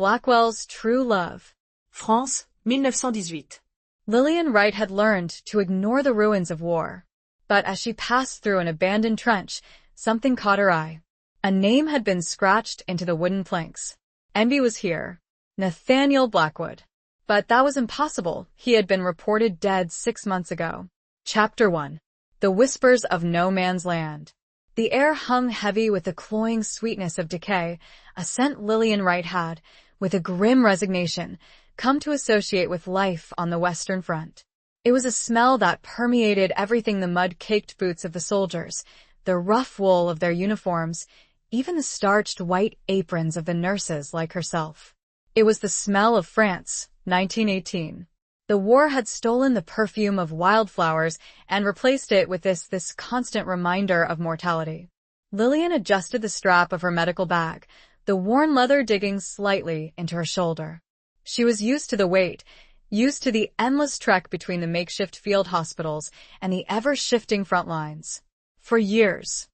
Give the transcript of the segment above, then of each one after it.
Blackwells True Love. France, 1918. Lillian Wright had learned to ignore the ruins of war. But as she passed through an abandoned trench, something caught her eye. A name had been scratched into the wooden planks. Envy was here. Nathaniel Blackwood. But that was impossible. He had been reported dead 6 months ago. Chapter 1. The Whispers of No Man's Land. The air hung heavy with the cloying sweetness of decay, a scent Lillian Wright had, with a grim resignation, come to associate with life on the Western Front. It was a smell that permeated everything: the mud-caked boots of the soldiers, the rough wool of their uniforms, even the starched white aprons of the nurses like herself. It was the smell of France, 1918. The war had stolen the perfume of wildflowers and replaced it with this constant reminder of mortality. Lillian adjusted the strap of her medical bag, the worn leather digging slightly into her shoulder. She was used to the weight, used to the endless trek between the makeshift field hospitals and the ever-shifting front lines. For years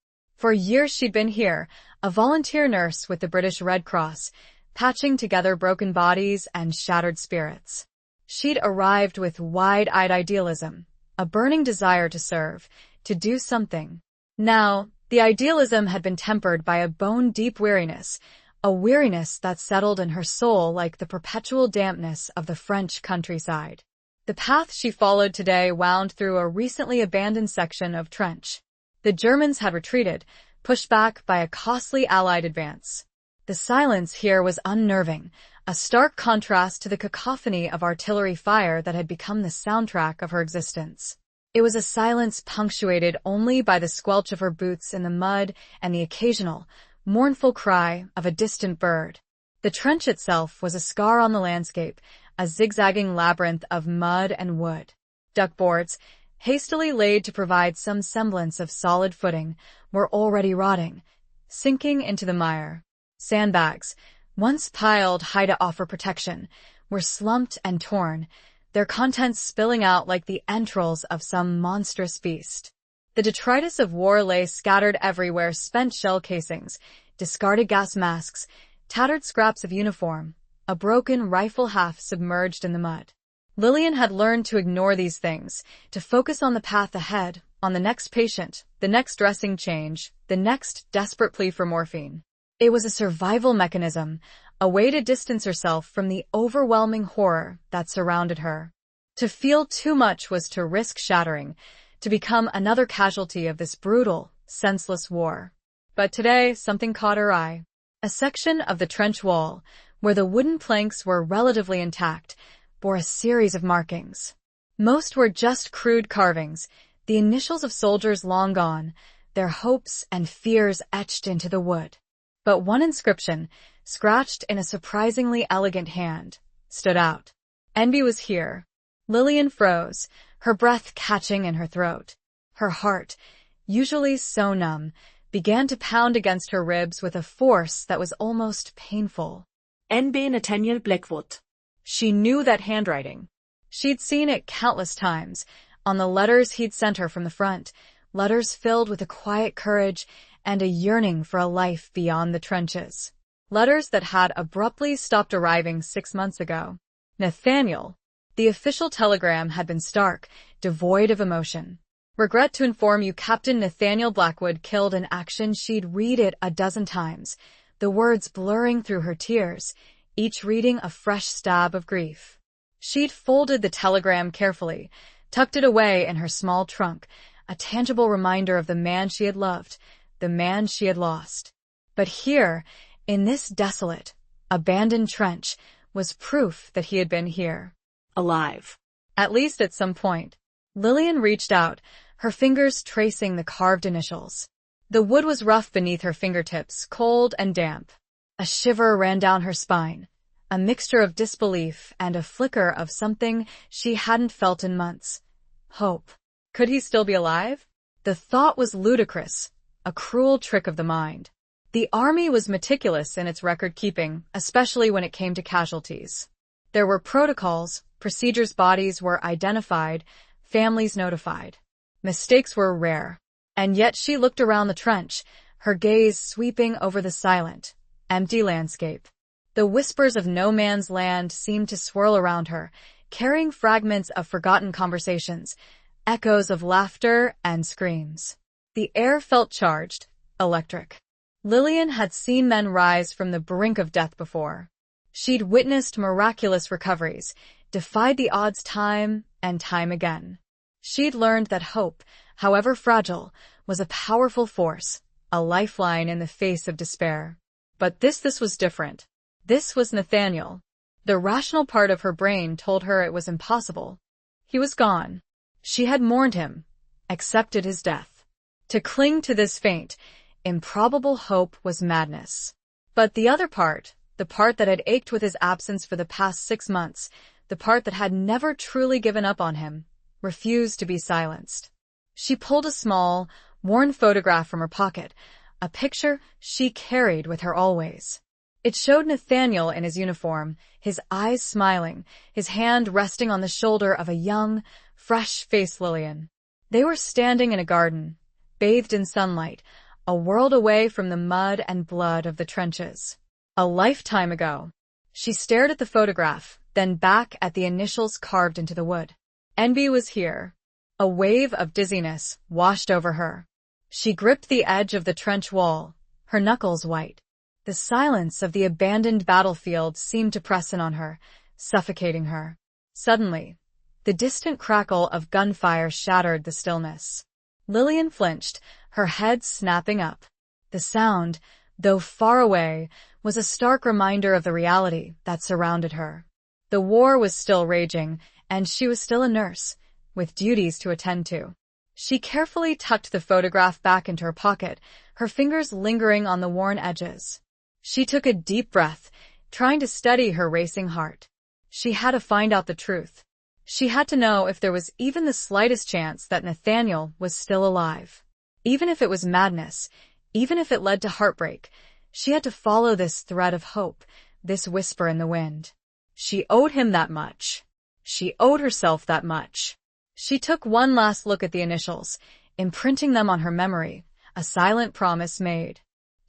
she'd been here, a volunteer nurse with the British Red Cross, patching together broken bodies and shattered spirits. She'd arrived with wide-eyed idealism, a burning desire to serve, to do something. Now, the idealism had been tempered by a bone-deep weariness, a weariness that settled in her soul like the perpetual dampness of the French countryside. The path she followed today wound through a recently abandoned section of trench. The Germans had retreated, pushed back by a costly Allied advance. The silence here was unnerving, a stark contrast to the cacophony of artillery fire that had become the soundtrack of her existence. It was a silence punctuated only by the squelch of her boots in the mud and the occasional, mournful cry of a distant bird. The trench itself was a scar on the landscape, a zigzagging labyrinth of mud and wood. Duckboards, hastily laid to provide some semblance of solid footing, were already rotting, sinking into the mire. Sandbags, once piled high to offer protection, were slumped and torn, their contents spilling out like the entrails of some monstrous beast. The detritus of war lay scattered everywhere: spent shell casings, discarded gas masks, tattered scraps of uniform, a broken rifle half submerged in the mud. Lillian had learned to ignore these things, to focus on the path ahead, on the next patient, the next dressing change, the next desperate plea for morphine. It was a survival mechanism, a way to distance herself from the overwhelming horror that surrounded her. To feel too much was to risk shattering, to become another casualty of this brutal, senseless war. But today, something caught her eye. A section of the trench wall, where the wooden planks were relatively intact, bore a series of markings. Most were just crude carvings, the initials of soldiers long gone, their hopes and fears etched into the wood. But one inscription, scratched in a surprisingly elegant hand, stood out. Envy was here. Lillian froze, her breath catching in her throat. Her heart, usually so numb, began to pound against her ribs with a force that was almost painful. N.B. Nathaniel Blackwood. She knew that handwriting. She'd seen it countless times, on the letters he'd sent her from the front, letters filled with a quiet courage and a yearning for a life beyond the trenches. Letters that had abruptly stopped arriving 6 months ago. Nathaniel. The official telegram had been stark, devoid of emotion. Regret to inform you Captain Nathaniel Blackwood killed in action. She'd read it a dozen times, the words blurring through her tears, each reading a fresh stab of grief. She'd folded the telegram carefully, tucked it away in her small trunk, a tangible reminder of the man she had loved, the man she had lost. But here, in this desolate, abandoned trench, was proof that he had been here. Alive. At least at some point. Lillian reached out, her fingers tracing the carved initials. The wood was rough beneath her fingertips, cold and damp. A shiver ran down her spine, a mixture of disbelief and a flicker of something she hadn't felt in months. Hope. Could he still be alive? The thought was ludicrous, a cruel trick of the mind. The army was meticulous in its record-keeping, especially when it came to casualties. There were protocols, procedures, bodies were identified, families notified. Mistakes were rare. And yet she looked around the trench, her gaze sweeping over the silent, empty landscape. The whispers of no man's land seemed to swirl around her, carrying fragments of forgotten conversations, echoes of laughter and screams. The air felt charged, electric. Lillian had seen men rise from the brink of death before. She'd witnessed miraculous recoveries, defied the odds time and time again. She'd learned that hope, however fragile, was a powerful force, a lifeline in the face of despair. But this was different. This was Nathaniel. The rational part of her brain told her it was impossible. He was gone. She had mourned him, accepted his death. To cling to this faint, improbable hope was madness. But the other part, the part that had ached with his absence for the past 6 months, the part that had never truly given up on him, refused to be silenced. She pulled a small, worn photograph from her pocket, a picture she carried with her always. It showed Nathaniel in his uniform, his eyes smiling, his hand resting on the shoulder of a young, fresh-faced Lillian. They were standing in a garden, bathed in sunlight, a world away from the mud and blood of the trenches. A lifetime ago. She stared at the photograph, then back at the initials carved into the wood. Envy was here. A wave of dizziness washed over her. She gripped the edge of the trench wall, her knuckles white. The silence of the abandoned battlefield seemed to press in on her, suffocating her. Suddenly, the distant crackle of gunfire shattered the stillness. Lillian flinched, her head snapping up. The sound, though far away, was a stark reminder of the reality that surrounded her. The war was still raging, and she was still a nurse, with duties to attend to. She carefully tucked the photograph back into her pocket, her fingers lingering on the worn edges. She took a deep breath, trying to steady her racing heart. She had to find out the truth. She had to know if there was even the slightest chance that Nathaniel was still alive. Even if it was madness, even if it led to heartbreak, she had to follow this thread of hope, this whisper in the wind. She owed him that much. She owed herself that much. She took one last look at the initials, imprinting them on her memory, a silent promise made.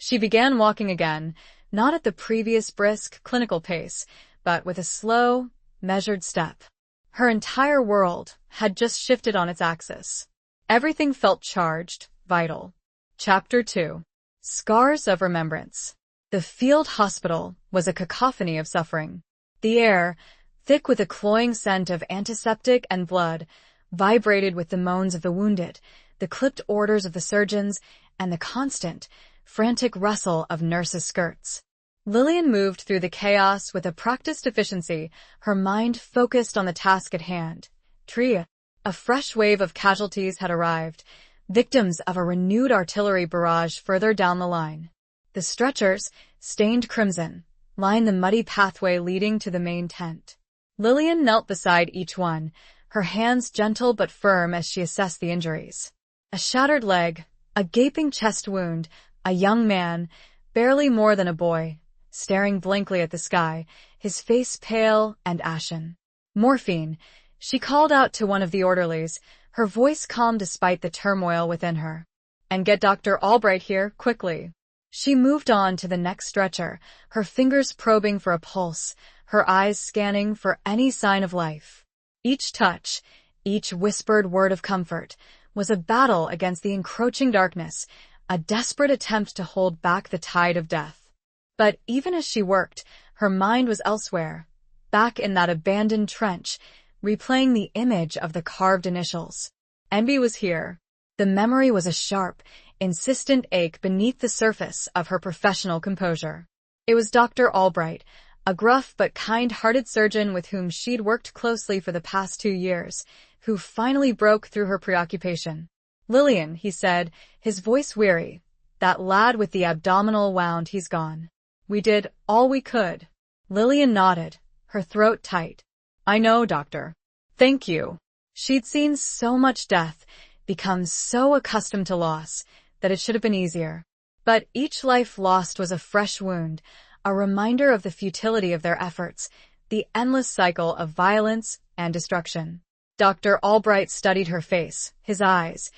She began walking again, not at the previous brisk, clinical pace, but with a slow, measured step. Her entire world had just shifted on its axis. Everything felt charged, vital. Chapter 2. Scars of Remembrance. The field hospital was a cacophony of suffering. The air, thick with a cloying scent of antiseptic and blood, vibrated with the moans of the wounded, the clipped orders of the surgeons, and the constant, frantic rustle of nurses' skirts. Lillian moved through the chaos with a practiced efficiency, her mind focused on the task at hand. Tria. A fresh wave of casualties had arrived, victims of a renewed artillery barrage further down the line. The stretchers, stained crimson, lined the muddy pathway leading to the main tent. Lillian knelt beside each one, her hands gentle but firm as she assessed the injuries. A shattered leg, a gaping chest wound, a young man, barely more than a boy, staring blankly at the sky, his face pale and ashen. Morphine, she called out to one of the orderlies, her voice calm despite the turmoil within her. And get Dr. Albright here, quickly. She moved on to the next stretcher, her fingers probing for a pulse, her eyes scanning for any sign of life. Each touch, each whispered word of comfort, was a battle against the encroaching darkness, a desperate attempt to hold back the tide of death. But even as she worked, her mind was elsewhere, back in that abandoned trench, replaying the image of the carved initials. Envy was here. The memory was a sharp, insistent ache beneath the surface of her professional composure. It was Dr. Albright, a gruff but kind-hearted surgeon with whom she'd worked closely for the past 2 years, who finally broke through her preoccupation. Lillian, he said, his voice weary. That lad with the abdominal wound, he's gone. We did all we could. Lillian nodded, her throat tight. I know, doctor. Thank you. She'd seen so much death, become so accustomed to loss, that it should have been easier. But each life lost was a fresh wound, a reminder of the futility of their efforts, the endless cycle of violence and destruction. Dr. Albright studied her face, his eyes,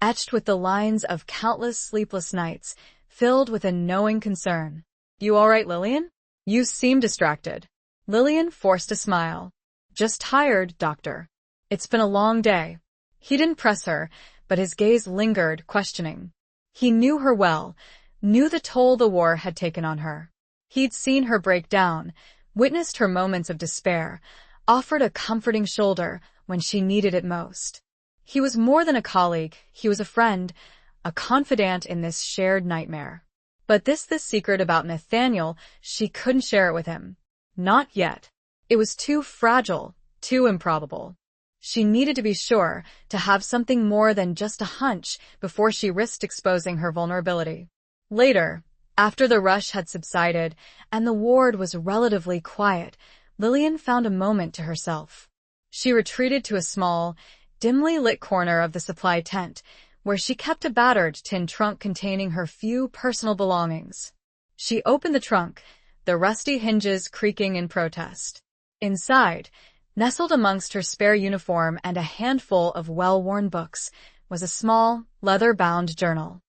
etched with the lines of countless sleepless nights, filled with a knowing concern. You all right, Lillian? You seem distracted. Lillian forced a smile. Just tired, doctor. It's been a long day. He didn't press her, but his gaze lingered, questioning. He knew her well, knew the toll the war had taken on her. He'd seen her break down, witnessed her moments of despair, offered a comforting shoulder when she needed it most. He was more than a colleague, he was a friend, a confidant in this shared nightmare. But this secret about Nathaniel, she couldn't share it with him. Not yet. It was too fragile, too improbable. She needed to be sure, to have something more than just a hunch before she risked exposing her vulnerability. Later, after the rush had subsided and the ward was relatively quiet, Lillian found a moment to herself. She retreated to a small, dimly lit corner of the supply tent, where she kept a battered tin trunk containing her few personal belongings. She opened the trunk, the rusty hinges creaking in protest. Inside, nestled amongst her spare uniform and a handful of well-worn books, was a small, leather-bound journal.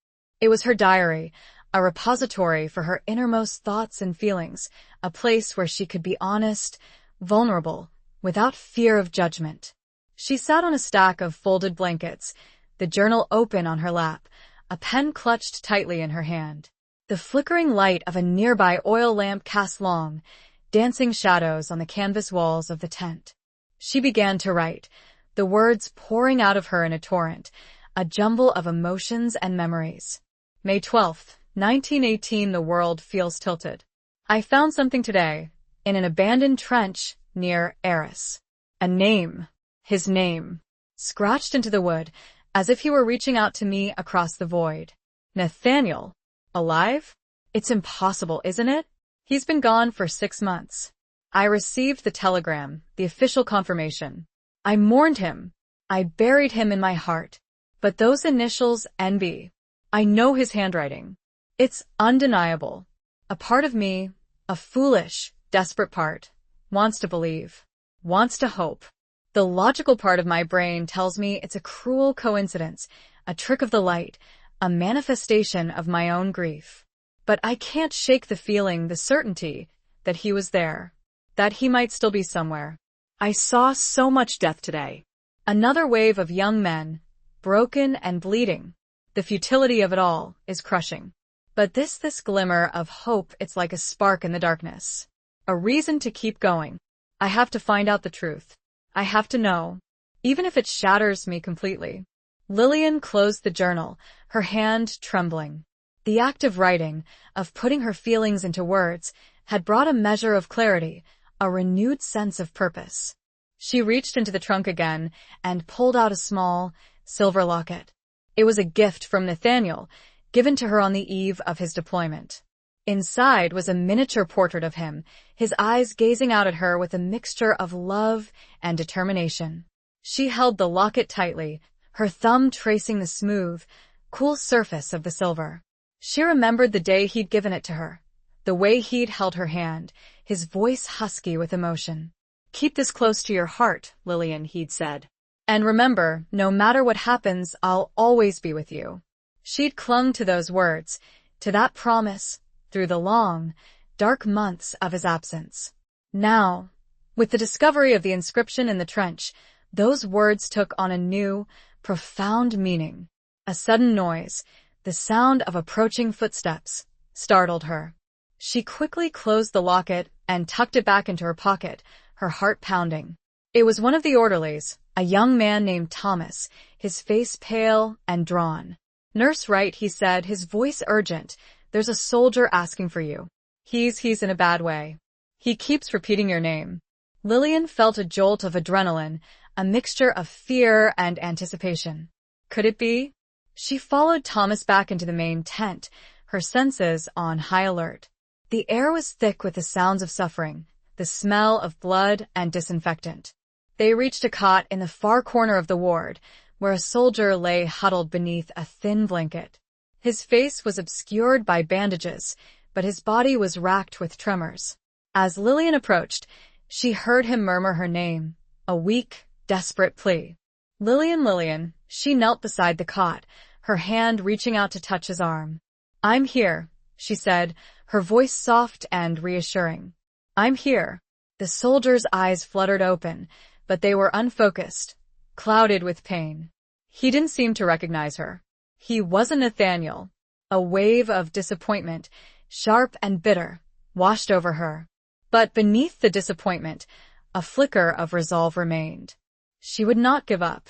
It was her diary, a repository for her innermost thoughts and feelings, a place where she could be honest, vulnerable, without fear of judgment. She sat on a stack of folded blankets, the journal open on her lap, a pen clutched tightly in her hand. The flickering light of a nearby oil lamp cast long, dancing shadows on the canvas walls of the tent. She began to write, the words pouring out of her in a torrent, a jumble of emotions and memories. May 12th, 1918. The world feels tilted. I found something today, in an abandoned trench near Arras. A name. His name. Scratched into the wood, as if he were reaching out to me across the void. Nathaniel. Alive? It's impossible, isn't it? He's been gone for 6 months. I received the telegram, the official confirmation. I mourned him. I buried him in my heart. But those initials, NB. I know his handwriting. It's undeniable. A part of me, a foolish, desperate part, wants to believe, wants to hope. The logical part of my brain tells me it's a cruel coincidence, a trick of the light, a manifestation of my own grief. But I can't shake the feeling, the certainty, that he was there, that he might still be somewhere. I saw so much death today. Another wave of young men, broken and bleeding. The futility of it all is crushing. But this glimmer of hope, it's like a spark in the darkness. A reason to keep going. I have to find out the truth. I have to know, even if it shatters me completely. Lillian closed the journal, her hand trembling. The act of writing, of putting her feelings into words, had brought a measure of clarity, a renewed sense of purpose. She reached into the trunk again and pulled out a small, silver locket. It was a gift from Nathaniel, given to her on the eve of his deployment. Inside was a miniature portrait of him, his eyes gazing out at her with a mixture of love and determination. She held the locket tightly, her thumb tracing the smooth, cool surface of the silver. She remembered the day he'd given it to her, the way he'd held her hand, his voice husky with emotion. "Keep this close to your heart, Lillian," he'd said. "And remember, no matter what happens, I'll always be with you." She'd clung to those words, to that promise, through the long, dark months of his absence. Now, with the discovery of the inscription in the trench, those words took on a new, profound meaning. A sudden noise, the sound of approaching footsteps, startled her. She quickly closed the locket and tucked it back into her pocket, her heart pounding. It was one of the orderlies, a young man named Thomas, his face pale and drawn. "Nurse Wright," he said, his voice urgent. "There's a soldier asking for you. He's in a bad way. He keeps repeating your name." Lillian felt a jolt of adrenaline, a mixture of fear and anticipation. Could it be? She followed Thomas back into the main tent, her senses on high alert. The air was thick with the sounds of suffering, the smell of blood and disinfectant. They reached a cot in the far corner of the ward, where a soldier lay huddled beneath a thin blanket. His face was obscured by bandages, but his body was racked with tremors. As Lillian approached, she heard him murmur her name, a weak, desperate plea. "Lillian, Lillian," she knelt beside the cot, her hand reaching out to touch his arm. "I'm here," she said, her voice soft and reassuring. "I'm here." The soldier's eyes fluttered open, but they were unfocused, clouded with pain. He didn't seem to recognize her. He wasn't Nathaniel. A wave of disappointment, sharp and bitter, washed over her. But beneath the disappointment, a flicker of resolve remained. She would not give up.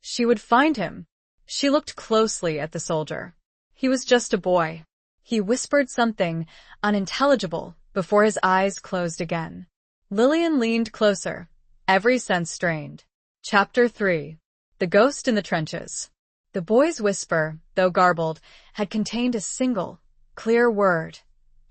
She would find him. She looked closely at the soldier. He was just a boy. He whispered something unintelligible before his eyes closed again. Lillian leaned closer, every sense strained. Chapter 3. The Ghost in the Trenches. The boy's whisper, though garbled, had contained a single, clear word: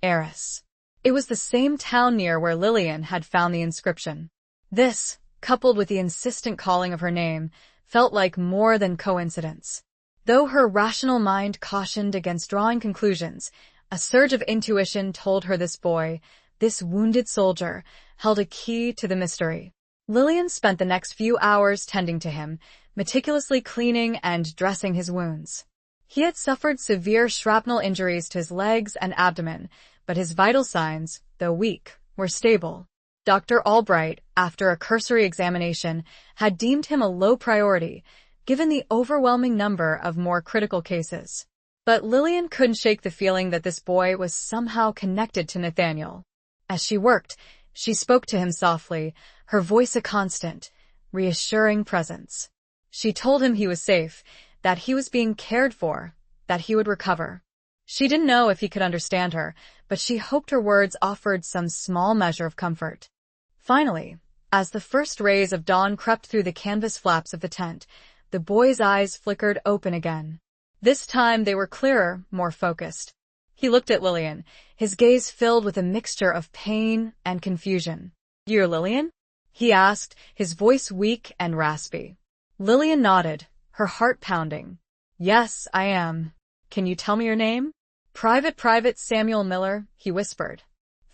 Eris. It was the same town near where Lillian had found the inscription. This, coupled with the insistent calling of her name, felt like more than coincidence. Though her rational mind cautioned against drawing conclusions, a surge of intuition told her this boy, this wounded soldier, held a key to the mystery. Lillian spent the next few hours tending to him, meticulously cleaning and dressing his wounds. He had suffered severe shrapnel injuries to his legs and abdomen, but his vital signs, though weak, were stable. Dr. Albright, after a cursory examination, had deemed him a low priority, given the overwhelming number of more critical cases. But Lillian couldn't shake the feeling that this boy was somehow connected to Nathaniel. As she worked, she spoke to him softly, her voice a constant, reassuring presence. She told him he was safe, that he was being cared for, that he would recover. She didn't know if he could understand her, but she hoped her words offered some small measure of comfort. Finally, as the first rays of dawn crept through the canvas flaps of the tent, the boy's eyes flickered open again. This time they were clearer, more focused. He looked at Lillian, his gaze filled with a mixture of pain and confusion. "You're Lillian?" he asked, his voice weak and raspy. Lillian nodded, her heart pounding. "Yes, I am. Can you tell me your name?" Private Samuel Miller," he whispered.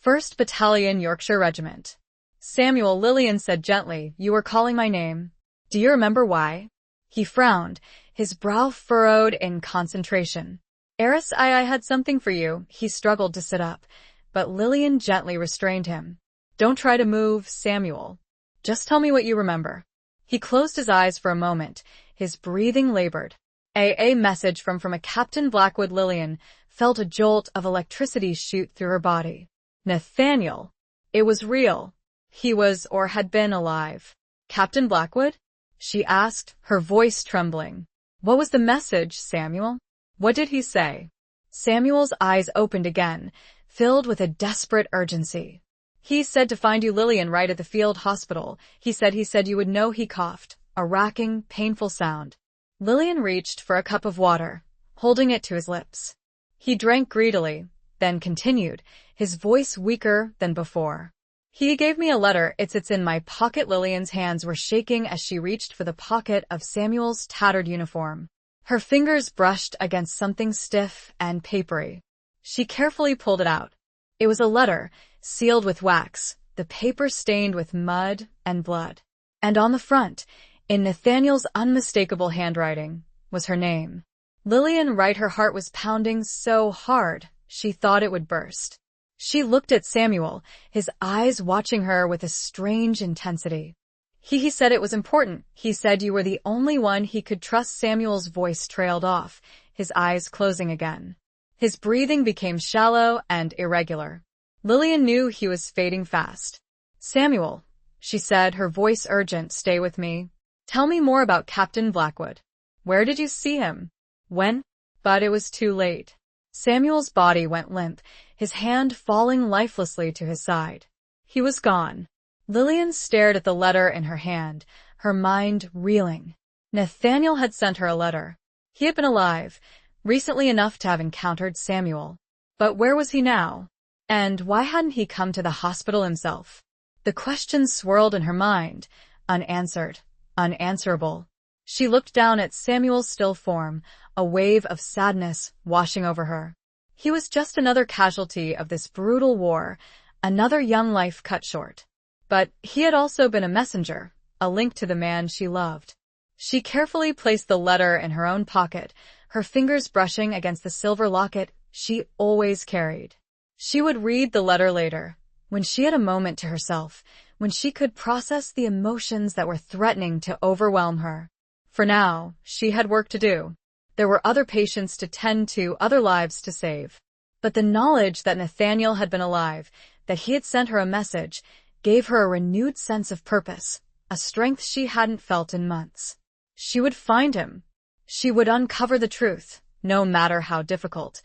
"1st Battalion, Yorkshire Regiment." "Samuel," Lillian said gently, "you were calling my name. Do you remember why?" He frowned, his brow furrowed in concentration. "Eris, I had something for you." He struggled to sit up, but Lillian gently restrained him. "Don't try to move, Samuel. Just tell me what you remember." He closed his eyes for a moment, his breathing labored. A message from a Captain Blackwood." Lillian felt a jolt of electricity shoot through her body. Nathaniel. It was real. He was, or had been, alive. "Captain Blackwood?" she asked, her voice trembling. "What was the message, Samuel? What did he say?" Samuel's eyes opened again, filled with a desperate urgency. "He said to find you, Lillian, right at the field hospital. He said you would know." He coughed, a racking, painful sound. Lillian reached for a cup of water, holding it to his lips. He drank greedily, then continued, his voice weaker than before. "He gave me a letter. It's in my pocket." Lillian's hands were shaking as she reached for the pocket of Samuel's tattered uniform. Her fingers brushed against something stiff and papery. She carefully pulled it out. It was a letter, sealed with wax, the paper stained with mud and blood. And on the front, in Nathaniel's unmistakable handwriting, was her name. Lillian Wright. Her heart was pounding so hard, she thought it would burst. She looked at Samuel, his eyes watching her with a strange intensity. He said it was important. He said you were the only one he could trust." Samuel's voice trailed off, his eyes closing again. His breathing became shallow and irregular. Lillian knew he was fading fast. "Samuel," she said, her voice urgent, "stay with me. Tell me more about Captain Blackwood. Where did you see him? When?" But it was too late. Samuel's body went limp, his hand falling lifelessly to his side. He was gone. Lillian stared at the letter in her hand, her mind reeling. Nathaniel had sent her a letter. He had been alive, recently enough to have encountered Samuel. But where was he now? And why hadn't he come to the hospital himself? The questions swirled in her mind, unanswered, unanswerable. She looked down at Samuel's still form, a wave of sadness washing over her. He was just another casualty of this brutal war, another young life cut short. But he had also been a messenger, a link to the man she loved. She carefully placed the letter in her own pocket, her fingers brushing against the silver locket she always carried. She would read the letter later, when she had a moment to herself, when she could process the emotions that were threatening to overwhelm her. For now, she had work to do. There were other patients to tend to, other lives to save. But the knowledge that Nathaniel had been alive, that he had sent her a message, gave her a renewed sense of purpose, a strength she hadn't felt in months. She would find him. She would uncover the truth, no matter how difficult,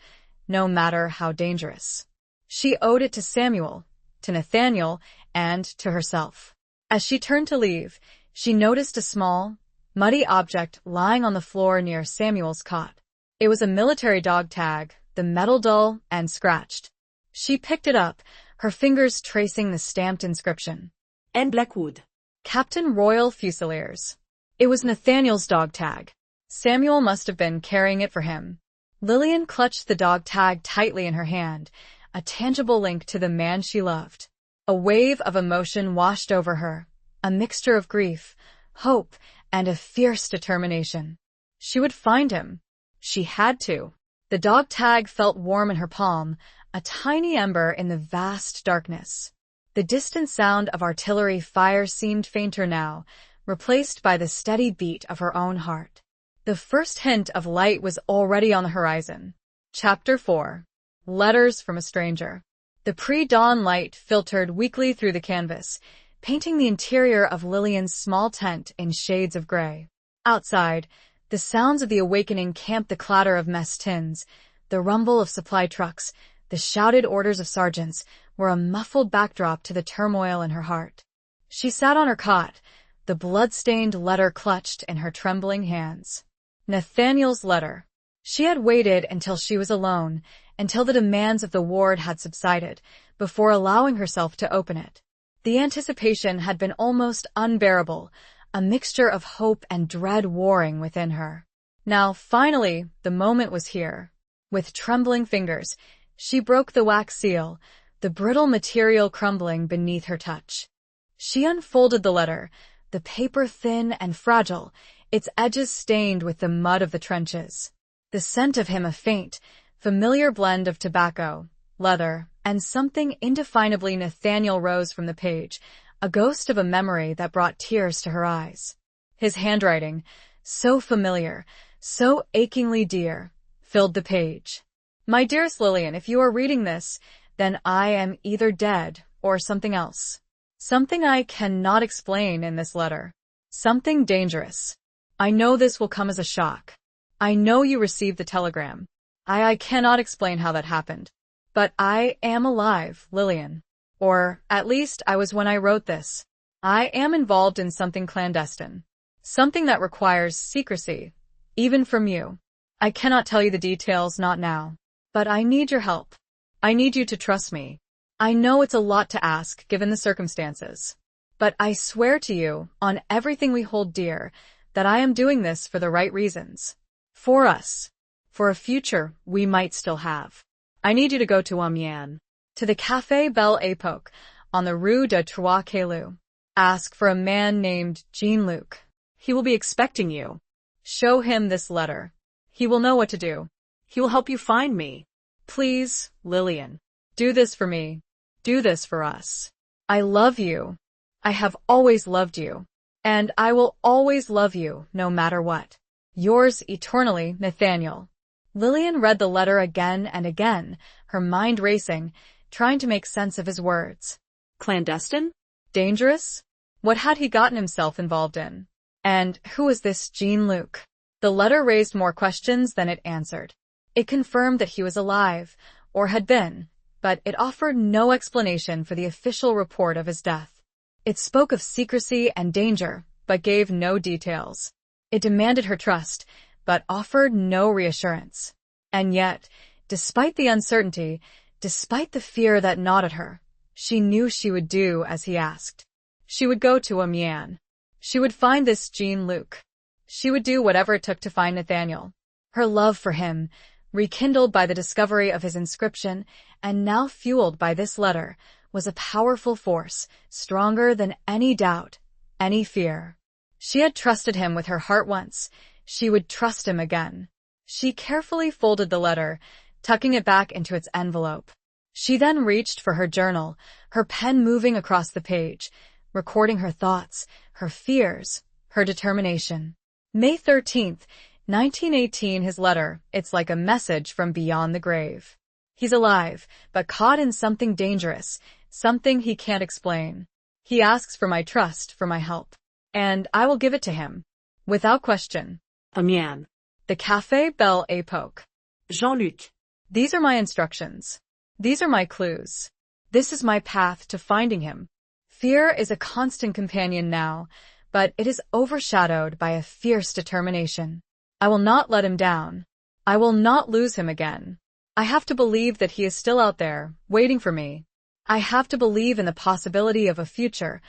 no matter how dangerous. She owed it to Samuel, to Nathaniel, and to herself. As she turned to leave, she noticed a small, muddy object lying on the floor near Samuel's cot. It was a military dog tag, the metal dull and scratched. She picked it up, her fingers tracing the stamped inscription. N. Blackwood. Captain Royal Fusiliers. It was Nathaniel's dog tag. Samuel must have been carrying it for him. Lillian clutched the dog tag tightly in her hand, a tangible link to the man she loved. A wave of emotion washed over her, a mixture of grief, hope, and a fierce determination. She would find him. She had to. The dog tag felt warm in her palm, a tiny ember in the vast darkness. The distant sound of artillery fire seemed fainter now, replaced by the steady beat of her own heart. The first hint of light was already on the horizon. Chapter 4. Letters from a Stranger. The pre-dawn light filtered weakly through the canvas, painting the interior of Lillian's small tent in shades of gray. Outside, the sounds of the awakening camp, the clatter of mess tins, the rumble of supply trucks, the shouted orders of sergeants, were a muffled backdrop to the turmoil in her heart. She sat on her cot, the blood-stained letter clutched in her trembling hands. Nathaniel's letter. She had waited until she was alone, until the demands of the ward had subsided, before allowing herself to open it. The anticipation had been almost unbearable, a mixture of hope and dread warring within her. Now, finally, the moment was here. With trembling fingers, she broke the wax seal, the brittle material crumbling beneath her touch. She unfolded the letter, the paper thin and fragile, its edges stained with the mud of the trenches. The scent of him a faint, familiar blend of tobacco, leather, and something indefinably Nathaniel rose from the page, a ghost of a memory that brought tears to her eyes. His handwriting, so familiar, so achingly dear, filled the page. My dearest Lillian, if you are reading this, then I am either dead or something else. Something I cannot explain in this letter. Something dangerous. I know this will come as a shock. I know you received the telegram. I cannot explain how that happened. But I am alive, Lillian. Or, at least, I was when I wrote this. I am involved in something clandestine. Something that requires secrecy, even from you. I cannot tell you the details, not now. But I need your help. I need you to trust me. I know it's a lot to ask, given the circumstances. But I swear to you, on everything we hold dear, that I am doing this for the right reasons. For us. For a future we might still have. I need you to go to Amiens. To the Café Belle Époque, on the Rue de Trois Cailloux. Ask for a man named Jean-Luc. He will be expecting you. Show him this letter. He will know what to do. He will help you find me. Please, Lillian. Do this for me. Do this for us. I love you. I have always loved you. And I will always love you, no matter what. Yours eternally, Nathaniel. Lillian read the letter again and again, her mind racing, trying to make sense of his words. Clandestine? Dangerous? What had he gotten himself involved in? And who was this Jean-Luc? The letter raised more questions than it answered. It confirmed that he was alive, or had been, but it offered no explanation for the official report of his death. It spoke of secrecy and danger, but gave no details. It demanded her trust, but offered no reassurance. And yet, despite the uncertainty, despite the fear that gnawed at her, she knew she would do as he asked. She would go to Amiens. She would find this Jean-Luc. She would do whatever it took to find Nathaniel. Her love for him, rekindled by the discovery of his inscription and now fueled by this letter, was a powerful force, stronger than any doubt, any fear. She had trusted him with her heart once. She would trust him again. She carefully folded the letter, tucking it back into its envelope. She then reached for her journal, her pen moving across the page, recording her thoughts, her fears, her determination. May 13th, 1918, his letter. It's like a message from beyond the grave. He's alive, but caught in something dangerous, something he can't explain. He asks for my trust, for my help. And I will give it to him. Without question. Amiens. The Café Belle Époque. Jean-Luc. These are my instructions. These are my clues. This is my path to finding him. Fear is a constant companion now, but it is overshadowed by a fierce determination. I will not let him down. I will not lose him again. I have to believe that he is still out there, waiting for me. I have to believe in the possibility of a future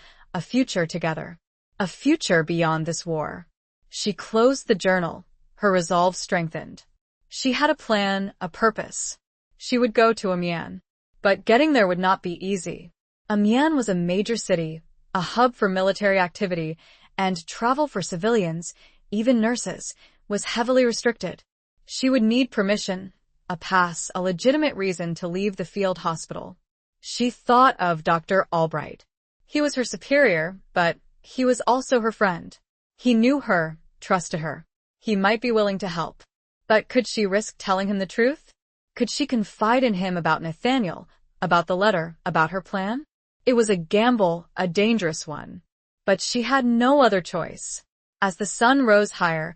together. A future beyond this war. She closed the journal, her resolve strengthened. She had a plan, a purpose. She would go to Amiens. But getting there would not be easy. Amiens was a major city, a hub for military activity, and travel for civilians, even nurses, was heavily restricted. She would need permission, a pass, a legitimate reason to leave the field hospital. She thought of Dr. Albright. He was her superior, but he was also her friend. He knew her, trusted her. He might be willing to help. But could she risk telling him the truth? Could she confide in him about Nathaniel, about the letter, about her plan? It was a gamble, a dangerous one. But she had no other choice. As the sun rose higher,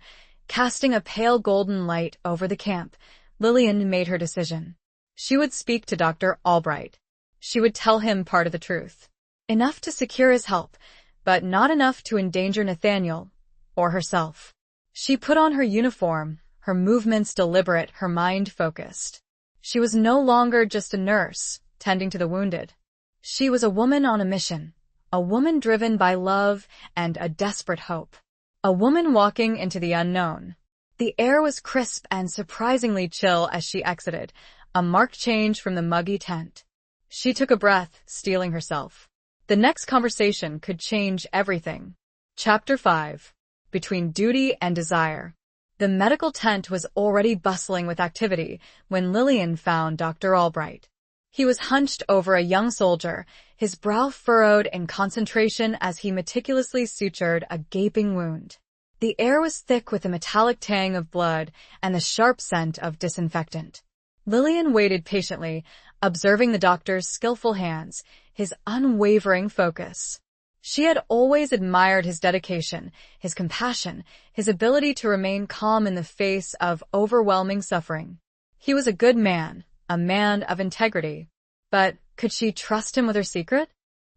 casting a pale golden light over the camp, Lillian made her decision. She would speak to Dr. Albright. She would tell him part of the truth. Enough to secure his help, but not enough to endanger Nathaniel or herself. She put on her uniform, her movements deliberate, her mind focused. She was no longer just a nurse, tending to the wounded. She was a woman on a mission, a woman driven by love and a desperate hope. A woman walking into the unknown. The air was crisp and surprisingly chill as she exited, a marked change from the muggy tent. She took a breath, steeling herself. The next conversation could change everything. Chapter 5. Between Duty and Desire. The medical tent was already bustling with activity when Lillian found Dr. Albright. He was hunched over a young soldier, his brow furrowed in concentration as he meticulously sutured a gaping wound. The air was thick with a metallic tang of blood and the sharp scent of disinfectant. Lillian waited patiently, observing the doctor's skillful hands, his unwavering focus. She had always admired his dedication, his compassion, his ability to remain calm in the face of overwhelming suffering. He was a good man, a man of integrity. But could she trust him with her secret?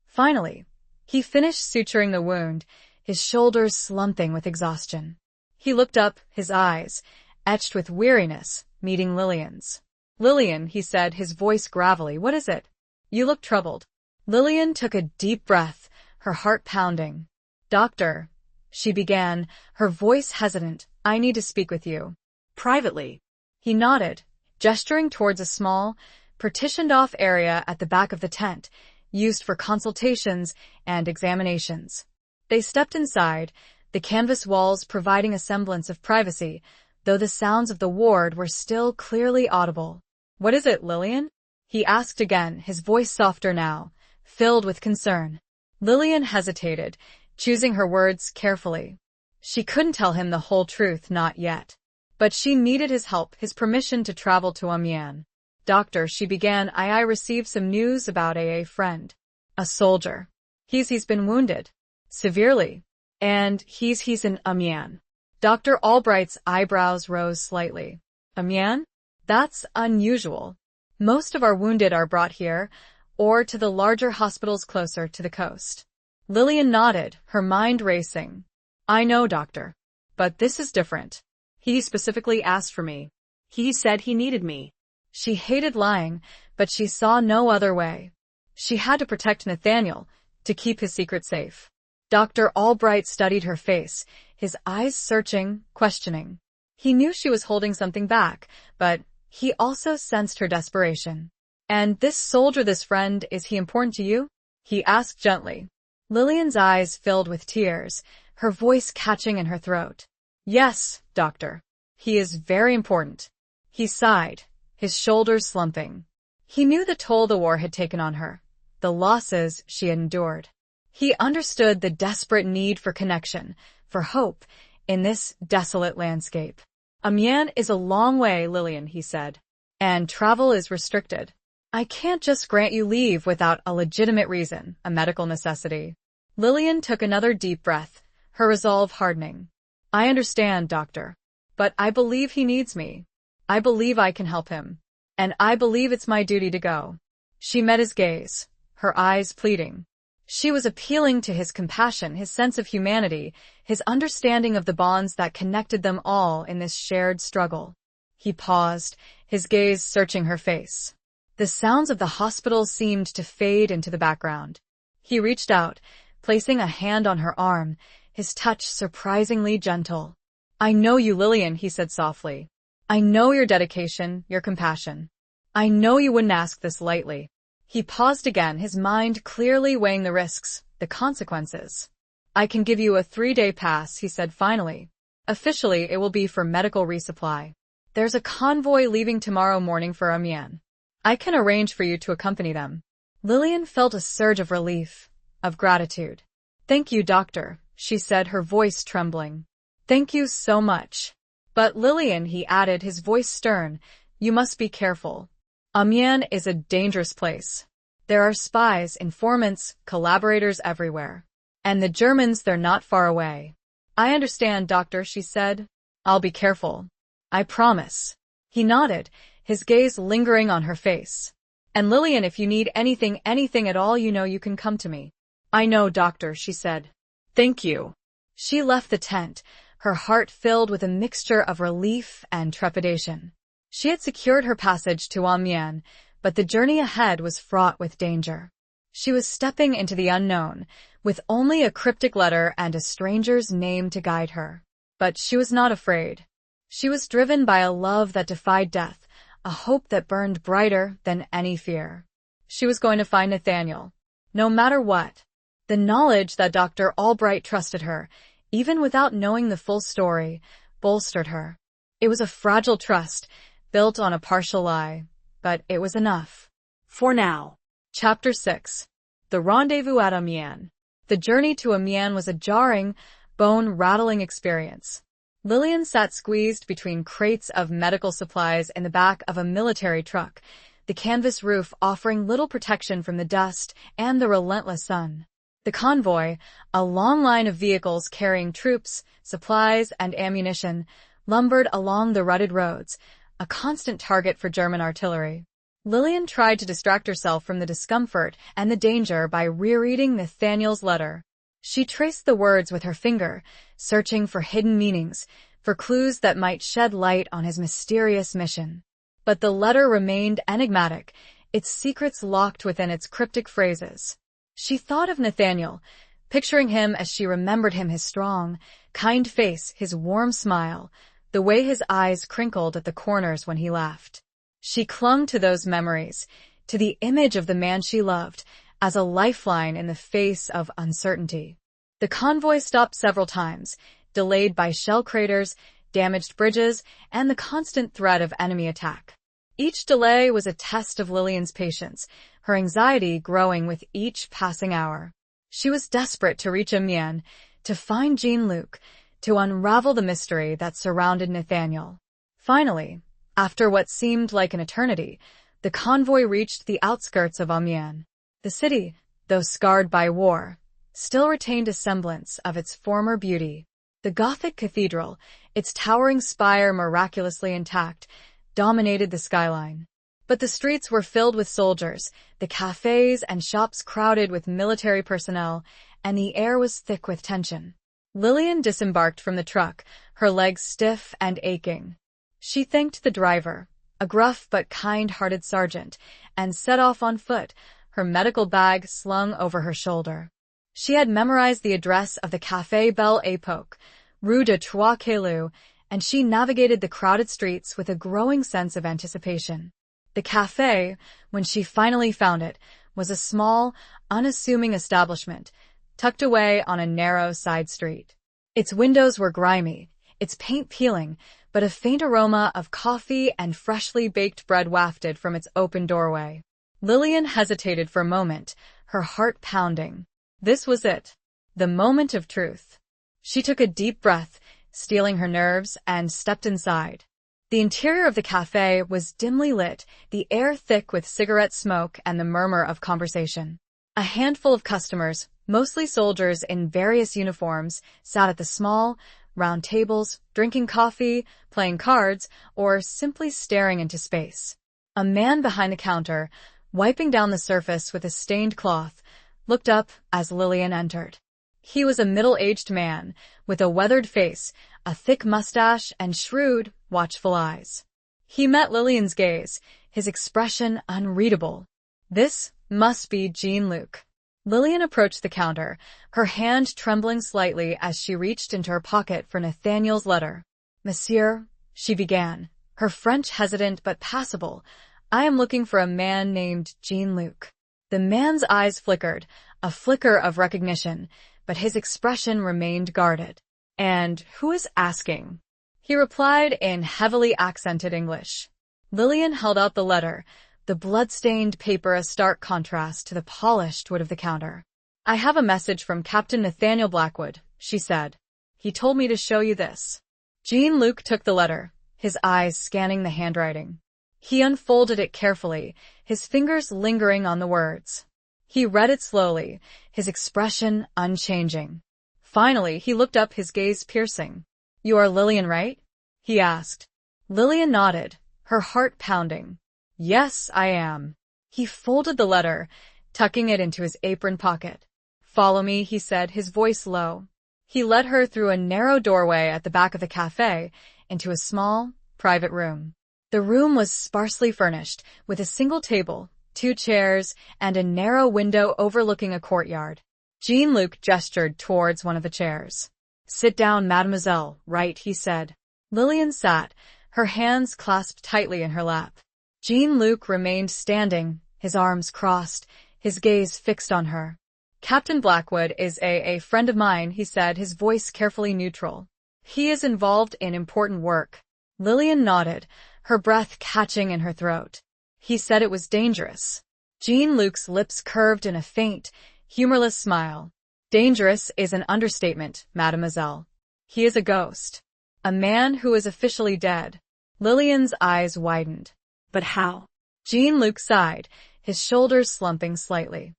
Finally, he finished suturing the wound, his shoulders slumping with exhaustion. He looked up, his eyes, etched with weariness, meeting Lillian's. "Lillian," he said, his voice gravelly, "what is it? You look troubled." Lillian took a deep breath, her heart pounding. "Doctor," she began, her voice hesitant, "I need to speak with you." Privately. He nodded, gesturing towards a small, partitioned-off area at the back of the tent, used for consultations and examinations. They stepped inside, the canvas walls providing a semblance of privacy, though the sounds of the ward were still clearly audible. "What is it, Lillian?" he asked again, his voice softer now, filled with concern. Lillian hesitated, choosing her words carefully. She couldn't tell him the whole truth, not yet. But she needed his help, his permission to travel to Amiens. "Doctor," she began, I received some news about a friend. A soldier. He's been wounded. Severely. And he's in Amiens." Dr. Albright's eyebrows rose slightly. "Amiens? That's unusual. Most of our wounded are brought here, or to the larger hospitals closer to the coast." Lillian nodded, her mind racing. "I know, doctor. But this is different. He specifically asked for me. He said he needed me." She hated lying, but she saw no other way. She had to protect Nathaniel, to keep his secret safe. Dr. Albright studied her face, his eyes searching, questioning. He knew she was holding something back, but he also sensed her desperation. "And this soldier, this friend, is he important to you?" he asked gently. Lillian's eyes filled with tears, her voice catching in her throat. "Yes, doctor. He is very important." He sighed, his shoulders slumping. He knew the toll the war had taken on her, the losses she had endured. He understood the desperate need for connection, for hope, in this desolate landscape. Amiens is a long way, Lillian, he said, and travel is restricted. I can't just grant you leave without a legitimate reason, a medical necessity. Lillian took another deep breath, her resolve hardening. I understand, doctor, but I believe he needs me. I believe I can help him, and I believe it's my duty to go. She met his gaze, her eyes pleading. She was appealing to his compassion, his sense of humanity, his understanding of the bonds that connected them all in this shared struggle. He paused, his gaze searching her face. The sounds of the hospital seemed to fade into the background. He reached out, placing a hand on her arm, his touch surprisingly gentle. I know you, Lillian, he said softly. I know your dedication, your compassion. I know you wouldn't ask this lightly. He paused again, his mind clearly weighing the risks, the consequences. I can give you a 3-day pass, he said finally. Officially, it will be for medical resupply. There's a convoy leaving tomorrow morning for Amiens. I can arrange for you to accompany them. Lillian felt a surge of relief, of gratitude. Thank you, doctor, she said, her voice trembling. Thank you so much. But Lillian, he added, his voice stern, you must be careful. Amiens is a dangerous place. There are spies, informants, collaborators everywhere. And the Germans, they're not far away. I understand, doctor, she said. I'll be careful. I promise. He nodded, his gaze lingering on her face. And Lillian, if you need anything at all, you know you can come to me. I know, doctor, she said. Thank you. She left the tent, her heart filled with a mixture of relief and trepidation. She had secured her passage to Amiens, but the journey ahead was fraught with danger. She was stepping into the unknown, with only a cryptic letter and a stranger's name to guide her. But she was not afraid. She was driven by a love that defied death, a hope that burned brighter than any fear. She was going to find Nathaniel, no matter what. The knowledge that Dr. Albright trusted her, even without knowing the full story, bolstered her. It was a fragile trust, built on a partial lie, but it was enough. For now. Chapter 6. The Rendezvous at Amiens. The journey to Amiens was a jarring, bone-rattling experience. Lillian sat squeezed between crates of medical supplies in the back of a military truck, the canvas roof offering little protection from the dust and the relentless sun. The convoy, a long line of vehicles carrying troops, supplies, and ammunition, lumbered along the rutted roads, a constant target for German artillery. Lillian tried to distract herself from the discomfort and the danger by rereading Nathaniel's letter. She traced the words with her finger, searching for hidden meanings, for clues that might shed light on his mysterious mission. But the letter remained enigmatic, its secrets locked within its cryptic phrases. She thought of Nathaniel, picturing him as she remembered him, his strong, kind face, his warm smile, the way his eyes crinkled at the corners when he laughed. She clung to those memories, to the image of the man she loved, as a lifeline in the face of uncertainty. The convoy stopped several times, delayed by shell craters, damaged bridges, and the constant threat of enemy attack. Each delay was a test of Lillian's patience, her anxiety growing with each passing hour. She was desperate to reach Amiens, to find Jean-Luc, to unravel the mystery that surrounded Nathaniel. Finally, after what seemed like an eternity, the convoy reached the outskirts of Amiens. The city, though scarred by war, still retained a semblance of its former beauty. The Gothic cathedral, its towering spire miraculously intact, dominated the skyline. But the streets were filled with soldiers, the cafes and shops crowded with military personnel, and the air was thick with tension. Lillian disembarked from the truck, her legs stiff and aching. She thanked the driver, a gruff but kind-hearted sergeant, and set off on foot, her medical bag slung over her shoulder. She had memorized the address of the Café Belle Époque, Rue de Trois Cailloux, and she navigated the crowded streets with a growing sense of anticipation. The café, when she finally found it, was a small, unassuming establishment, tucked away on a narrow side street. Its windows were grimy, its paint peeling, but a faint aroma of coffee and freshly baked bread wafted from its open doorway. Lillian hesitated for a moment, her heart pounding. This was it. The moment of truth. She took a deep breath, steeling her nerves, and stepped inside. The interior of the cafe was dimly lit, the air thick with cigarette smoke and the murmur of conversation. A handful of customers, mostly soldiers in various uniforms, sat at the small, round tables, drinking coffee, playing cards, or simply staring into space. A man behind the counter, wiping down the surface with a stained cloth, looked up as Lillian entered. He was a middle-aged man, with a weathered face, a thick mustache, and shrewd, watchful eyes. He met Lillian's gaze, his expression unreadable. This must be Jean-Luc. Lillian approached the counter, her hand trembling slightly as she reached into her pocket for Nathaniel's letter. "Monsieur," she began, her French hesitant but passable, "I am looking for a man named Jean-Luc." The man's eyes flickered, a flicker of recognition, but his expression remained guarded. "And who is asking?" he replied in heavily accented English. Lillian held out the letter, the blood-stained paper a stark contrast to the polished wood of the counter. "I have a message from Captain Nathaniel Blackwood," she said. "He told me to show you this." Jean-Luc took the letter, his eyes scanning the handwriting. He unfolded it carefully, his fingers lingering on the words. He read it slowly, his expression unchanging. Finally, he looked up, his gaze piercing. "You are Lillian, right?" he asked. Lillian nodded, her heart pounding. "Yes, I am." He folded the letter, tucking it into his apron pocket. "Follow me," he said, his voice low. He led her through a narrow doorway at the back of the cafe into a small, private room. The room was sparsely furnished, with a single table, 2 chairs, and a narrow window overlooking a courtyard. Jean-Luc gestured towards one of the chairs. "Sit down, mademoiselle, right," he said. Lillian sat, her hands clasped tightly in her lap. Jean-Luc remained standing, his arms crossed, his gaze fixed on her. "Captain Blackwood is a friend of mine," he said, his voice carefully neutral. "He is involved in important work." Lillian nodded, her breath catching in her throat. "He said it was dangerous." Jean-Luc's lips curved in a faint, humorless smile. "Dangerous is an understatement, mademoiselle. He is a ghost. A man who is officially dead." Lillian's eyes widened. "But how?" Jean-Luc sighed, his shoulders slumping slightly.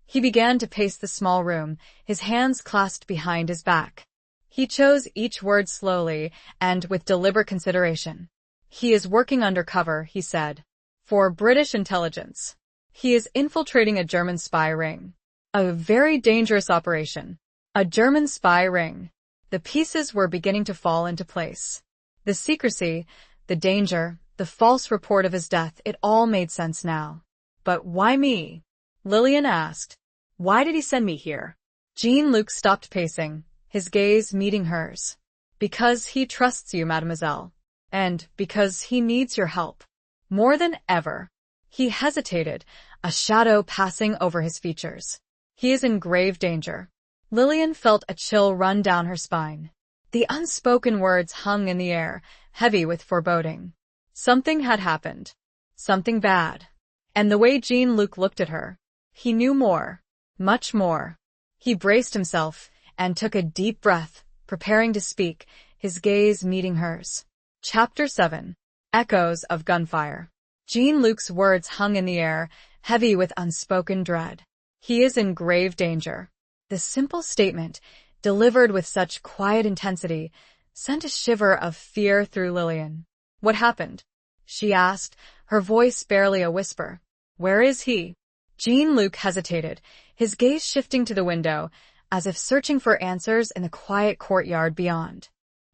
He began to pace the small room, his hands clasped behind his back. He chose each word slowly and with deliberate consideration. "He is working undercover," he said, "for British intelligence. He is infiltrating a German spy ring. A very dangerous operation. A German spy ring." The pieces were beginning to fall into place. The secrecy, the danger, the false report of his death, it all made sense now. "But why me?" Lillian asked. "Why did he send me here?" Jean-Luc stopped pacing, his gaze meeting hers. "Because he trusts you, mademoiselle. And because he needs your help. More than ever." He hesitated, a shadow passing over his features. "He is in grave danger." Lillian felt a chill run down her spine. The unspoken words hung in the air, heavy with foreboding. Something had happened. Something bad. And the way Jean-Luc looked at her, he knew more. Much more. He braced himself and took a deep breath, preparing to speak, his gaze meeting hers. Chapter 7. Echoes of Gunfire. Jean-Luc's words hung in the air, heavy with unspoken dread. He is in grave danger. The simple statement, delivered with such quiet intensity, sent a shiver of fear through Lillian. "What happened?" she asked, her voice barely a whisper. "Where is he?" Jean-Luc hesitated, his gaze shifting to the window, as if searching for answers in the quiet courtyard beyond.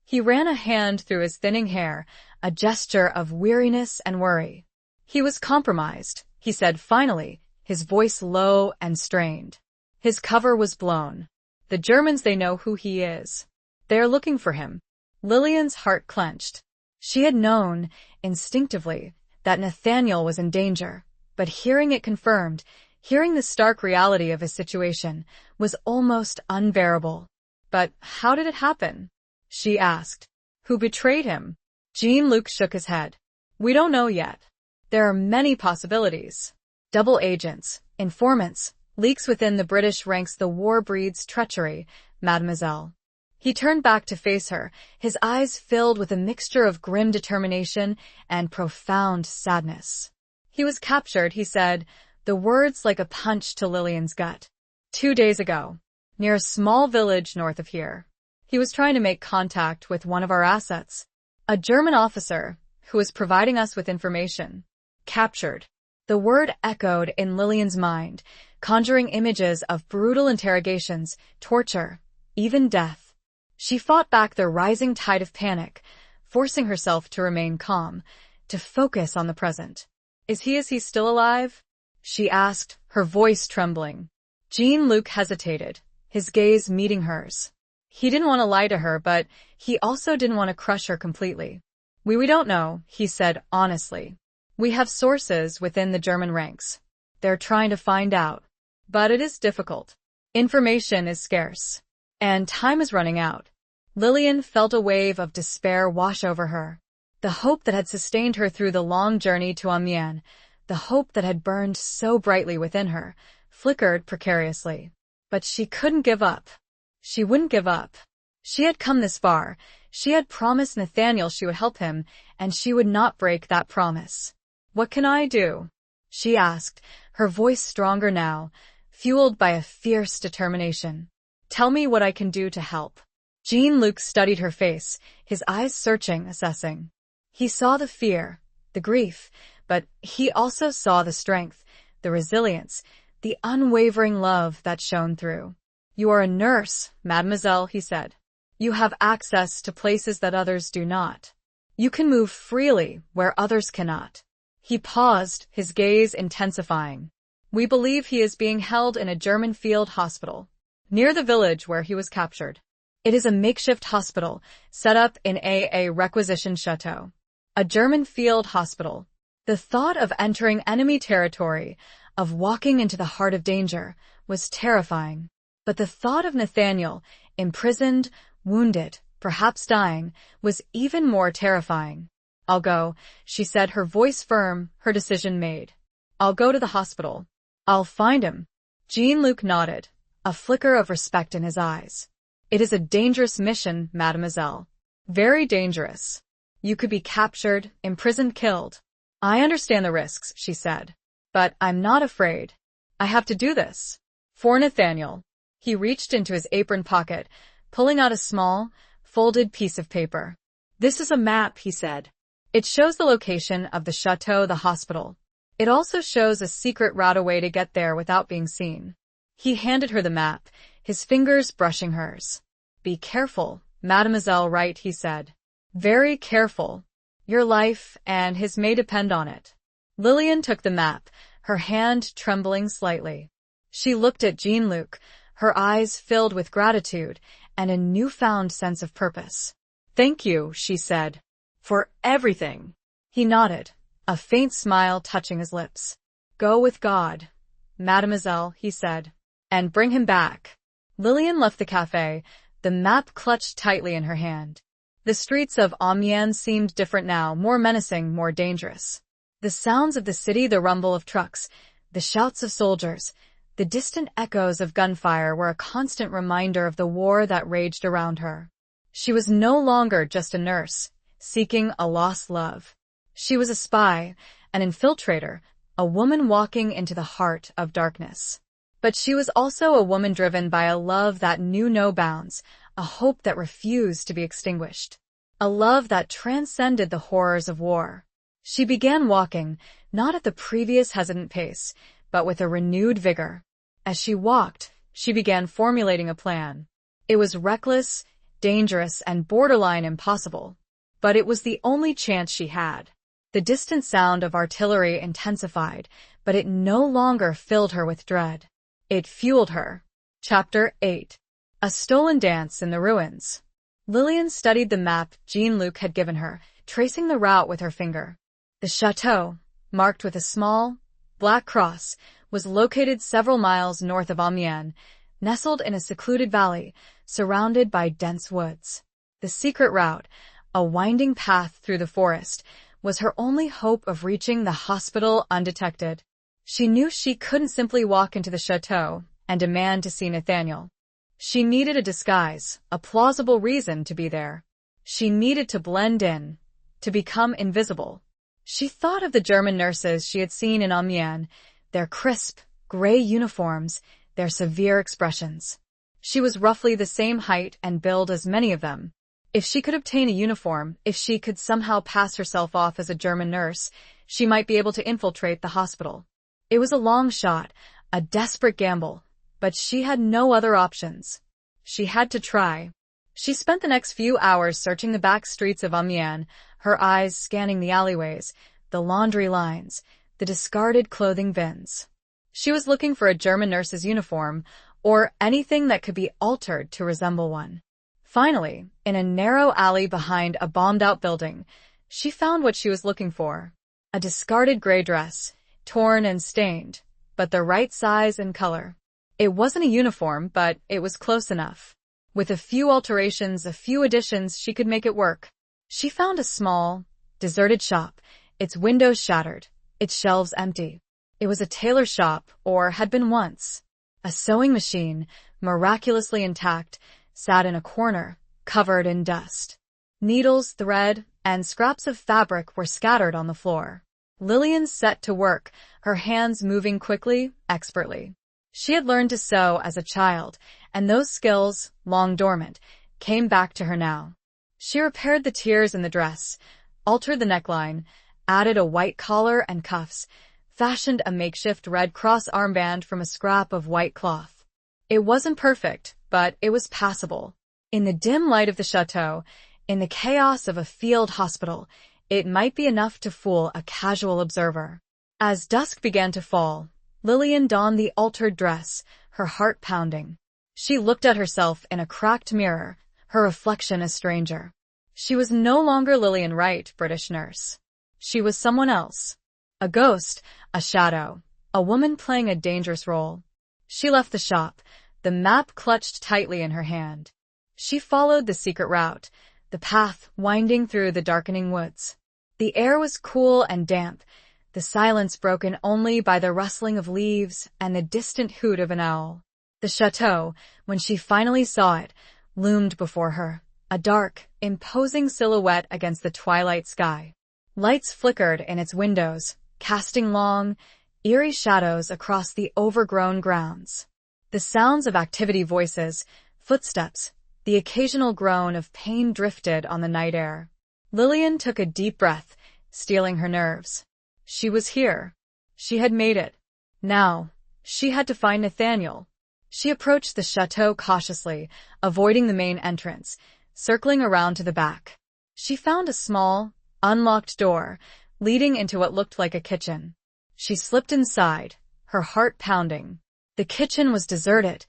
He ran a hand through his thinning hair, a gesture of weariness and worry. "He was compromised," he said finally, his voice low and strained. "His cover was blown. The Germans, they know who he is. They are looking for him." Lillian's heart clenched. She had known, instinctively, that Nathaniel was in danger, but hearing it confirmed, hearing the stark reality of his situation, was almost unbearable. "But how did it happen?" she asked. "Who betrayed him?" Jean-Luc shook his head. We don't know yet. There are many possibilities. Double agents, informants, leaks within the British ranks. The war breeds treachery, mademoiselle. He turned back to face her, his eyes filled with a mixture of grim determination and profound sadness. He was captured, he said, the words like a punch to Lillian's gut. 2 days ago, near a small village north of here. He was trying to make contact with one of our assets, a German officer who was providing us with information. Captured. The word echoed in Lillian's mind, conjuring images of brutal interrogations, torture, even death. She fought back the rising tide of panic, forcing herself to remain calm, to focus on the present. Is he still alive? She asked, her voice trembling. Jean-Luc hesitated, his gaze meeting hers. He didn't want to lie to her, but he also didn't want to crush her completely. We don't know, he said honestly. We have sources within the German ranks. They're trying to find out. But it is difficult. Information is scarce. And time is running out. Lillian felt a wave of despair wash over her. The hope that had sustained her through the long journey to Amiens, the hope that had burned so brightly within her, flickered precariously. But she couldn't give up. She wouldn't give up. She had come this far. She had promised Nathaniel she would help him, and she would not break that promise. What can I do? She asked, her voice stronger now, fueled by a fierce determination. Tell me what I can do to help. Jean-Luc studied her face, his eyes searching, assessing. He saw the fear, the grief, but he also saw the strength, the resilience, the unwavering love that shone through. You are a nurse, mademoiselle, he said. You have access to places that others do not. You can move freely where others cannot. He paused, his gaze intensifying. We believe he is being held in a German field hospital, near the village where he was captured. It is a makeshift hospital, set up in a requisition chateau. A German field hospital. The thought of entering enemy territory, of walking into the heart of danger, was terrifying. But the thought of Nathaniel, imprisoned, wounded, perhaps dying, was even more terrifying. I'll go, she said, her voice firm, her decision made. I'll go to the hospital. I'll find him. Jean-Luc nodded, a flicker of respect in his eyes. It is a dangerous mission, mademoiselle. Very dangerous. You could be captured, imprisoned, killed. I understand the risks, she said. But I'm not afraid. I have to do this. For Nathaniel. He reached into his apron pocket, pulling out a small, folded piece of paper. This is a map, he said. It shows the location of the chateau, the hospital. It also shows a secret route away to get there without being seen. He handed her the map, his fingers brushing hers. Be careful, mademoiselle, right, he said. Very careful. Your life and his may depend on it. Lillian took the map, her hand trembling slightly. She looked at Jean-Luc, her eyes filled with gratitude and a newfound sense of purpose. Thank you, she said. For everything. He nodded, a faint smile touching his lips. Go with God, mademoiselle, he said. And bring him back. Lillian left the cafe, the map clutched tightly in her hand. The streets of Amiens seemed different now, more menacing, more dangerous. The sounds of the city, the rumble of trucks, the shouts of soldiers, the distant echoes of gunfire were a constant reminder of the war that raged around her. She was no longer just a nurse, seeking a lost love. She was a spy, an infiltrator, a woman walking into the heart of darkness. But she was also a woman driven by a love that knew no bounds, a hope that refused to be extinguished, a love that transcended the horrors of war. She began walking, not at the previous hesitant pace, but with a renewed vigor. As she walked, she began formulating a plan. It was reckless, dangerous, and borderline impossible. But it was the only chance she had. The distant sound of artillery intensified, but it no longer filled her with dread. It fueled her. Chapter 8. A stolen dance in the ruins. Lillian studied the map Jean-Luc had given her, tracing the route with her finger. The chateau, marked with a small, black cross, was located several miles north of Amiens, nestled in a secluded valley, surrounded by dense woods. The secret route, A winding path through the forest was her only hope of reaching the hospital undetected. She knew she couldn't simply walk into the chateau and demand to see Nathaniel. She needed a disguise, a plausible reason to be there. She needed to blend in, to become invisible. She thought of the German nurses she had seen in Amiens, their crisp, gray uniforms, their severe expressions. She was roughly the same height and build as many of them. If she could obtain a uniform, if she could somehow pass herself off as a German nurse, she might be able to infiltrate the hospital. It was a long shot, a desperate gamble, but she had no other options. She had to try. She spent the next few hours searching the back streets of Amiens, her eyes scanning the alleyways, the laundry lines, the discarded clothing bins. She was looking for a German nurse's uniform, or anything that could be altered to resemble one. Finally, in a narrow alley behind a bombed-out building, she found what she was looking for. A discarded gray dress, torn and stained, but the right size and color. It wasn't a uniform, but it was close enough. With a few alterations, a few additions, she could make it work. She found a small, deserted shop, its windows shattered, its shelves empty. It was a tailor shop, or had been once. A sewing machine, miraculously intact, sat in a corner, covered in dust. Needles, thread, and scraps of fabric were scattered on the floor. Lillian set to work, her hands moving quickly, expertly. She had learned to sew as a child, and those skills, long dormant, came back to her now. She repaired the tears in the dress, altered the neckline, added a white collar and cuffs, fashioned a makeshift Red Cross armband from a scrap of white cloth. It wasn't perfect, but it was passable. In the dim light of the chateau, in the chaos of a field hospital, it might be enough to fool a casual observer. As dusk began to fall, Lillian donned the altered dress, her heart pounding. She looked at herself in a cracked mirror, her reflection a stranger. She was no longer Lillian Wright, British nurse. She was someone else. A ghost, a shadow, a woman playing a dangerous role. She left the shop, the map clutched tightly in her hand. She followed the secret route, the path winding through the darkening woods. The air was cool and damp, the silence broken only by the rustling of leaves and the distant hoot of an owl. The chateau, when she finally saw it, loomed before her, a dark, imposing silhouette against the twilight sky. Lights flickered in its windows, casting long, eerie shadows across the overgrown grounds. The sounds of activity voices, footsteps, the occasional groan of pain drifted on the night air. Lillian took a deep breath, steeling her nerves. She was here. She had made it. Now, she had to find Nathaniel. She approached the chateau cautiously, avoiding the main entrance, circling around to the back. She found a small, unlocked door, leading into what looked like a kitchen. She slipped inside, her heart pounding. The kitchen was deserted,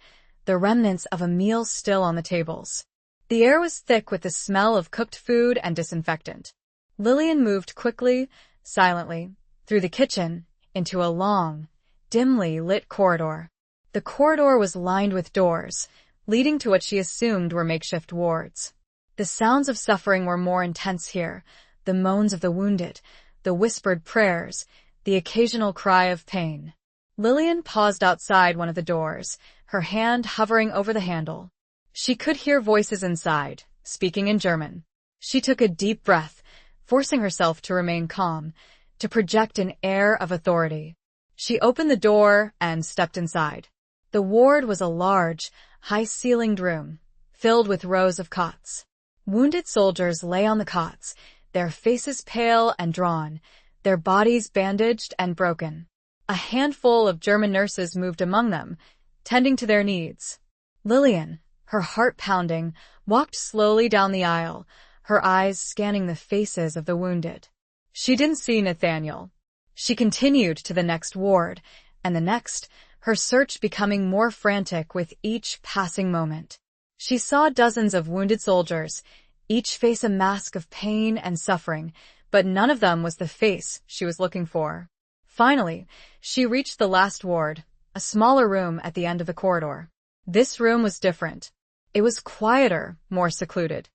the remnants of a meal still on the tables. The air was thick with the smell of cooked food and disinfectant. Lillian moved quickly, silently, through the kitchen, into a long, dimly lit corridor. The corridor was lined with doors, leading to what she assumed were makeshift wards. The sounds of suffering were more intense here, the moans of the wounded, the whispered prayers, the occasional cry of pain. Lillian paused outside one of the doors, her hand hovering over the handle. She could hear voices inside, speaking in German. She took a deep breath, forcing herself to remain calm, to project an air of authority. She opened the door and stepped inside. The ward was a large, high-ceilinged room, filled with rows of cots. Wounded soldiers lay on the cots, their faces pale and drawn, their bodies bandaged and broken. A handful of German nurses moved among them, tending to their needs. Lillian, her heart pounding, walked slowly down the aisle, her eyes scanning the faces of the wounded. She didn't see Nathaniel. She continued to the next ward, and the next, her search becoming more frantic with each passing moment. She saw dozens of wounded soldiers, each face a mask of pain and suffering, but none of them was the face she was looking for. Finally, she reached the last ward, a smaller room at the end of the corridor. This room was different. It was quieter, more secluded.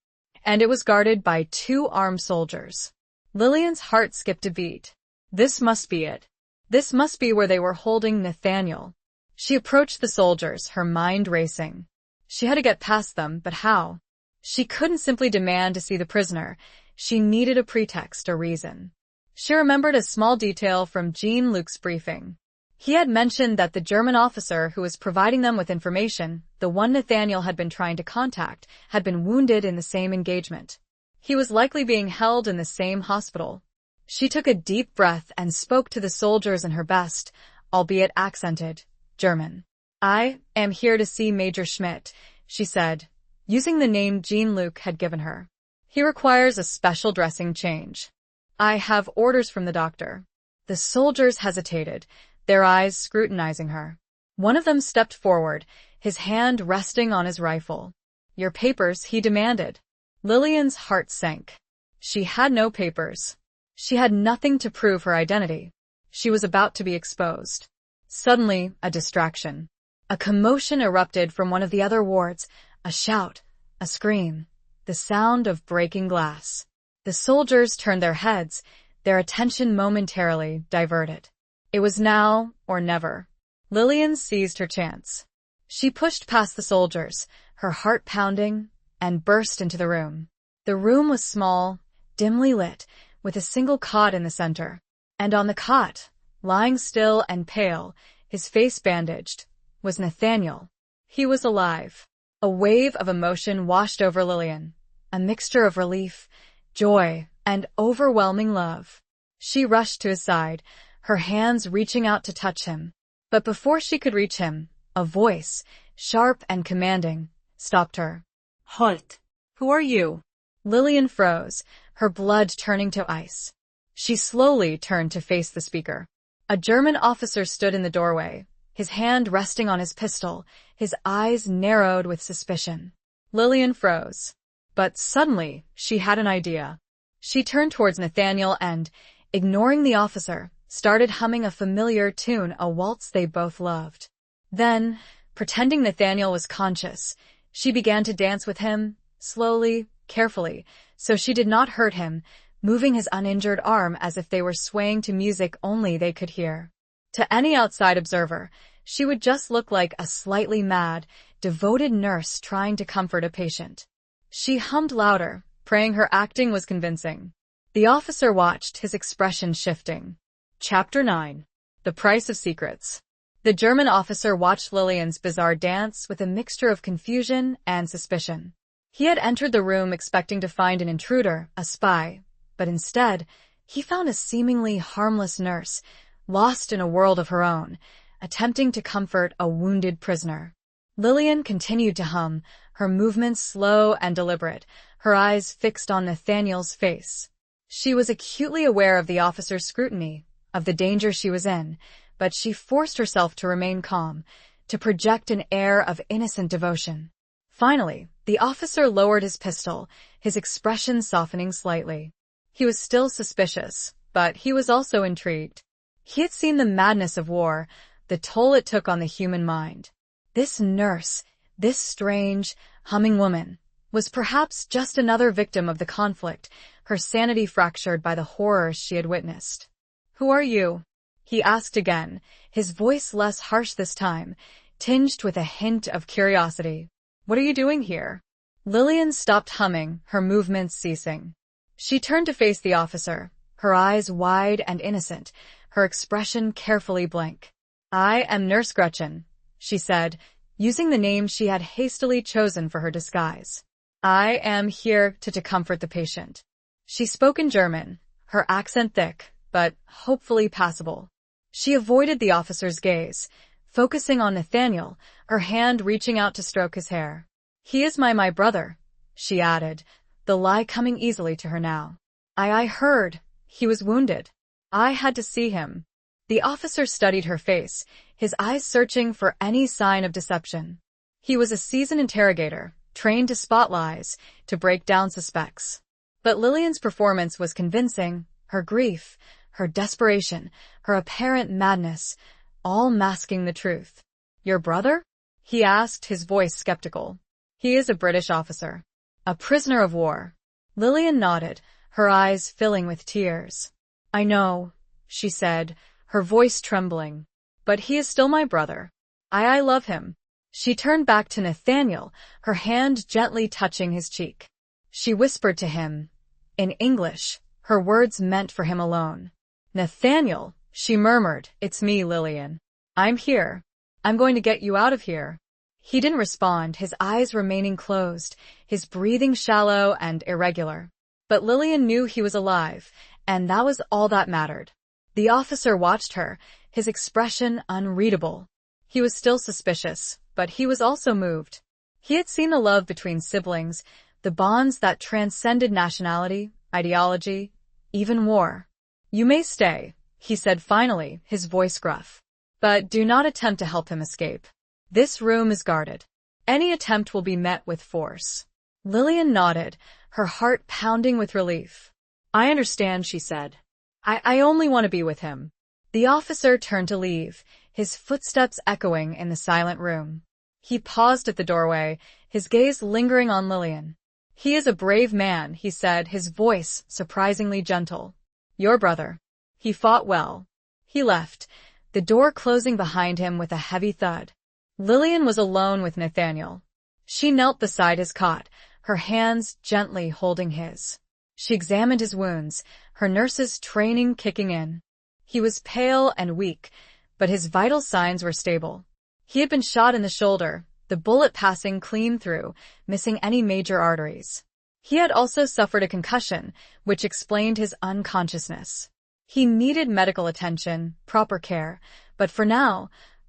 and it was guarded by 2 armed soldiers. Lillian's heart skipped a beat. This must be it. This must be where they were holding Nathaniel. She approached the soldiers, her mind racing. She had to get past them, but how? She couldn't simply demand to see the prisoner. She needed a pretext, a reason. She remembered a small detail from Jean-Luc's briefing. He had mentioned that the German officer who was providing them with information, the one Nathaniel had been trying to contact, had been wounded in the same engagement. He was likely being held in the same hospital. She took a deep breath and spoke to the soldiers in her best, albeit accented, German. "I am here to see Major Schmidt," she said, using the name Jean-Luc had given her. "He requires a special dressing change. I have orders from the doctor." The soldiers hesitated, their eyes scrutinizing her. One of them stepped forward, his hand resting on his rifle. "Your papers," he demanded. Lillian's heart sank. She had no papers. She had nothing to prove her identity. She was about to be exposed. Suddenly, a distraction. A commotion erupted from one of the other wards, a shout, a scream, the sound of breaking glass. The soldiers turned their heads, their attention momentarily diverted. It was now or never. Lillian seized her chance. She pushed past the soldiers, her heart pounding, and burst into the room. The room was small, dimly lit, with a single cot in the center. And on the cot, lying still and pale, his face bandaged, was Nathaniel. He was alive. A wave of emotion washed over Lillian, a mixture of relief, joy, and overwhelming love. She rushed to his side, her hands reaching out to touch him. But before she could reach him, a voice, sharp and commanding, stopped her. "Halt! Who are you?" Lillian froze, her blood turning to ice. She slowly turned to face the speaker. A German officer stood in the doorway, his hand resting on his pistol, his eyes narrowed with suspicion. Lillian froze. But suddenly, she had an idea. She turned towards Nathaniel and, ignoring the officer, started humming a familiar tune, a waltz they both loved. Then, pretending Nathaniel was conscious, she began to dance with him, slowly, carefully, so she did not hurt him, moving his uninjured arm as if they were swaying to music only they could hear. To any outside observer, she would just look like a slightly mad, devoted nurse trying to comfort a patient. She hummed louder, praying her acting was convincing. The officer watched, his expression shifting. Chapter 9. The Price of Secrets. The German officer watched Lillian's bizarre dance with a mixture of confusion and suspicion. He had entered the room expecting to find an intruder, a spy, but instead, he found a seemingly harmless nurse, lost in a world of her own, attempting to comfort a wounded prisoner. Lillian continued to hum, her movements slow and deliberate, her eyes fixed on Nathaniel's face. She was acutely aware of the officer's scrutiny, of the danger she was in, but she forced herself to remain calm, to project an air of innocent devotion. Finally, the officer lowered his pistol, his expression softening slightly. He was still suspicious, but he was also intrigued. He had seen the madness of war, the toll it took on the human mind. This nurse, this strange, humming woman, was perhaps just another victim of the conflict, her sanity fractured by the horrors she had witnessed. "Who are you?" he asked again, his voice less harsh this time, tinged with a hint of curiosity. "What are you doing here?" Lillian stopped humming, her movements ceasing. She turned to face the officer, her eyes wide and innocent, her expression carefully blank. "I am Nurse Gretchen," she said, using the name she had hastily chosen for her disguise. "I am here to comfort the patient." She spoke in German, her accent thick, but hopefully passable. She avoided the officer's gaze, focusing on Nathaniel, her hand reaching out to stroke his hair. "He is my brother," she added, the lie coming easily to her now. I heard. He was wounded. I had to see him." The officer studied her face, his eyes searching for any sign of deception. He was a seasoned interrogator, trained to spot lies, to break down suspects. But Lillian's performance was convincing, her grief, her desperation, her apparent madness, all masking the truth. "Your brother?" he asked, his voice skeptical. "He is a British officer." A prisoner of war. Lillian nodded, her eyes filling with tears. I know, she said, her voice trembling. But he is still my brother. I love him. She turned back to Nathaniel, her hand gently touching his cheek. She whispered to him, in English, her words meant for him alone. Nathaniel, she murmured, it's me, Lillian. I'm here. I'm going to get you out of here. He didn't respond, his eyes remaining closed, his breathing shallow and irregular. But Lillian knew he was alive, and that was all that mattered. The officer watched her, his expression unreadable. He was still suspicious, but he was also moved. He had seen the love between siblings, the bonds that transcended nationality, ideology, even war. You may stay, he said finally, his voice gruff. But do not attempt to help him escape. This room is guarded. Any attempt will be met with force. Lillian nodded, her heart pounding with relief. I understand, she said. I only want to be with him. The officer turned to leave, his footsteps echoing in the silent room. He paused at the doorway, his gaze lingering on Lillian. He is a brave man, he said, his voice surprisingly gentle. Your brother. He fought well. He left, the door closing behind him with a heavy thud. Lillian was alone with Nathaniel. She knelt beside his cot, her hands gently holding his. She examined his wounds, her nurse's training kicking in. He was pale and weak, but his vital signs were stable. He had been shot in the shoulder, the bullet passing clean through, missing any major arteries. He had also suffered a concussion, which explained his unconsciousness. He needed medical attention, proper care, but for now,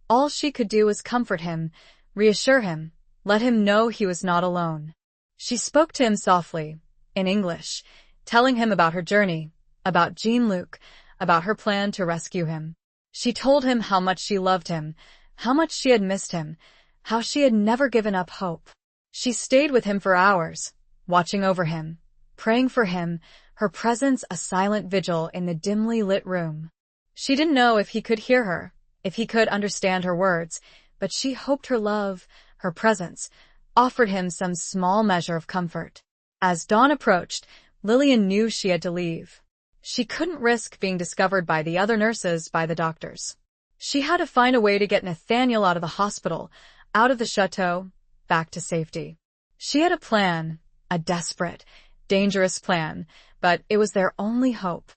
all she could do was comfort him, reassure him, let him know he was not alone. She spoke to him softly, in English, telling him about her journey, about Jean-Luc, about her plan to rescue him. She told him how much she loved him, how much she had missed him, how she had never given up hope. She stayed with him for hours, watching over him, praying for him, her presence a silent vigil in the dimly lit room. She didn't know if he could hear her, if he could understand her words, but she hoped her love, her presence, offered him some small measure of comfort. As dawn approached, Lillian knew she had to leave. She couldn't risk being discovered by the other nurses, by the doctors. She had to find a way to get Nathaniel out of the hospital, out of the chateau, back to safety. She had a plan, a desperate, dangerous plan, but it was their only hope.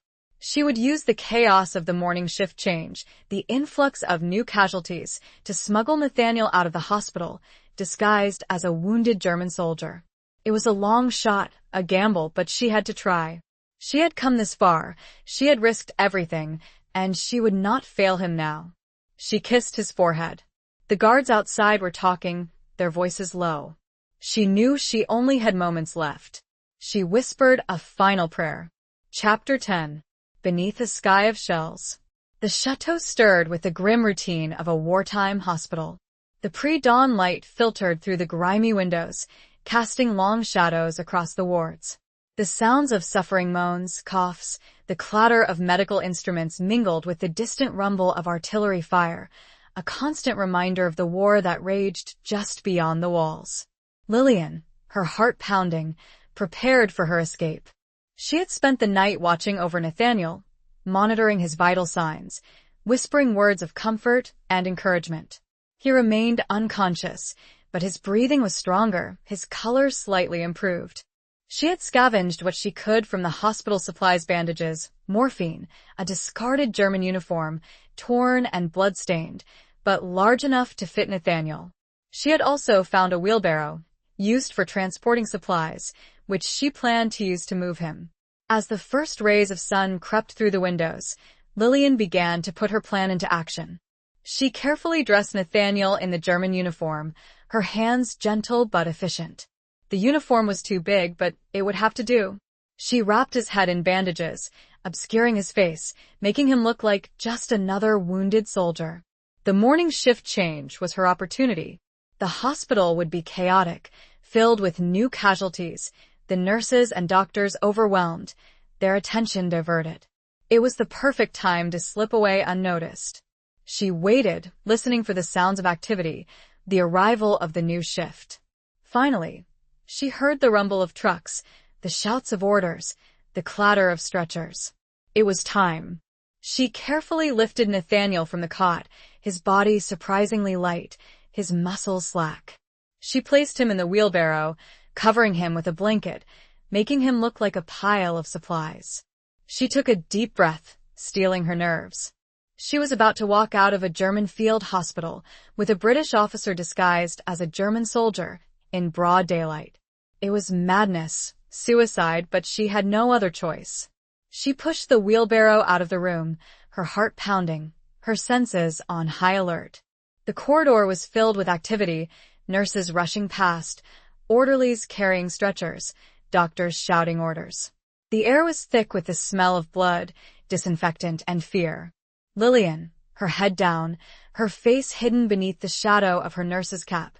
She would use the chaos of the morning shift change, the influx of new casualties, to smuggle Nathaniel out of the hospital, disguised as a wounded German soldier. It was a long shot, a gamble, but she had to try. She had come this far, she had risked everything, and she would not fail him now. She kissed his forehead. The guards outside were talking, their voices low. She knew she only had moments left. She whispered a final prayer. Chapter 10. Beneath a Sky of Shells. The chateau stirred with the grim routine of a wartime hospital. The pre-dawn light filtered through the grimy windows, casting long shadows across the wards. The sounds of suffering moans, coughs, the clatter of medical instruments mingled with the distant rumble of artillery fire, a constant reminder of the war that raged just beyond the walls. Lillian, her heart pounding, prepared for her escape. She had spent the night watching over Nathaniel, monitoring his vital signs, whispering words of comfort and encouragement. He remained unconscious, but his breathing was stronger, his color slightly improved. She had scavenged what she could from the hospital supplies: bandages, morphine, a discarded German uniform, torn and blood-stained, but large enough to fit Nathaniel. She had also found a wheelbarrow, used for transporting supplies, which she planned to use to move him. As the first rays of sun crept through the windows, Lillian began to put her plan into action. She carefully dressed Nathaniel in the German uniform, her hands gentle but efficient. The uniform was too big, but it would have to do. She wrapped his head in bandages, obscuring his face, making him look like just another wounded soldier. The morning shift change was her opportunity. The hospital would be chaotic, filled with new casualties, the nurses and doctors overwhelmed, their attention diverted. It was the perfect time to slip away unnoticed. She waited, listening for the sounds of activity, the arrival of the new shift. Finally, She heard the rumble of trucks, the shouts of orders, the clatter of stretchers. It was time. She carefully lifted Nathaniel from the cot, his body surprisingly light, his muscles slack. She placed him in the wheelbarrow, covering him with a blanket, making him look like a pile of supplies. She took a deep breath, steeling her nerves. She was about to walk out of a German field hospital with a British officer disguised as a German soldier in broad daylight. It was madness, suicide, but she had no other choice. She pushed the wheelbarrow out of the room, her heart pounding, her senses on high alert. The corridor was filled with activity, nurses rushing past, orderlies carrying stretchers, doctors shouting orders. The air was thick with the smell of blood, disinfectant, and fear. Lillian, her head down, her face hidden beneath the shadow of her nurse's cap,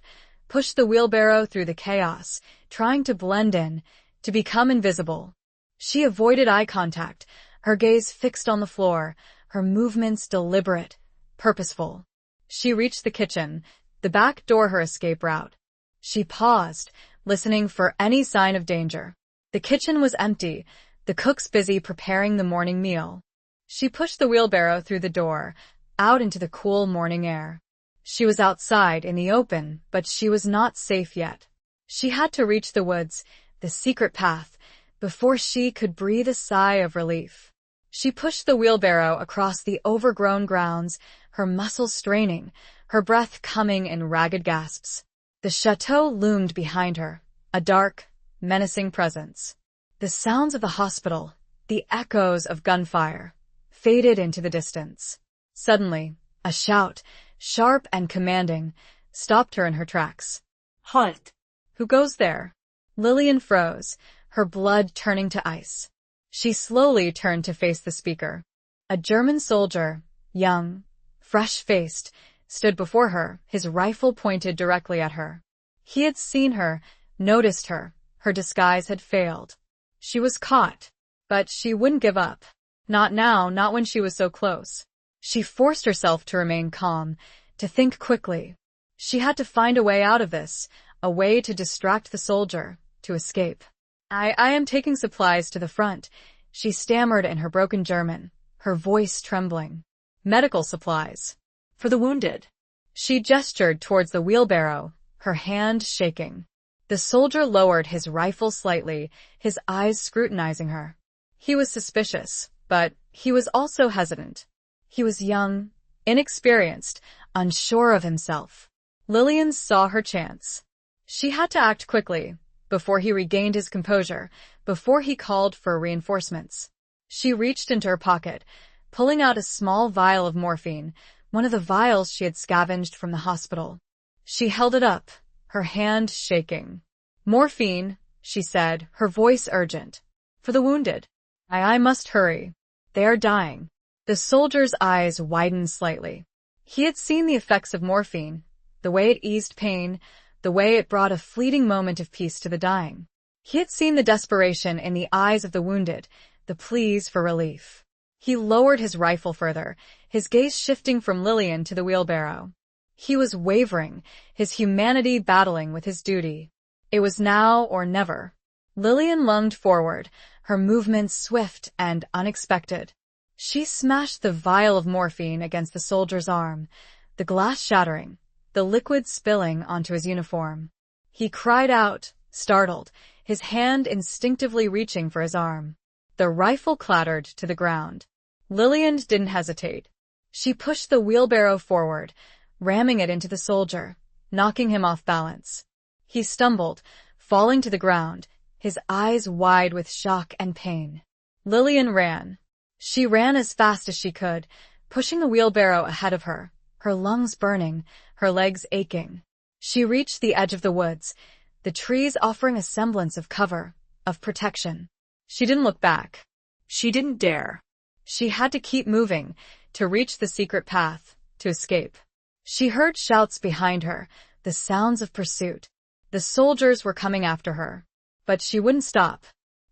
pushed the wheelbarrow through the chaos, trying to blend in, to become invisible. She avoided eye contact, her gaze fixed on the floor, her movements deliberate, purposeful. She reached the kitchen, the back door her escape route. She paused, listening for any sign of danger. The kitchen was empty, the cooks busy preparing the morning meal. She pushed the wheelbarrow through the door, out into the cool morning air. She was outside in the open, but she was not safe yet. She had to reach the woods, the secret path, before she could breathe a sigh of relief. She pushed the wheelbarrow across the overgrown grounds, her muscles straining, her breath coming in ragged gasps. The chateau loomed behind her, a dark, menacing presence. The sounds of the hospital, the echoes of gunfire, faded into the distance. Suddenly, a shout, sharp and commanding, stopped her in her tracks. Halt! Who goes there? Lillian froze, her blood turning to ice. She slowly turned to face the speaker. A German soldier, young, fresh-faced, stood before her, his rifle pointed directly at her. He had seen her, noticed her. Her disguise had failed. She was caught, but she wouldn't give up. Not now, not when she was so close. She forced herself to remain calm, to think quickly. She had to find a way out of this, a way to distract the soldier, to escape. I am taking supplies to the front, she stammered in her broken German, her voice trembling. Medical supplies. For the wounded. She gestured towards the wheelbarrow, her hand shaking. The soldier lowered his rifle slightly, his eyes scrutinizing her. He was suspicious, but he was also hesitant. He was young, inexperienced, unsure of himself. Lillian saw her chance. She had to act quickly, before he regained his composure, before he called for reinforcements. She reached into her pocket, pulling out a small vial of morphine, one of the vials she had scavenged from the hospital. She held it up, her hand shaking. Morphine, she said, her voice urgent. For the wounded. I must hurry. They are dying. The soldier's eyes widened slightly. He had seen the effects of morphine, the way it eased pain, the way it brought a fleeting moment of peace to the dying. He had seen the desperation in the eyes of the wounded, the pleas for relief. He lowered his rifle further, his gaze shifting from Lillian to the wheelbarrow. He was wavering, his humanity battling with his duty. It was now or never. Lillian lunged forward, her movements swift and unexpected. She smashed the vial of morphine against the soldier's arm, the glass shattering, the liquid spilling onto his uniform. He cried out, startled, his hand instinctively reaching for his arm. The rifle clattered to the ground. Lillian didn't hesitate. She pushed the wheelbarrow forward, ramming it into the soldier, knocking him off balance. He stumbled, falling to the ground, his eyes wide with shock and pain. Lillian ran. She ran as fast as she could, pushing the wheelbarrow ahead of her, her lungs burning, her legs aching. She reached the edge of the woods, the trees offering a semblance of cover, of protection. She didn't look back. She didn't dare. She had to keep moving, to reach the secret path, to escape. She heard shouts behind her, the sounds of pursuit. The soldiers were coming after her. But she wouldn't stop.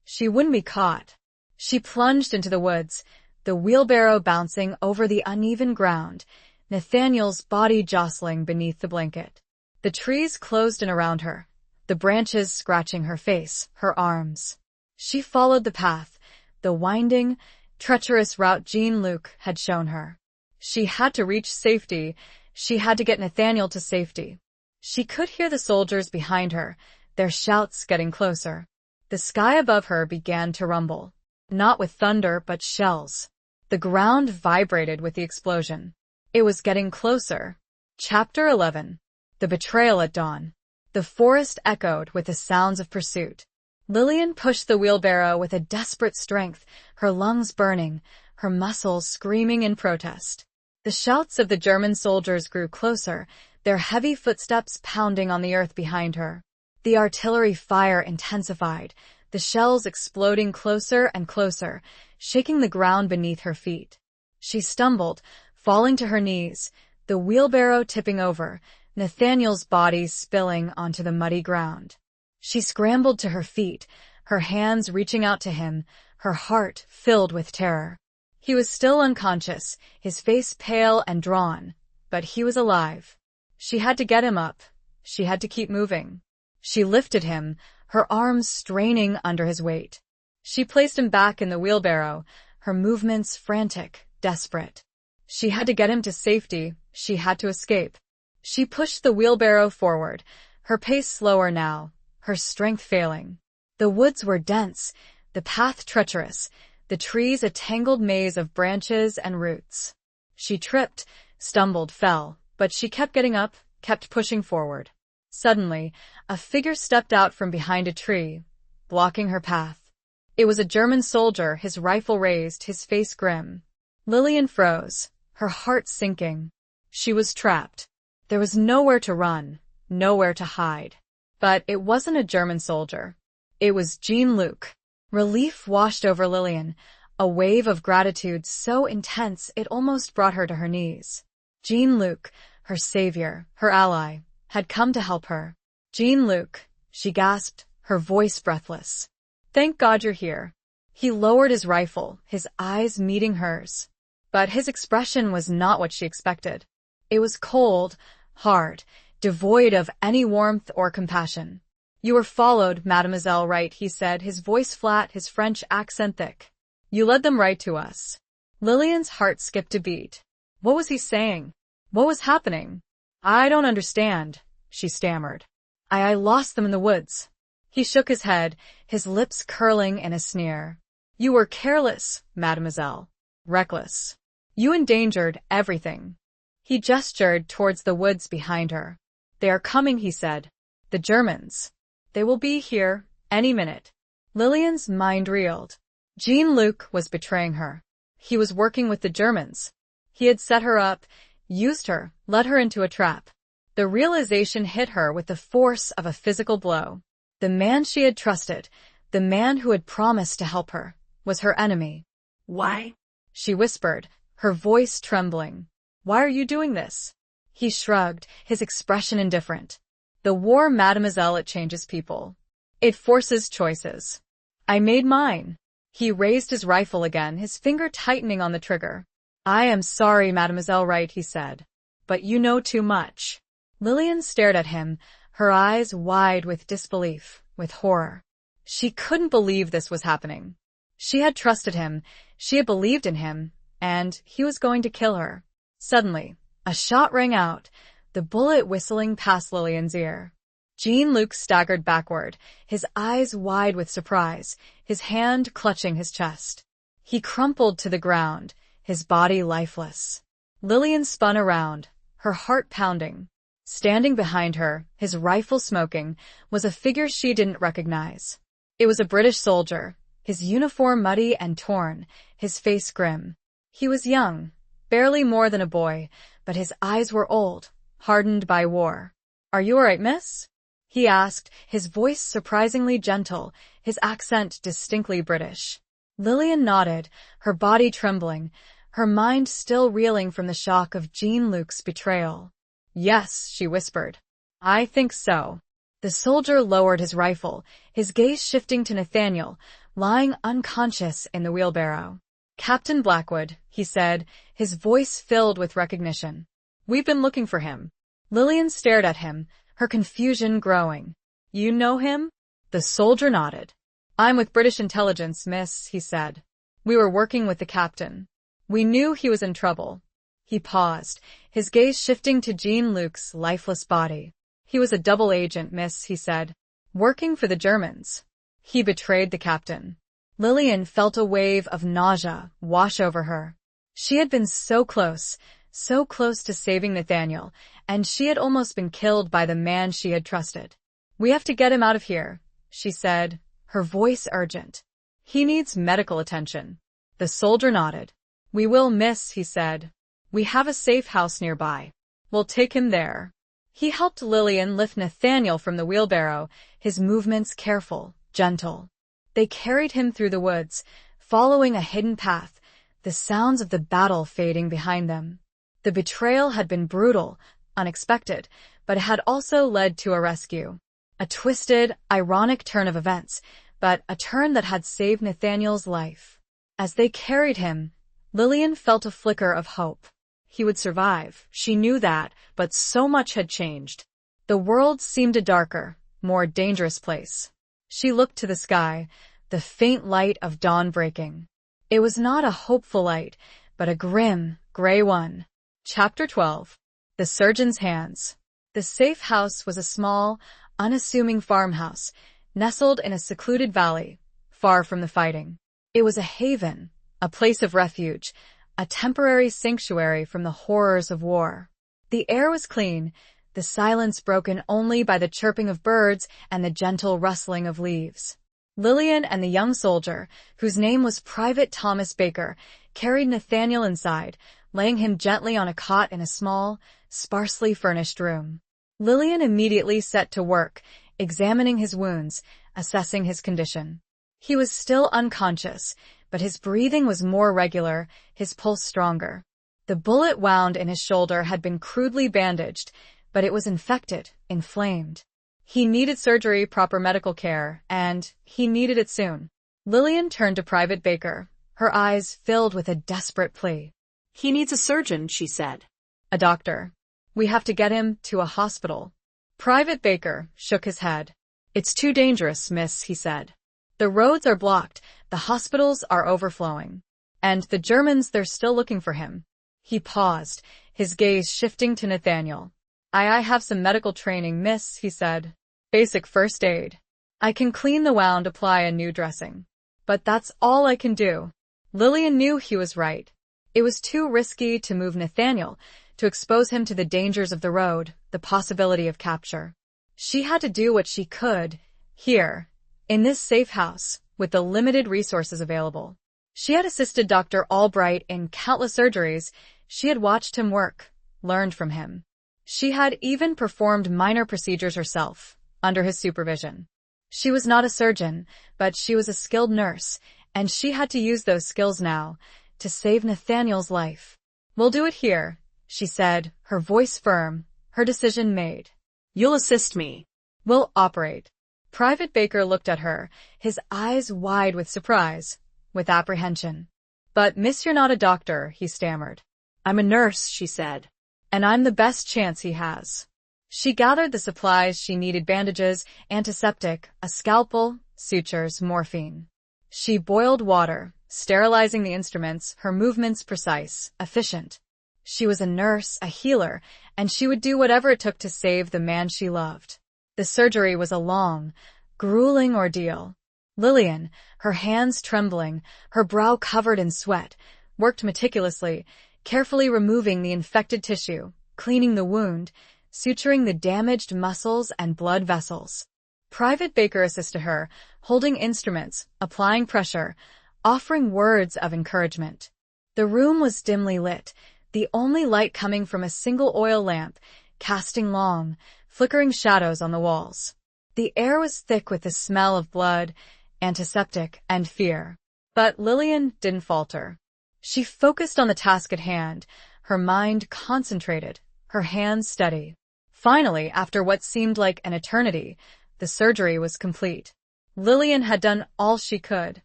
She wouldn't be caught. She plunged into the woods, the wheelbarrow bouncing over the uneven ground, Nathaniel's body jostling beneath the blanket. The trees closed in around her, the branches scratching her face, her arms. She followed the path, the winding, treacherous route Jean-Luc had shown her. She had to reach safety. She had to get Nathaniel to safety. She could hear the soldiers behind her, their shouts getting closer. The sky above her began to rumble. Not with thunder, but shells. The ground vibrated with the explosion. It was getting closer. Chapter 11. The Betrayal at Dawn. The forest echoed with the sounds of pursuit. Lillian pushed the wheelbarrow with a desperate strength, her lungs burning, her muscles screaming in protest. The shouts of the German soldiers grew closer, their heavy footsteps pounding on the earth behind her. The artillery fire intensified, the shells exploding closer and closer, shaking the ground beneath her feet. She stumbled, falling to her knees, the wheelbarrow tipping over, Nathaniel's body spilling onto the muddy ground. She scrambled to her feet, her hands reaching out to him, her heart filled with terror. He was still unconscious, his face pale and drawn, but he was alive. She had to get him up. She had to keep moving. She lifted him, her arms straining under his weight. She placed him back in the wheelbarrow, her movements frantic, desperate. She had to get him to safety. She had to escape. She pushed the wheelbarrow forward, her pace slower now, her strength failing. The woods were dense, the path treacherous, the trees a tangled maze of branches and roots. She tripped, stumbled, fell, but she kept getting up, kept pushing forward. Suddenly, a figure stepped out from behind a tree, blocking her path. It was a German soldier, his rifle raised, his face grim. Lillian froze, her heart sinking. She was trapped. There was nowhere to run, nowhere to hide. But it wasn't a German soldier. It was Jean-Luc. Relief washed over Lillian, a wave of gratitude so intense it almost brought her to her knees. Jean-Luc, her savior, her ally, had come to help her. Jean-Luc, she gasped, her voice breathless. Thank God you're here. He lowered his rifle, his eyes meeting hers. But his expression was not what she expected. It was cold, hard, devoid of any warmth or compassion. You were followed, Mademoiselle Wright, he said, his voice flat, his French accent thick. You led them right to us. Lillian's heart skipped a beat. What was he saying? What was happening? I don't understand, she stammered. I lost them in the woods. He shook his head, his lips curling in a sneer. You were careless, mademoiselle. Reckless. You endangered everything. He gestured towards the woods behind her. They are coming, he said. The Germans. They will be here any minute. Lillian's mind reeled. Jean-Luc was betraying her. He was working with the Germans. He had set her up, used her, led her into a trap. The realization hit her with the force of a physical blow. The man she had trusted, the man who had promised to help her, was her enemy. Why? She whispered, her voice trembling. Why are you doing this? He shrugged, his expression indifferent. The war, mademoiselle, it changes people. It forces choices. I made mine. He raised his rifle again, his finger tightening on the trigger. I am sorry, Mademoiselle Wright, he said. But you know too much. Lillian stared at him, her eyes wide with disbelief, with horror. She couldn't believe this was happening. She had trusted him, she had believed in him, and he was going to kill her. Suddenly, a shot rang out, the bullet whistling past Lillian's ear. Jean-Luc staggered backward, his eyes wide with surprise, his hand clutching his chest. He crumpled to the ground, his body lifeless. Lillian spun around, her heart pounding. Standing behind her, his rifle smoking, was a figure she didn't recognize. It was a British soldier, his uniform muddy and torn, his face grim. He was young, barely more than a boy, but his eyes were old, hardened by war. Are you all right, miss? He asked, his voice surprisingly gentle, his accent distinctly British. Lillian nodded, her body trembling, her mind still reeling from the shock of Jean-Luc's betrayal. Yes, she whispered. I think so. The soldier lowered his rifle, his gaze shifting to Nathaniel, lying unconscious in the wheelbarrow. Captain Blackwood, he said, his voice filled with recognition. We've been looking for him. Lillian stared at him, her confusion growing. You know him? The soldier nodded. I'm with British intelligence, miss, he said. We were working with the captain. We knew he was in trouble. He paused, his gaze shifting to Jean-Luc's lifeless body. He was a double agent, miss, he said. Working for the Germans. He betrayed the captain. Lillian felt a wave of nausea wash over her. She had been so close to saving Nathaniel, and she had almost been killed by the man she had trusted. We have to get him out of here, she said, her voice urgent. He needs medical attention. The soldier nodded. We will, miss, he said. We have a safe house nearby. We'll take him there. He helped Lillian lift Nathaniel from the wheelbarrow, his movements careful, gentle. They carried him through the woods, following a hidden path, the sounds of the battle fading behind them. The betrayal had been brutal, unexpected, but it had also led to a rescue. A twisted, ironic turn of events, but a turn that had saved Nathaniel's life. As they carried him, Lillian felt a flicker of hope. He would survive, she knew that, but so much had changed. The world seemed a darker, more dangerous place. She looked to the sky, the faint light of dawn breaking. It was not a hopeful light, but a grim, gray one. Chapter 12. The Surgeon's Hands. The safe house was a small, unassuming farmhouse, nestled in a secluded valley, far from the fighting. It was a haven, a place of refuge, a temporary sanctuary from the horrors of war. The air was clean, the silence broken only by the chirping of birds and the gentle rustling of leaves. Lillian and the young soldier, whose name was Private Thomas Baker, carried Nathaniel inside, laying him gently on a cot in a small, sparsely furnished room. Lillian immediately set to work, examining his wounds, assessing his condition. He was still unconscious, but his breathing was more regular, his pulse stronger. The bullet wound in his shoulder had been crudely bandaged, but it was infected, inflamed. He needed surgery, proper medical care, and he needed it soon. Lillian turned to Private Baker, her eyes filled with a desperate plea. He needs a surgeon, she said. A doctor. We have to get him to a hospital. Private Baker shook his head. It's too dangerous, miss, he said. The roads are blocked, the hospitals are overflowing. And the Germans, they're still looking for him. He paused, his gaze shifting to Nathaniel. I have some medical training, miss, he said. Basic first aid. I can clean the wound, apply a new dressing. But that's all I can do. Lillian knew he was right. It was too risky to move Nathaniel, to expose him to the dangers of the road, the possibility of capture. She had to do what she could, here, in this safe house, with the limited resources available. She had assisted Dr. Albright in countless surgeries. She had watched him work, learned from him. She had even performed minor procedures herself, under his supervision. She was not a surgeon, but she was a skilled nurse, and she had to use those skills now, to save Nathaniel's life. We'll do it here, she said, her voice firm, her decision made. You'll assist me. We'll operate. Private Baker looked at her, his eyes wide with surprise, with apprehension. But miss, you're not a doctor, he stammered. I'm a nurse, she said. And I'm the best chance he has. She gathered the supplies she needed: bandages, antiseptic, a scalpel, sutures, morphine. She boiled water, sterilizing the instruments, her movements precise, efficient. She was a nurse, a healer, and she would do whatever it took to save the man she loved. The surgery was a long, grueling ordeal. Lillian, her hands trembling, her brow covered in sweat, worked meticulously, carefully removing the infected tissue, cleaning the wound, suturing the damaged muscles and blood vessels. Private Baker assisted her, holding instruments, applying pressure, offering words of encouragement. The room was dimly lit, the only light coming from a single oil lamp, casting long, flickering shadows on the walls. The air was thick with the smell of blood, antiseptic, and fear. But Lillian didn't falter. She focused on the task at hand, her mind concentrated, her hands steady. Finally, after what seemed like an eternity, the surgery was complete. Lillian had done all she could.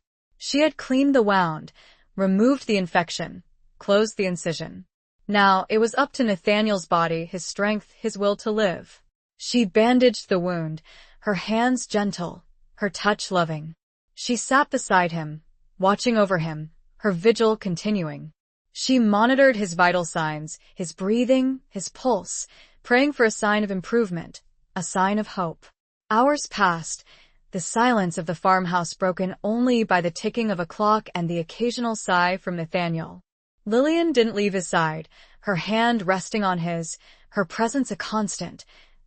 She had cleaned the wound, removed the infection, closed the incision. Now it was up to Nathaniel's body, his strength, his will to live. She bandaged the wound, her hands gentle, her touch loving. She sat beside him, watching over him, her vigil continuing. She monitored his vital signs, his breathing, his pulse, praying for a sign of improvement, a sign of hope. Hours passed, the silence of the farmhouse broken only by the ticking of a clock and the occasional sigh from Nathaniel. Lillian didn't leave his side, her hand resting on his, her presence a constant,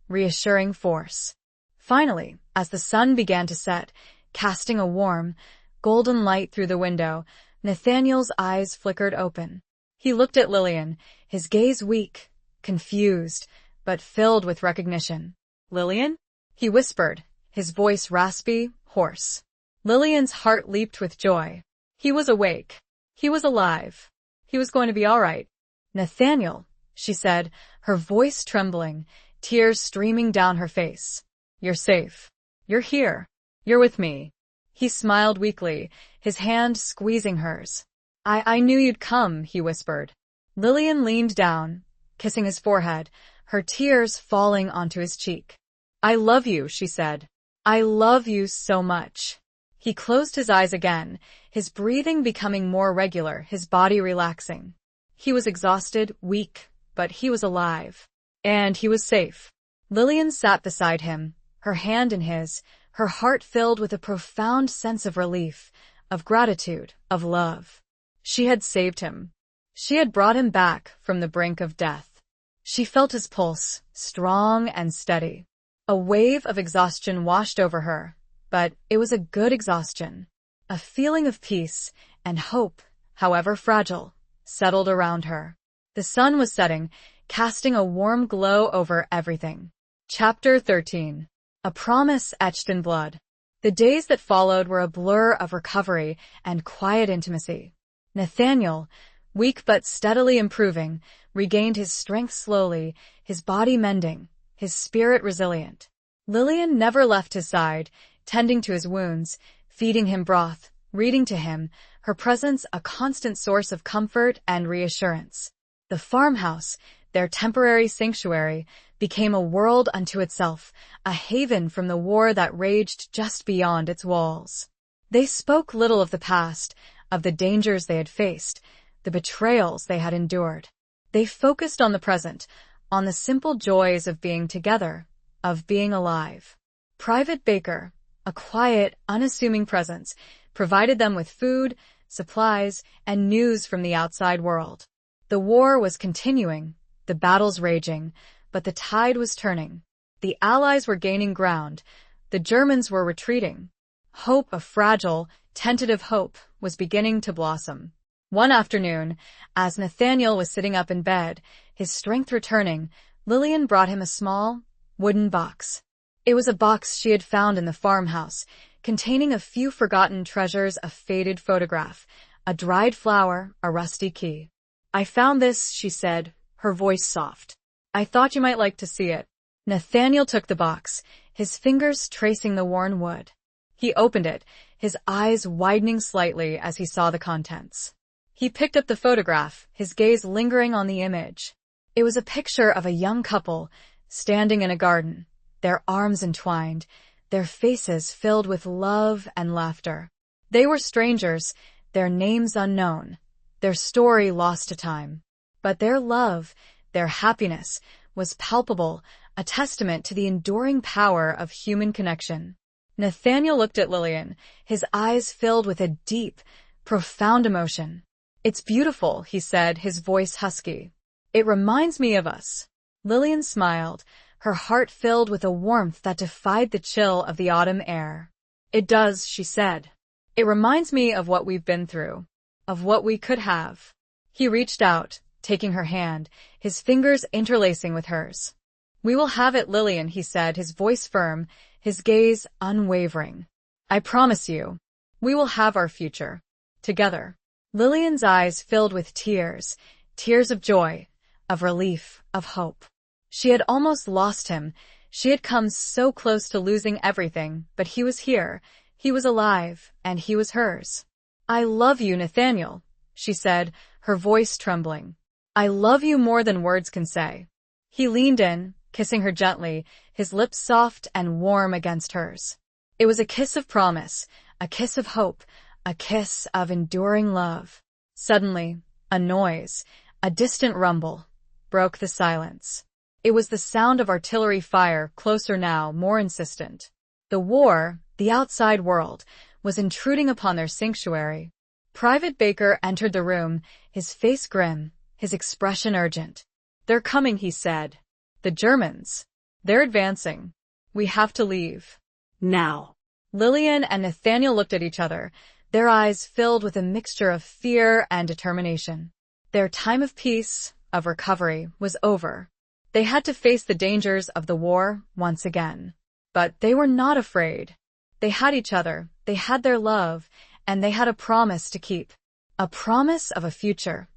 reassuring force. Finally, as the sun began to set, casting a warm, golden light through the window, Nathaniel's eyes flickered open. He looked at Lillian, his gaze weak, confused, but filled with recognition. "Lillian?" he whispered, his voice raspy, hoarse. Lillian's heart leaped with joy. He was awake. He was alive. He was going to be all right. "Nathaniel," she said, her voice trembling, tears streaming down her face. "You're safe. You're here. You're with me." He smiled weakly, his hand squeezing hers. I knew you'd come," he whispered. Lillian leaned down, kissing his forehead, her tears falling onto his cheek. "I love you," she said. "I love you so much." He closed his eyes again, his breathing becoming more regular, his body relaxing. He was exhausted, weak, but he was alive. And he was safe. Lillian sat beside him, her hand in his, her heart filled with a profound sense of relief, of gratitude, of love. She had saved him. She had brought him back from the brink of death. She felt his pulse, strong and steady. A wave of exhaustion washed over her, but it was a good exhaustion. A feeling of peace and hope, however fragile, settled around her. The sun was setting, casting a warm glow over everything. Chapter 13. A promise etched in blood. The days that followed were a blur of recovery and quiet intimacy. Nathaniel, weak but steadily improving, regained his strength slowly, his body mending, his spirit resilient. Lillian never left his side, tending to his wounds, feeding him broth, reading to him, her presence a constant source of comfort and reassurance. The farmhouse, their temporary sanctuary, became a world unto itself, a haven from the war that raged just beyond its walls. They spoke little of the past, of the dangers they had faced, the betrayals they had endured. They focused on the present, on the simple joys of being together, of being alive. Private Baker, a quiet, unassuming presence, provided them with food, supplies, and news from the outside world. The war was continuing, the battles raging, but the tide was turning. The Allies were gaining ground, the Germans were retreating. Hope, a fragile, tentative hope, was beginning to blossom. One afternoon, as Nathaniel was sitting up in bed, his strength returning, Lillian brought him a small, wooden box. It was a box she had found in the farmhouse, containing a few forgotten treasures, a faded photograph, a dried flower, a rusty key. "I found this," she said, her voice soft. "I thought you might like to see it." Nathaniel took the box, his fingers tracing the worn wood. He opened it, his eyes widening slightly as he saw the contents. He picked up the photograph, his gaze lingering on the image. It was a picture of a young couple, standing in a garden, their arms entwined, their faces filled with love and laughter. They were strangers, their names unknown, their story lost to time. But their love, their happiness, was palpable, a testament to the enduring power of human connection. Nathaniel looked at Lillian, his eyes filled with a deep, profound emotion. "It's beautiful," he said, his voice husky. "It reminds me of us." Lillian smiled, her heart filled with a warmth that defied the chill of the autumn air. "It does," she said. "It reminds me of what we've been through, of what we could have." He reached out, taking her hand, his fingers interlacing with hers. "We will have it, Lillian," he said, his voice firm, his gaze unwavering. "I promise you, we will have our future, together." Lillian's eyes filled with tears, tears of joy, of relief, of hope. She had almost lost him. She had come so close to losing everything, but he was here, he was alive, and he was hers. "I love you, Nathaniel," she said, her voice trembling. "I love you more than words can say." He leaned in, kissing her gently, his lips soft and warm against hers. It was a kiss of promise, a kiss of hope, a kiss of enduring love. Suddenly, a noise, a distant rumble, broke the silence. It was the sound of artillery fire, closer now, more insistent. The war, the outside world, was intruding upon their sanctuary. Private Baker entered the room, his face grim, his expression urgent. "They're coming," he said. "The Germans. They're advancing. We have to leave. Now." Lillian and Nathaniel looked at each other, their eyes filled with a mixture of fear and determination. Their time of peace, of recovery, was over. They had to face the dangers of the war once again. But they were not afraid. They had each other, they had their love, and they had a promise to keep. A promise of a future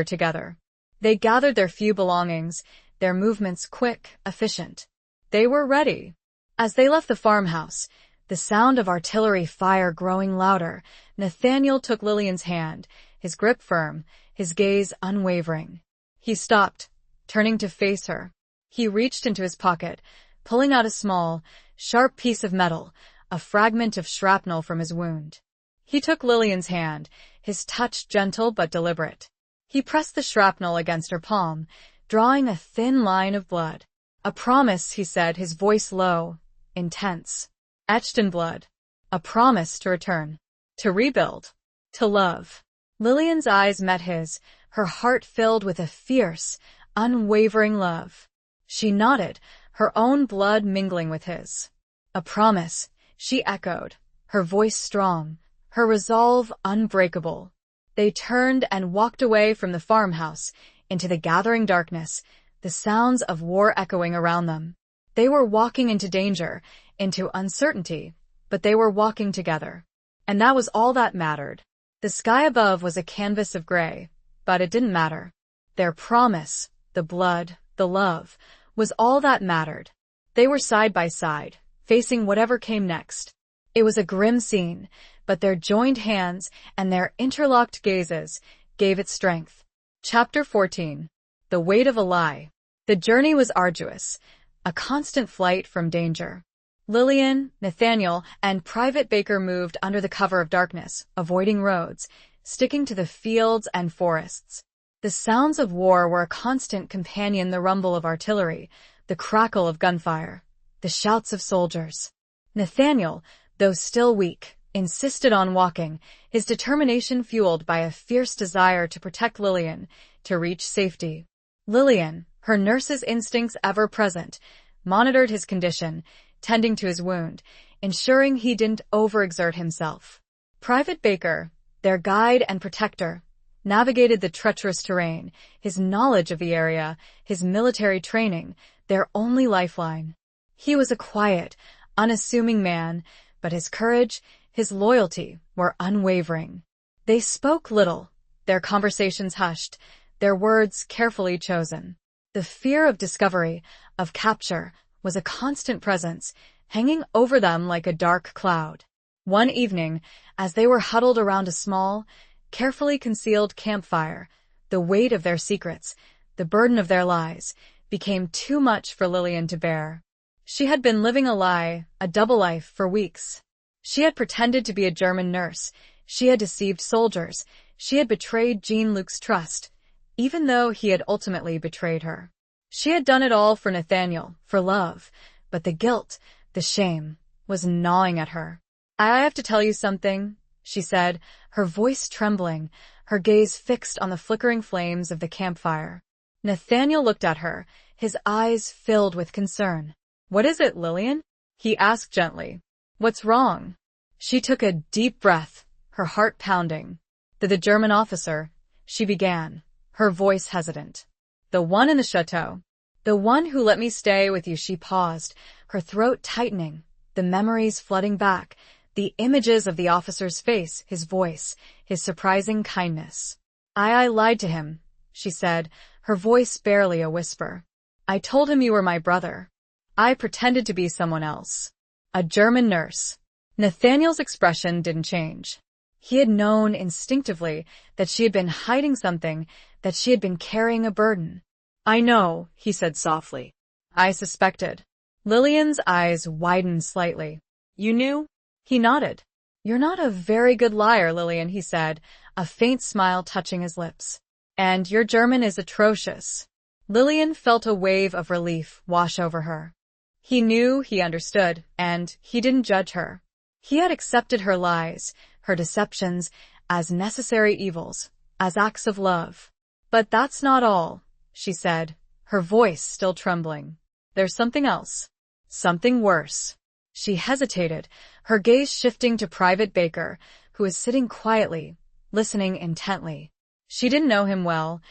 together. They gathered their few belongings, their movements quick, efficient. They were ready. As they left the farmhouse, the sound of artillery fire growing louder, Nathaniel took Lillian's hand, his grip firm, his gaze unwavering. He stopped, turning to face her. He reached into his pocket, pulling out a small, sharp piece of metal, a fragment of shrapnel from his wound. He took Lillian's hand, his touch gentle but deliberate. He pressed the shrapnel against her palm, drawing a thin line of blood. "A promise," he said, his voice low, intense, etched in blood. "A promise to return, to rebuild, to love." Lillian's eyes met his, her heart filled with a fierce, unwavering love. She nodded, her own blood mingling with his. "A promise," she echoed, her voice strong, her resolve unbreakable. They turned and walked away from the farmhouse, into the gathering darkness, the sounds of war echoing around them. They were walking into danger, into uncertainty, but they were walking together. And that was all that mattered. The sky above was a canvas of gray, but it didn't matter. Their promise, the blood, the love, was all that mattered. They were side by side, facing whatever came next. It was a grim scene, but their joined hands and their interlocked gazes gave it strength. Chapter 14. The Weight of a Lie. The journey was arduous, a constant flight from danger. Lillian, Nathaniel, and Private Baker moved under the cover of darkness, avoiding roads, sticking to the fields and forests. The sounds of war were a constant companion, the rumble of artillery, the crackle of gunfire, the shouts of soldiers. Nathaniel, though still weak, insisted on walking, his determination fueled by a fierce desire to protect Lillian, to reach safety. Lillian, her nurse's instincts ever present, monitored his condition, tending to his wound, ensuring he didn't overexert himself. Private Baker, their guide and protector, navigated the treacherous terrain, his knowledge of the area, his military training, their only lifeline. He was a quiet, unassuming man, but his courage, his loyalty were unwavering. They spoke little, their conversations hushed, their words carefully chosen. The fear of discovery, of capture, was a constant presence, hanging over them like a dark cloud. One evening, as they were huddled around a small, carefully concealed campfire, the weight of their secrets, the burden of their lies, became too much for Lillian to bear. She had been living a lie, a double life, for weeks. She had pretended to be a German nurse, she had deceived soldiers, she had betrayed Jean-Luc's trust, even though he had ultimately betrayed her. She had done it all for Nathaniel, for love, but the guilt, the shame, was gnawing at her. "I have to tell you something," she said, her voice trembling, her gaze fixed on the flickering flames of the campfire. Nathaniel looked at her, his eyes filled with concern. "What is it, Lillian?" he asked gently. "What's wrong?" She took a deep breath, her heart pounding. "The German officer," she began, her voice hesitant. "The one in the chateau. The one who let me stay with you." She paused, her throat tightening, the memories flooding back, the images of the officer's face, his voice, his surprising kindness. I lied to him," she said, her voice barely a whisper. "I told him you were my brother. I pretended to be someone else. A German nurse." Nathaniel's expression didn't change. He had known instinctively that she had been hiding something, that she had been carrying a burden. "I know," he said softly. I suspected. Lillian's eyes widened slightly. You knew? He nodded. You're not a very good liar, Lillian, he said, a faint smile touching his lips. And your German is atrocious. Lillian felt a wave of relief wash over her. He knew he understood, and he didn't judge her. He had accepted her lies, her deceptions, as necessary evils, as acts of love. But that's not all, she said, her voice still trembling. There's something else. Something worse. She hesitated, her gaze shifting to Private Baker, who was sitting quietly, listening intently. She didn't know him well.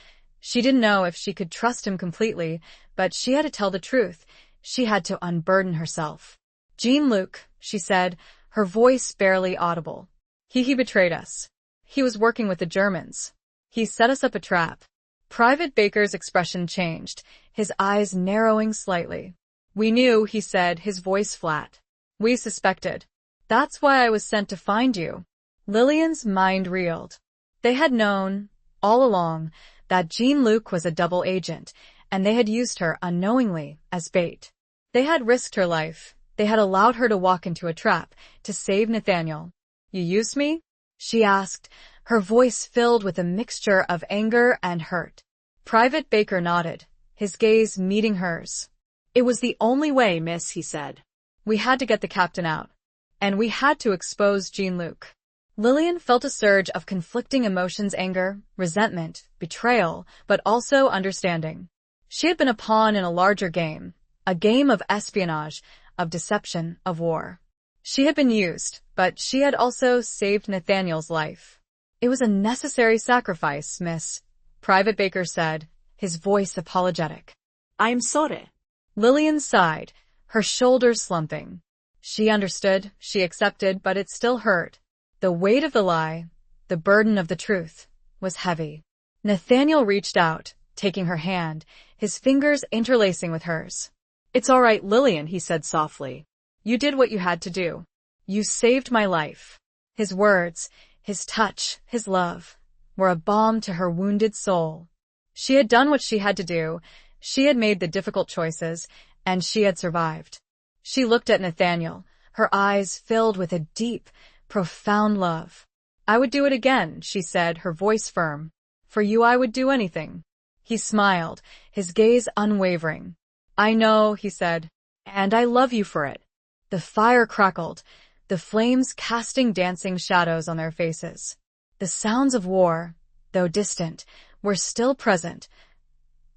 She didn't know if she could trust him completely, but she had to tell the truth. She had to unburden herself. Jean-Luc, she said, her voice barely audible. He betrayed us. He was working with the Germans. He set us up a trap. Private Baker's expression changed, his eyes narrowing slightly. We knew, he said, his voice flat. We suspected. That's why I was sent to find you. Lillian's mind reeled. They had known, all along, that Jean-Luc was a double agent, and they had used her unknowingly as bait. They had risked her life. They had allowed her to walk into a trap to save Nathaniel. You used me? She asked, her voice filled with a mixture of anger and hurt. Private Baker nodded, his gaze meeting hers. It was the only way, miss, he said. We had to get the captain out. And we had to expose Jean-Luc. Lillian felt a surge of conflicting emotions, anger, resentment, betrayal, but also understanding. She had been a pawn in a larger game, a game of espionage, of deception, of war. She had been used, but she had also saved Nathaniel's life. It was a necessary sacrifice, miss, Private Baker said, his voice apologetic. I'm sorry. Lillian sighed, her shoulders slumping. She understood, she accepted, but it still hurt. The weight of the lie, the burden of the truth, was heavy. Nathaniel reached out, taking her hand, his fingers interlacing with hers. It's all right, Lillian, he said softly. You did what you had to do. You saved my life. His words, his touch, his love, were a balm to her wounded soul. She had done what she had to do, she had made the difficult choices, and she had survived. She looked at Nathaniel, her eyes filled with a deep, profound love. I would do it again, she said, her voice firm. For you I would do anything. He smiled, his gaze unwavering. I know, he said, and I love you for it. The fire crackled, the flames casting dancing shadows on their faces. The sounds of war, though distant, were still present,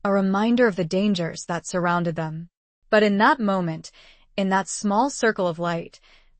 a reminder of the dangers that surrounded them. But in that moment, in that small circle of light,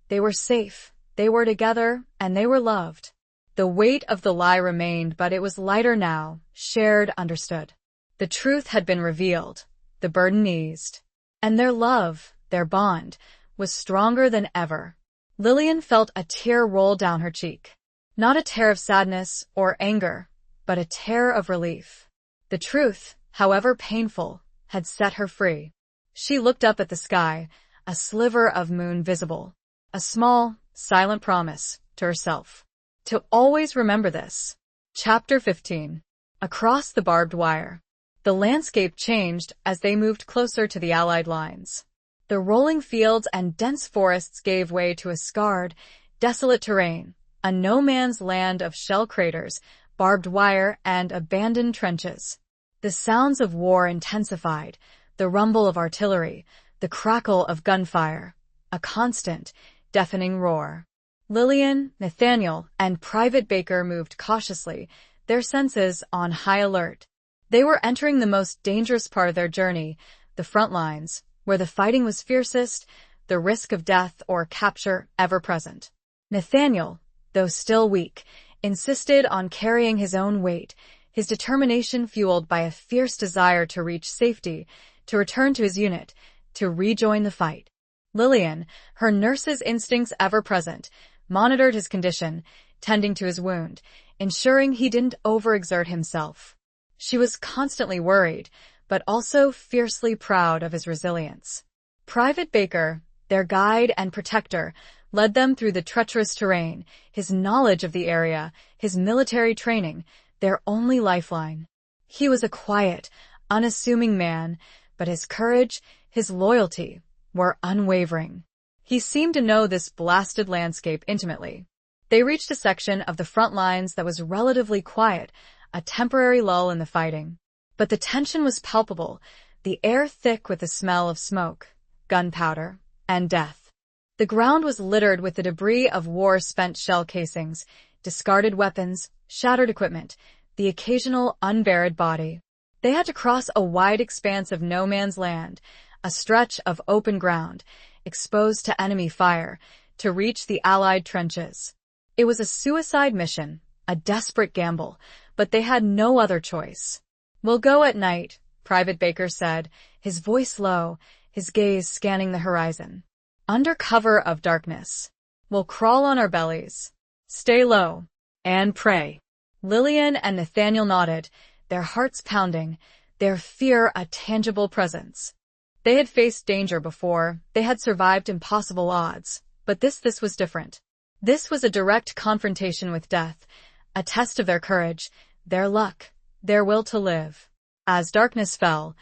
they were safe, they were together, and they were loved. The weight of the lie remained, but it was lighter now, shared, understood. The truth had been revealed, the burden eased. And their love, their bond, was stronger than ever. Lillian felt a tear roll down her cheek. Not a tear of sadness or anger, but a tear of relief. The truth, however painful, had set her free. She looked up at the sky, a sliver of moon visible. A small, silent promise to herself. To always remember this. Chapter 15. Across the barbed wire. The landscape changed as they moved closer to the Allied lines. The rolling fields and dense forests gave way to a scarred, desolate terrain, a no-man's land of shell craters, barbed wire, and abandoned trenches. The sounds of war intensified, the rumble of artillery, the crackle of gunfire, a constant, deafening roar. Lillian, Nathaniel, and Private Baker moved cautiously, their senses on high alert. They were entering the most dangerous part of their journey, the front lines, where the fighting was fiercest, the risk of death or capture ever present. Nathaniel, though still weak, insisted on carrying his own weight, his determination fueled by a fierce desire to reach safety, to return to his unit, to rejoin the fight. Lillian, her nurse's instincts ever present, monitored his condition, tending to his wound, ensuring he didn't overexert himself. She was constantly worried, but also fiercely proud of his resilience. Private Baker, their guide and protector, led them through the treacherous terrain, his knowledge of the area, his military training, their only lifeline. He was a quiet, unassuming man, but his courage, his loyalty, were unwavering. He seemed to know this blasted landscape intimately. They reached a section of the front lines that was relatively quiet, a temporary lull in the fighting. But the tension was palpable, the air thick with the smell of smoke, gunpowder, and death. The ground was littered with the debris of war-spent shell casings, discarded weapons, shattered equipment, the occasional unburied body. They had to cross a wide expanse of no man's land, a stretch of open ground, exposed to enemy fire, to reach the Allied trenches. It was a suicide mission, a desperate gamble, but they had no other choice. "We'll go at night," Private Baker said, his voice low, his gaze scanning the horizon. "Under cover of darkness. We'll crawl on our bellies. Stay low. And pray." Lillian and Nathaniel nodded, their hearts pounding, their fear a tangible presence. They had faced danger before, they had survived impossible odds, but this was different. This was a direct confrontation with death, a test of their courage, their luck, their will to live. As darkness fell,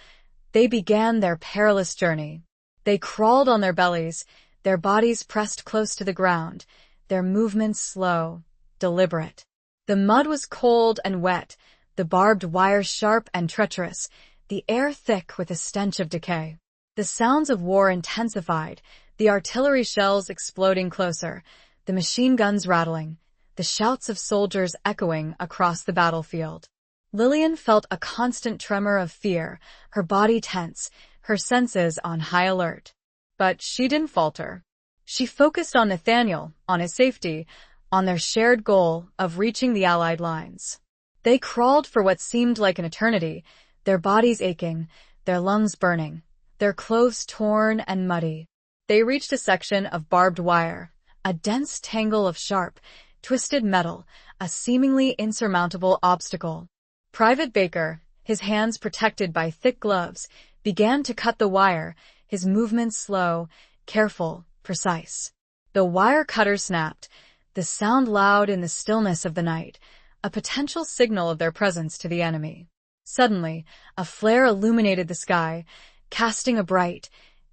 they began their perilous journey. They crawled on their bellies, their bodies pressed close to the ground, their movements slow, deliberate. The mud was cold and wet, the barbed wire sharp and treacherous, the air thick with a stench of decay. The sounds of war intensified, the artillery shells exploding closer, the machine guns rattling, the shouts of soldiers echoing across the battlefield. Lillian felt a constant tremor of fear, her body tense, her senses on high alert. But she didn't falter. She focused on Nathaniel, on his safety, on their shared goal of reaching the Allied lines. They crawled for what seemed like an eternity, their bodies aching, their lungs burning, their clothes torn and muddy. They reached a section of barbed wire, a dense tangle of sharp, twisted metal, a seemingly insurmountable obstacle. Private Baker, his hands protected by thick gloves, began to cut the wire, his movements slow, careful, precise. The wire cutter snapped, the sound loud in the stillness of the night, a potential signal of their presence to the enemy. Suddenly, a flare illuminated the sky, casting a bright,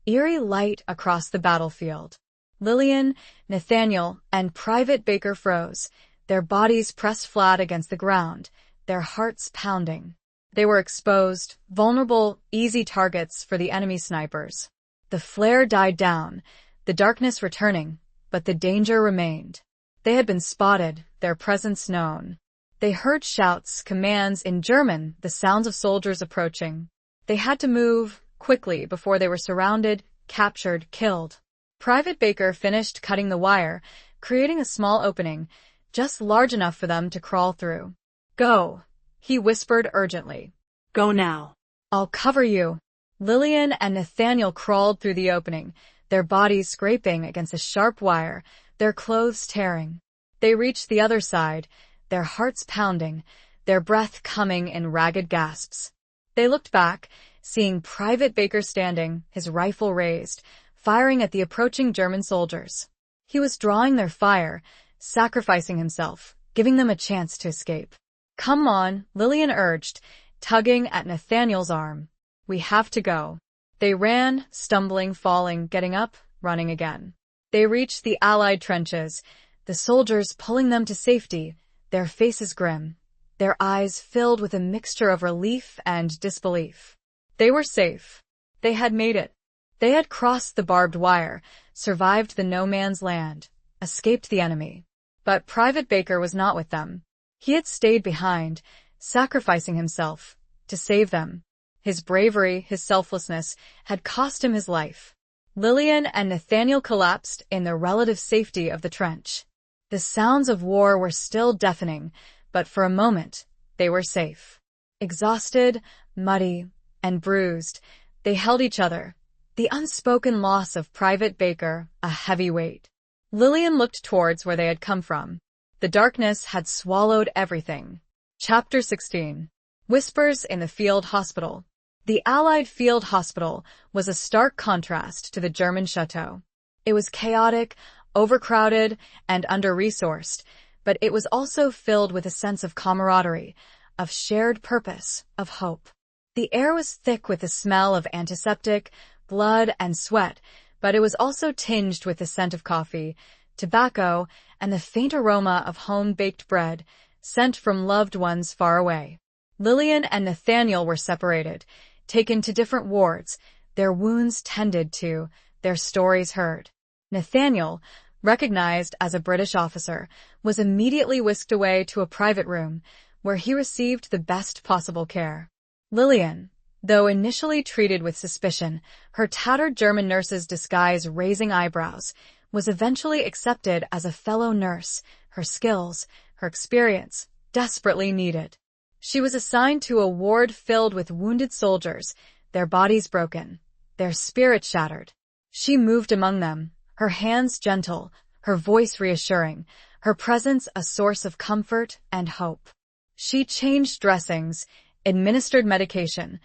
eerie light across the battlefield. Lillian, Nathaniel, and Private Baker froze, their bodies pressed flat against the ground, their hearts pounding. They were exposed, vulnerable, easy targets for the enemy snipers. The flare died down, the darkness returning, but the danger remained. They had been spotted, their presence known. They heard shouts, commands in German, the sounds of soldiers approaching. They had to move quickly before they were surrounded, captured, killed. Private Baker finished cutting the wire, creating a small opening, just large enough for them to crawl through. "Go," he whispered urgently. "Go now." "I'll cover you." Lillian and Nathaniel crawled through the opening, their bodies scraping against the sharp wire, their clothes tearing. They reached the other side, their hearts pounding, their breath coming in ragged gasps. They looked back, seeing Private Baker standing, his rifle raised, firing at the approaching German soldiers. He was drawing their fire, sacrificing himself, giving them a chance to escape. "Come on," Lillian urged, tugging at Nathaniel's arm. "We have to go." They ran, stumbling, falling, getting up, running again. They reached the Allied trenches, the soldiers pulling them to safety, their faces grim, their eyes filled with a mixture of relief and disbelief. They were safe. They had made it. They had crossed the barbed wire, survived the no-man's land, escaped the enemy. But Private Baker was not with them. He had stayed behind, sacrificing himself, to save them. His bravery, his selflessness, had cost him his life. Lillian and Nathaniel collapsed in the relative safety of the trench. The sounds of war were still deafening, but for a moment, they were safe. Exhausted, muddy, and bruised, they held each other, the unspoken loss of Private Baker a heavy weight. Lillian looked towards where they had come from. The darkness had swallowed everything. Chapter 16. Whispers in the Field Hospital. The Allied Field Hospital was a stark contrast to the German chateau. It was chaotic, overcrowded, and under-resourced, but it was also filled with a sense of camaraderie, of shared purpose, of hope. The air was thick with the smell of antiseptic, blood, and sweat, but it was also tinged with the scent of coffee, tobacco, and the faint aroma of home-baked bread, sent from loved ones far away. Lillian and Nathaniel were separated, taken to different wards, their wounds tended to, their stories heard. Nathaniel, recognized as a British officer, was immediately whisked away to a private room, where he received the best possible care. Lillian, though initially treated with suspicion, her tattered German nurse's disguise raising eyebrows, was eventually accepted as a fellow nurse, her skills, her experience, desperately needed. She was assigned to a ward filled with wounded soldiers, their bodies broken, their spirits shattered. She moved among them, her hands gentle, her voice reassuring, her presence a source of comfort and hope. She changed dressings, administered medication,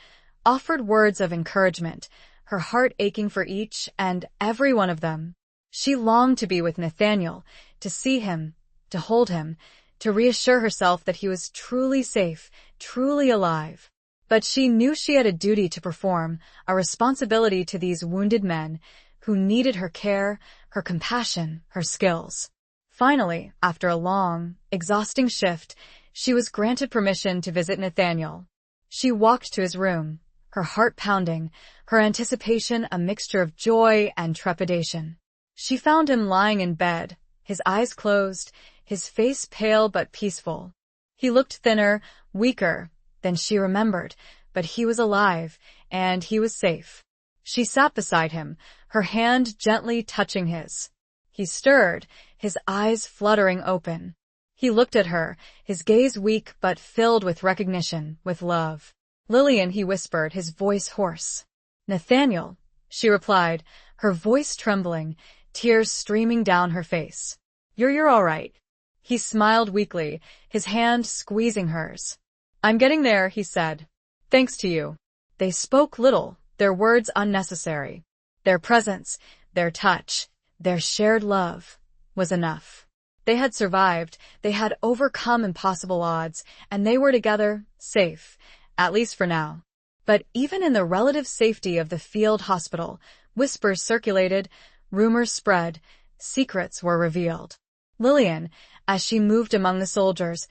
offered words of encouragement, her heart aching for each and every one of them. She longed to be with Nathaniel, to see him, to hold him, to reassure herself that he was truly safe, truly alive. But she knew she had a duty to perform, a responsibility to these wounded men, who needed her care, her compassion, her skills. Finally, after a long, exhausting shift, she was granted permission to visit Nathaniel. She walked to his room, her heart pounding, her anticipation a mixture of joy and trepidation. She found him lying in bed, his eyes closed, his face pale but peaceful. He looked thinner, weaker than she remembered, but he was alive, and he was safe. She sat beside him, her hand gently touching his. He stirred, his eyes fluttering open. He looked at her, his gaze weak but filled with recognition, with love. "Lillian," he whispered, his voice hoarse. "Nathaniel," she replied, her voice trembling, tears streaming down her face. You're all right." He smiled weakly, his hand squeezing hers. "I'm getting there," he said. "Thanks to you." They spoke little, their words unnecessary. Their presence, their touch, their shared love was enough. They had survived, they had overcome impossible odds, and they were together, safe, at least for now. But even in the relative safety of the field hospital, whispers circulated, rumors spread, secrets were revealed. Lillian, as she moved among the soldiers,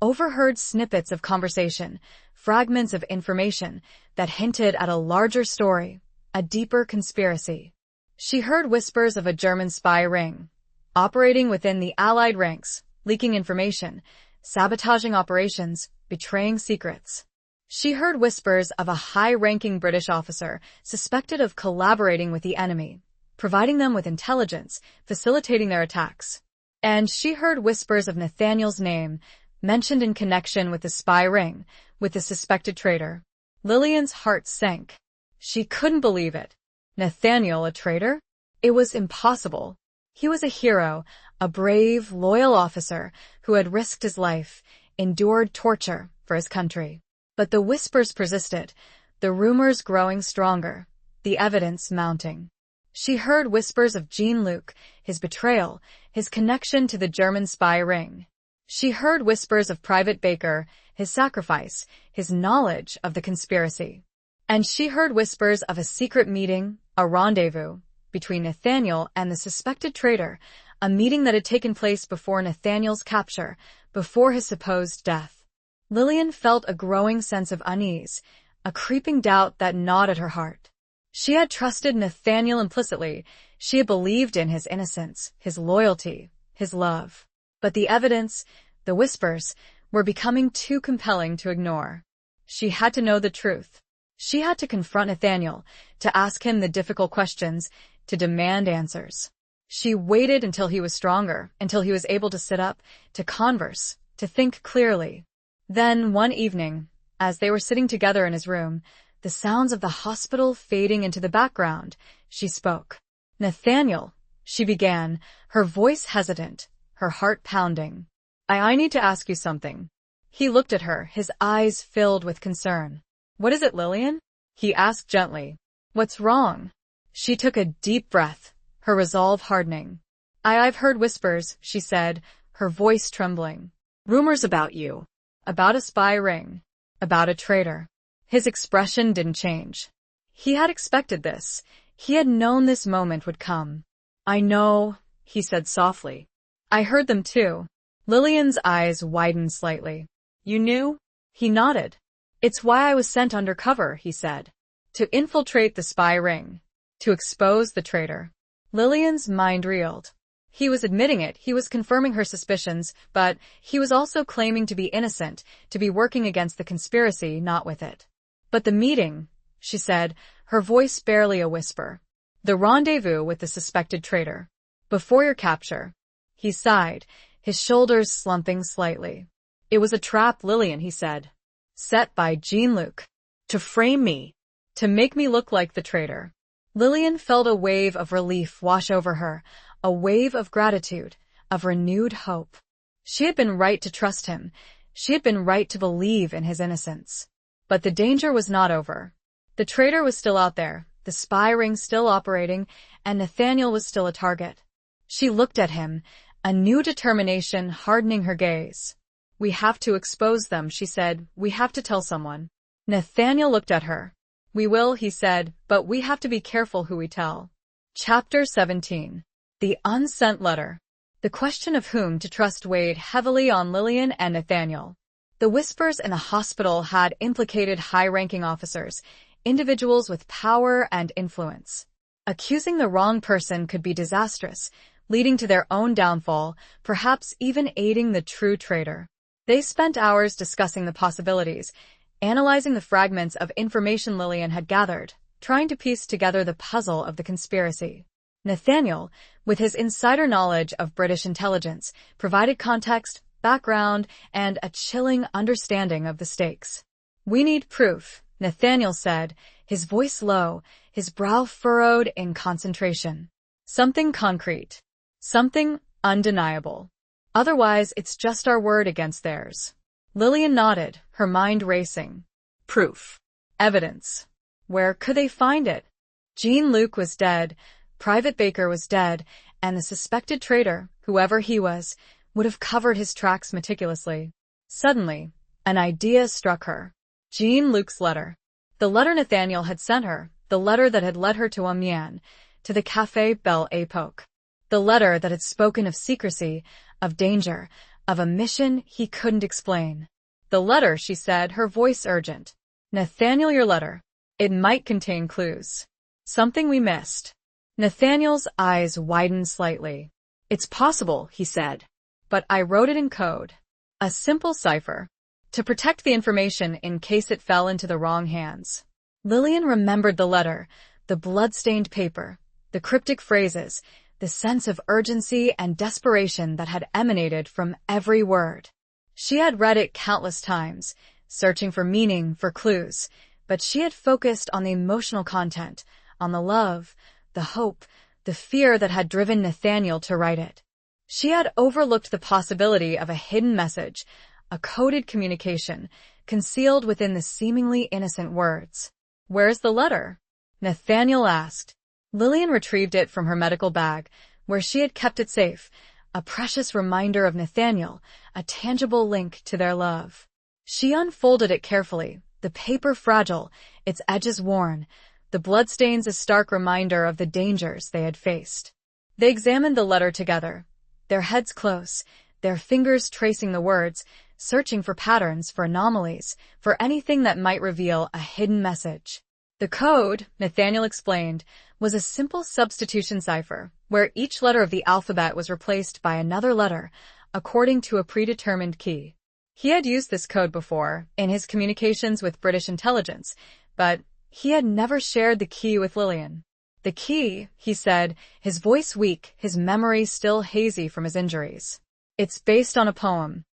overheard snippets of conversation, fragments of information that hinted at a larger story, a deeper conspiracy. She heard whispers of a German spy ring, operating within the Allied ranks, leaking information, sabotaging operations, betraying secrets. She heard whispers of a high-ranking British officer suspected of collaborating with the enemy, providing them with intelligence, facilitating their attacks. And she heard whispers of Nathaniel's name, mentioned in connection with the spy ring, with the suspected traitor. Lillian's heart sank. She couldn't believe it. Nathaniel, a traitor? It was impossible. He was a hero, a brave, loyal officer who had risked his life, endured torture for his country. But the whispers persisted, the rumors growing stronger, the evidence mounting. She heard whispers of Jean-Luc, his betrayal, his connection to the German spy ring. She heard whispers of Private Baker, his sacrifice, his knowledge of the conspiracy. And she heard whispers of a secret meeting, a rendezvous, between Nathaniel and the suspected traitor, a meeting that had taken place before Nathaniel's capture, before his supposed death. Lillian felt a growing sense of unease, a creeping doubt that gnawed at her heart. She had trusted Nathaniel implicitly. She had believed in his innocence, his loyalty, his love. But the evidence, the whispers, were becoming too compelling to ignore. She had to know the truth. She had to confront Nathaniel, to ask him the difficult questions, to demand answers. She waited until he was stronger, until he was able to sit up, to converse, to think clearly. Then, one evening, as they were sitting together in his room, the sounds of the hospital fading into the background, she spoke. "Nathaniel," she began, her voice hesitant, her heart pounding. I need to ask you something." He looked at her, his eyes filled with concern. "What is it, Lillian?" he asked gently. "What's wrong?" She took a deep breath, her resolve hardening. I've heard whispers," she said, her voice trembling. "Rumors about you. About a spy ring. About a traitor." His expression didn't change. He had expected this. He had known this moment would come. "I know," he said softly. "I heard them too." Lillian's eyes widened slightly. "You knew?" He nodded. "It's why I was sent undercover," he said. "To infiltrate the spy ring. To expose the traitor." Lillian's mind reeled. He was admitting it, he was confirming her suspicions, but he was also claiming to be innocent, to be working against the conspiracy, not with it. "But the meeting," she said, her voice barely a whisper. "The rendezvous with the suspected traitor. Before your capture." He sighed, his shoulders slumping slightly. "It was a trap, Lillian," he said. "Set by Jean-Luc. To frame me. To make me look like the traitor." Lillian felt a wave of relief wash over her, a wave of gratitude, of renewed hope. She had been right to trust him. She had been right to believe in his innocence. But the danger was not over. The traitor was still out there, the spy ring still operating, and Nathaniel was still a target. She looked at him, a new determination hardening her gaze. "We have to expose them," she said. "We have to tell someone." Nathaniel looked at her. "We will," he said, "but we have to be careful who we tell." Chapter 17. The Unsent Letter. The question of whom to trust weighed heavily on Lillian and Nathaniel. The whispers in the hospital had implicated high-ranking officers, individuals with power and influence. Accusing the wrong person could be disastrous, leading to their own downfall, perhaps even aiding the true traitor. They spent hours discussing the possibilities, analyzing the fragments of information Lillian had gathered, trying to piece together the puzzle of the conspiracy. Nathaniel, with his insider knowledge of British intelligence, provided context, background, and a chilling understanding of the stakes. "We need proof," Nathaniel said, his voice low, his brow furrowed in concentration. "Something concrete. Something undeniable. Otherwise, it's just our word against theirs." Lillian nodded, her mind racing. Proof. Evidence. Where could they find it? Jean-Luc was dead, Private Baker was dead, and the suspected traitor, whoever he was, would have covered his tracks meticulously. Suddenly, an idea struck her. Jean-Luc's letter. The letter Nathaniel had sent her, the letter that had led her to Amiens, to the Café Belle Époque. The letter that had spoken of secrecy, of danger, of a mission he couldn't explain. "The letter," she said, her voice urgent. "Nathaniel, your letter. It might contain clues. Something we missed." Nathaniel's eyes widened slightly. "It's possible," he said. "But I wrote it in code. A simple cipher. To protect the information in case it fell into the wrong hands." Lillian remembered the letter, the blood-stained paper, the cryptic phrases, the sense of urgency and desperation that had emanated from every word. She had read it countless times, searching for meaning, for clues, but she had focused on the emotional content, on the love, the hope, the fear that had driven Nathaniel to write it. She had overlooked the possibility of a hidden message, a coded communication, concealed within the seemingly innocent words. "Where's the letter?" Nathaniel asked. Lillian retrieved it from her medical bag, where she had kept it safe, a precious reminder of Nathaniel, a tangible link to their love. She unfolded it carefully, the paper fragile, its edges worn, the bloodstains a stark reminder of the dangers they had faced. They examined the letter together, their heads close, their fingers tracing the words, searching for patterns, for anomalies, for anything that might reveal a hidden message. The code, Nathaniel explained, was a simple substitution cipher, where each letter of the alphabet was replaced by another letter, according to a predetermined key. He had used this code before, in his communications with British intelligence, but he had never shared the key with Lillian. "The key," he said, his voice weak, his memory still hazy from his injuries. "It's based on a poem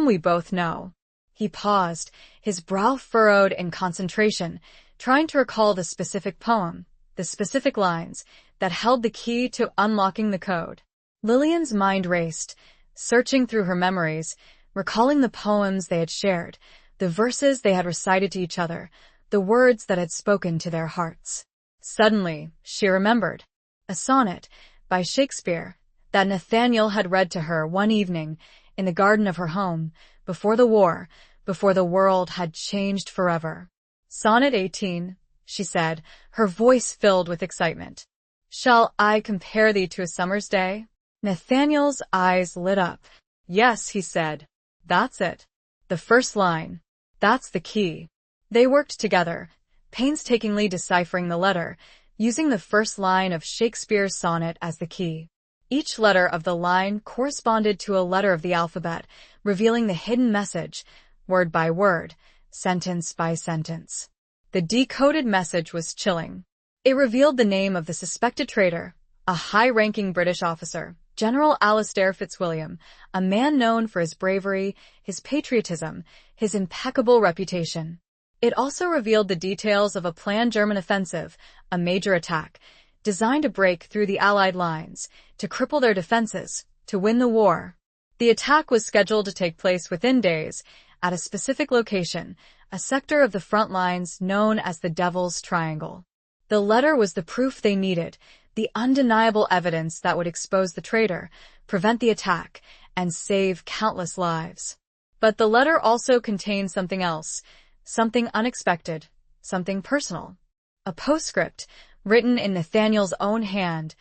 we both know." He paused, his brow furrowed in concentration, trying to recall the specific poem, the specific lines that held the key to unlocking the code. Lillian's mind raced, searching through her memories, recalling the poems they had shared, the verses they had recited to each other, the words that had spoken to their hearts. Suddenly, she remembered. A sonnet, by Shakespeare, that Nathaniel had read to her one evening in the garden of her home, before the war, before the world had changed forever. Sonnet 18, she said, her voice filled with excitement. Shall I compare thee to a summer's day? Nathaniel's eyes lit up. Yes, he said. That's it. The first line. That's the key. They worked together, painstakingly deciphering the letter, using the first line of Shakespeare's sonnet as the key. Each letter of the line corresponded to a letter of the alphabet, revealing the hidden message, word by word, sentence by sentence. The decoded message was chilling. It revealed the name of the suspected traitor, a high-ranking British officer, General Alastair Fitzwilliam, a man known for his bravery, his patriotism, his impeccable reputation. It also revealed the details of a planned German offensive, a major attack, designed to break through the Allied lines, to cripple their defenses, to win the war. The attack was scheduled to take place within days, at a specific location, a sector of the front lines known as the Devil's Triangle. The letter was the proof they needed, the undeniable evidence that would expose the traitor, prevent the attack, and save countless lives. But the letter also contained something else, something unexpected, something personal. A postscript, written in Nathaniel's own hand,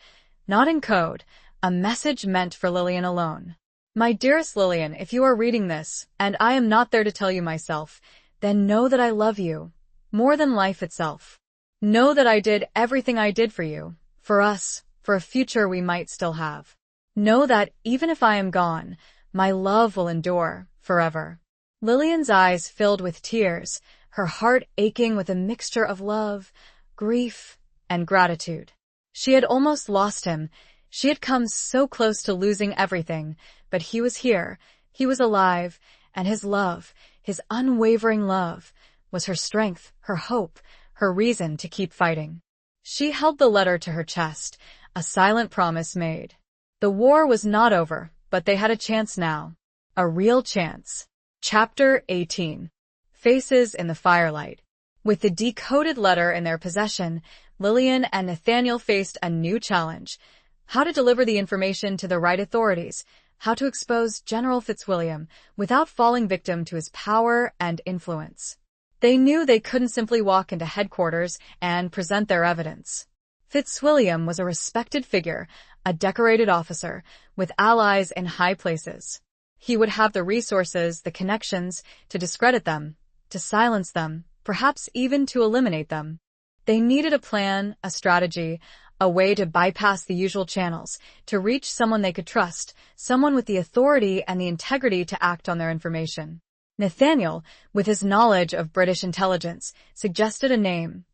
not in code, a message meant for Lillian alone. My dearest Lillian, if you are reading this, and I am not there to tell you myself, then know that I love you, more than life itself. Know that I did everything I did for you, for us, for a future we might still have. Know that even if I am gone, my love will endure, forever. Lillian's eyes filled with tears, her heart aching with a mixture of love, grief, and gratitude. She had almost lost him. She had come so close to losing everything, but he was here, he was alive, and his love, his unwavering love, was her strength, her hope, her reason to keep fighting. She held the letter to her chest, a silent promise made. The war was not over, but they had a chance now. A real chance. Chapter 18. Faces in the Firelight. With the decoded letter in their possession, Lillian and Nathaniel faced a new challenge. How to deliver the information to the right authorities, how to expose General Fitzwilliam without falling victim to his power and influence. They knew they couldn't simply walk into headquarters and present their evidence. Fitzwilliam was a respected figure, a decorated officer, with allies in high places. He would have the resources, the connections, to discredit them, to silence them, perhaps even to eliminate them. They needed a plan, a strategy, a way to bypass the usual channels, to reach someone they could trust, someone with the authority and the integrity to act on their information. Nathaniel, with his knowledge of British intelligence, suggested a name.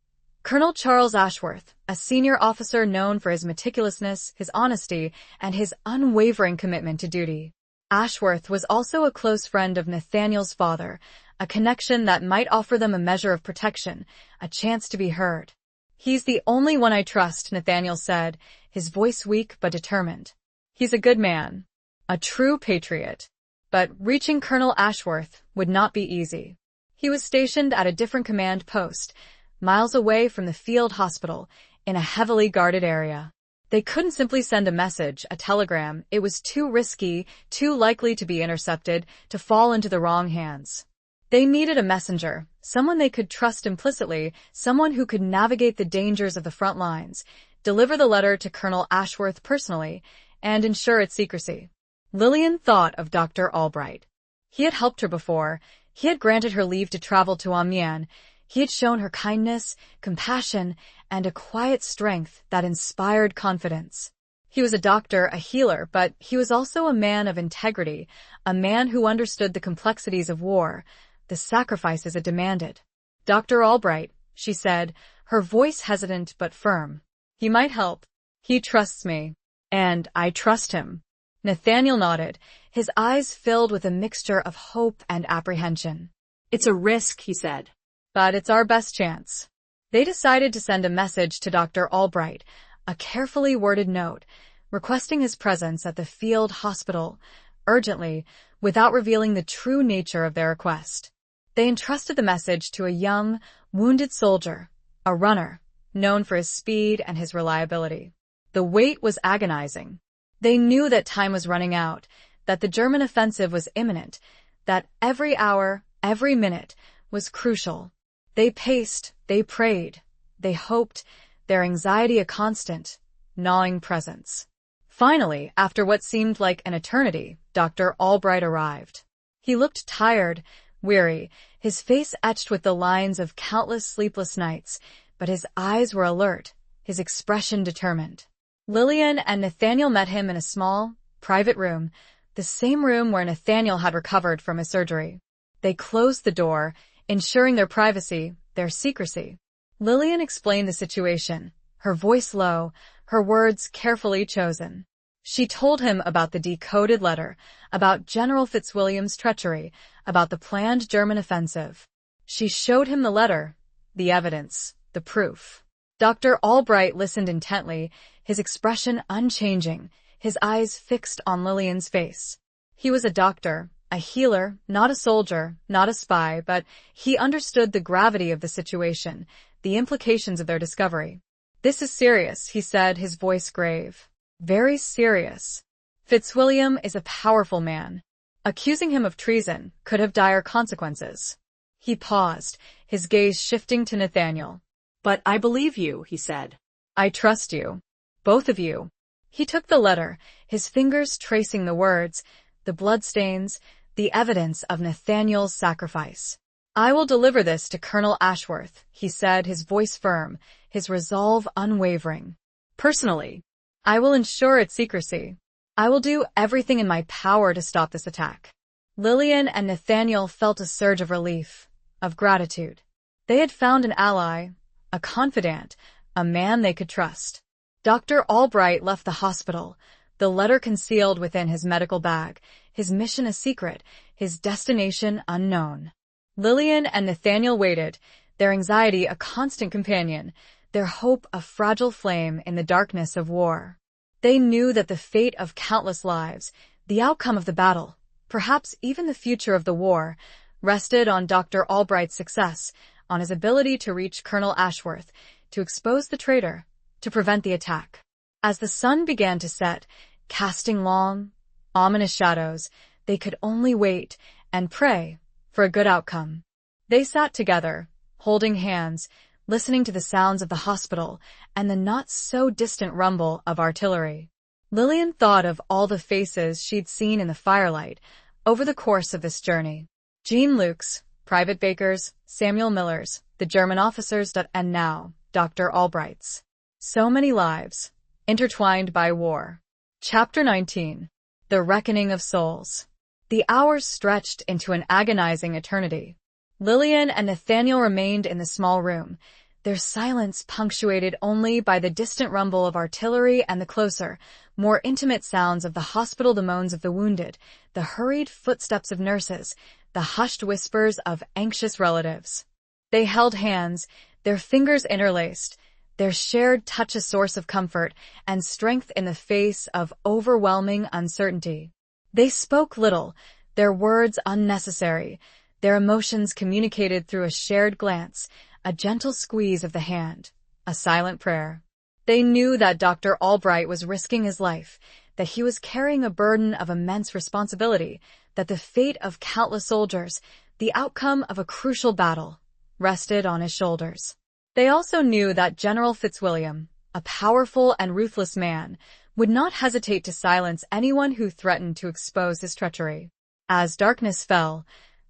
Colonel Charles Ashworth, a senior officer known for his meticulousness, his honesty, and his unwavering commitment to duty. Ashworth was also a close friend of Nathaniel's father, a connection that might offer them a measure of protection, a chance to be heard. He's the only one I trust, Nathaniel said, his voice weak but determined. He's a good man, a true patriot. But reaching Colonel Ashworth would not be easy. He was stationed at a different command post, miles away from the field hospital, in a heavily guarded area. They couldn't simply send a message, a telegram. It was too risky, too likely to be intercepted, to fall into the wrong hands. They needed a messenger, someone they could trust implicitly, someone who could navigate the dangers of the front lines, deliver the letter to Colonel Ashworth personally, and ensure its secrecy. Lillian thought of Dr. Albright. He had helped her before. He had granted her leave to travel to Amiens. He had shown her kindness, compassion, and a quiet strength that inspired confidence. He was a doctor, a healer, but he was also a man of integrity, a man who understood the complexities of war, the sacrifices it demanded. Dr. Albright, she said, her voice hesitant but firm. He might help. He trusts me. And I trust him. Nathaniel nodded, his eyes filled with a mixture of hope and apprehension. It's a risk, he said. But it's our best chance. They decided to send a message to Dr. Albright, a carefully worded note, requesting his presence at the field hospital, urgently, without revealing the true nature of their request. They entrusted the message to a young, wounded soldier, a runner, known for his speed and his reliability. The wait was agonizing. They knew that time was running out, that the German offensive was imminent, that every hour, every minute, was crucial. They paced, they prayed, They hoped, their anxiety a constant, gnawing presence. Finally, after what seemed like an eternity, Dr. Albright arrived. He looked tired, weary, his face etched with the lines of countless sleepless nights, but his eyes were alert, his expression determined. Lillian and Nathaniel met him in a small, private room, the same room where Nathaniel had recovered from his surgery. They closed the door, ensuring their privacy, their secrecy. Lillian explained the situation, her voice low, her words carefully chosen. She told him about the decoded letter, about General Fitzwilliam's treachery, about the planned German offensive. She showed him the letter, the evidence, the proof. Dr. Albright listened intently, his expression unchanging, his eyes fixed on Lillian's face. He was a doctor, a healer, not a soldier, not a spy, but he understood the gravity of the situation, the implications of their discovery. "This is serious," he said, his voice grave. "Very serious. Fitzwilliam is a powerful man. Accusing him of treason could have dire consequences." He paused, his gaze shifting to Nathaniel. "But I believe you," he said. "I trust you. Both of you." He took the letter, his fingers tracing the words, the bloodstains, the evidence of Nathaniel's sacrifice. "I will deliver this to Colonel Ashworth," he said, his voice firm, his resolve unwavering. "Personally, I will ensure its secrecy. I will do everything in my power to stop this attack." Lillian and Nathaniel felt a surge of relief, of gratitude. They had found an ally, a confidant, a man they could trust. Dr. Albright left the hospital, the letter concealed within his medical bag, his mission a secret, his destination unknown. Lillian and Nathaniel waited, their anxiety a constant companion, their hope a fragile flame in the darkness of war. They knew that the fate of countless lives, the outcome of the battle, perhaps even the future of the war, rested on Dr. Albright's success, on his ability to reach Colonel Ashworth, to expose the traitor, to prevent the attack. As the sun began to set, casting long, ominous shadows, they could only wait and pray for a good outcome. They sat together, holding hands, listening to the sounds of the hospital and the not-so-distant rumble of artillery. Lillian thought of all the faces she'd seen in the firelight over the course of this journey. Jean Luke's, Private Baker's, Samuel Miller's, the German officers, and now, Dr. Albright's. So many lives, intertwined by war. Chapter 19. The Reckoning of Souls. The hours stretched into an agonizing eternity. Lillian and Nathaniel remained in the small room, their silence punctuated only by the distant rumble of artillery and the closer, more intimate sounds of the hospital, the moans of the wounded, the hurried footsteps of nurses, the hushed whispers of anxious relatives. They held hands, their fingers interlaced, their shared touch a source of comfort and strength in the face of overwhelming uncertainty. They spoke little, their words unnecessary, their emotions communicated through a shared glance, a gentle squeeze of the hand, a silent prayer. They knew that Dr. Albright was risking his life, that he was carrying a burden of immense responsibility, that the fate of countless soldiers, the outcome of a crucial battle, rested on his shoulders. They also knew that General Fitzwilliam, a powerful and ruthless man, would not hesitate to silence anyone who threatened to expose his treachery. As darkness fell,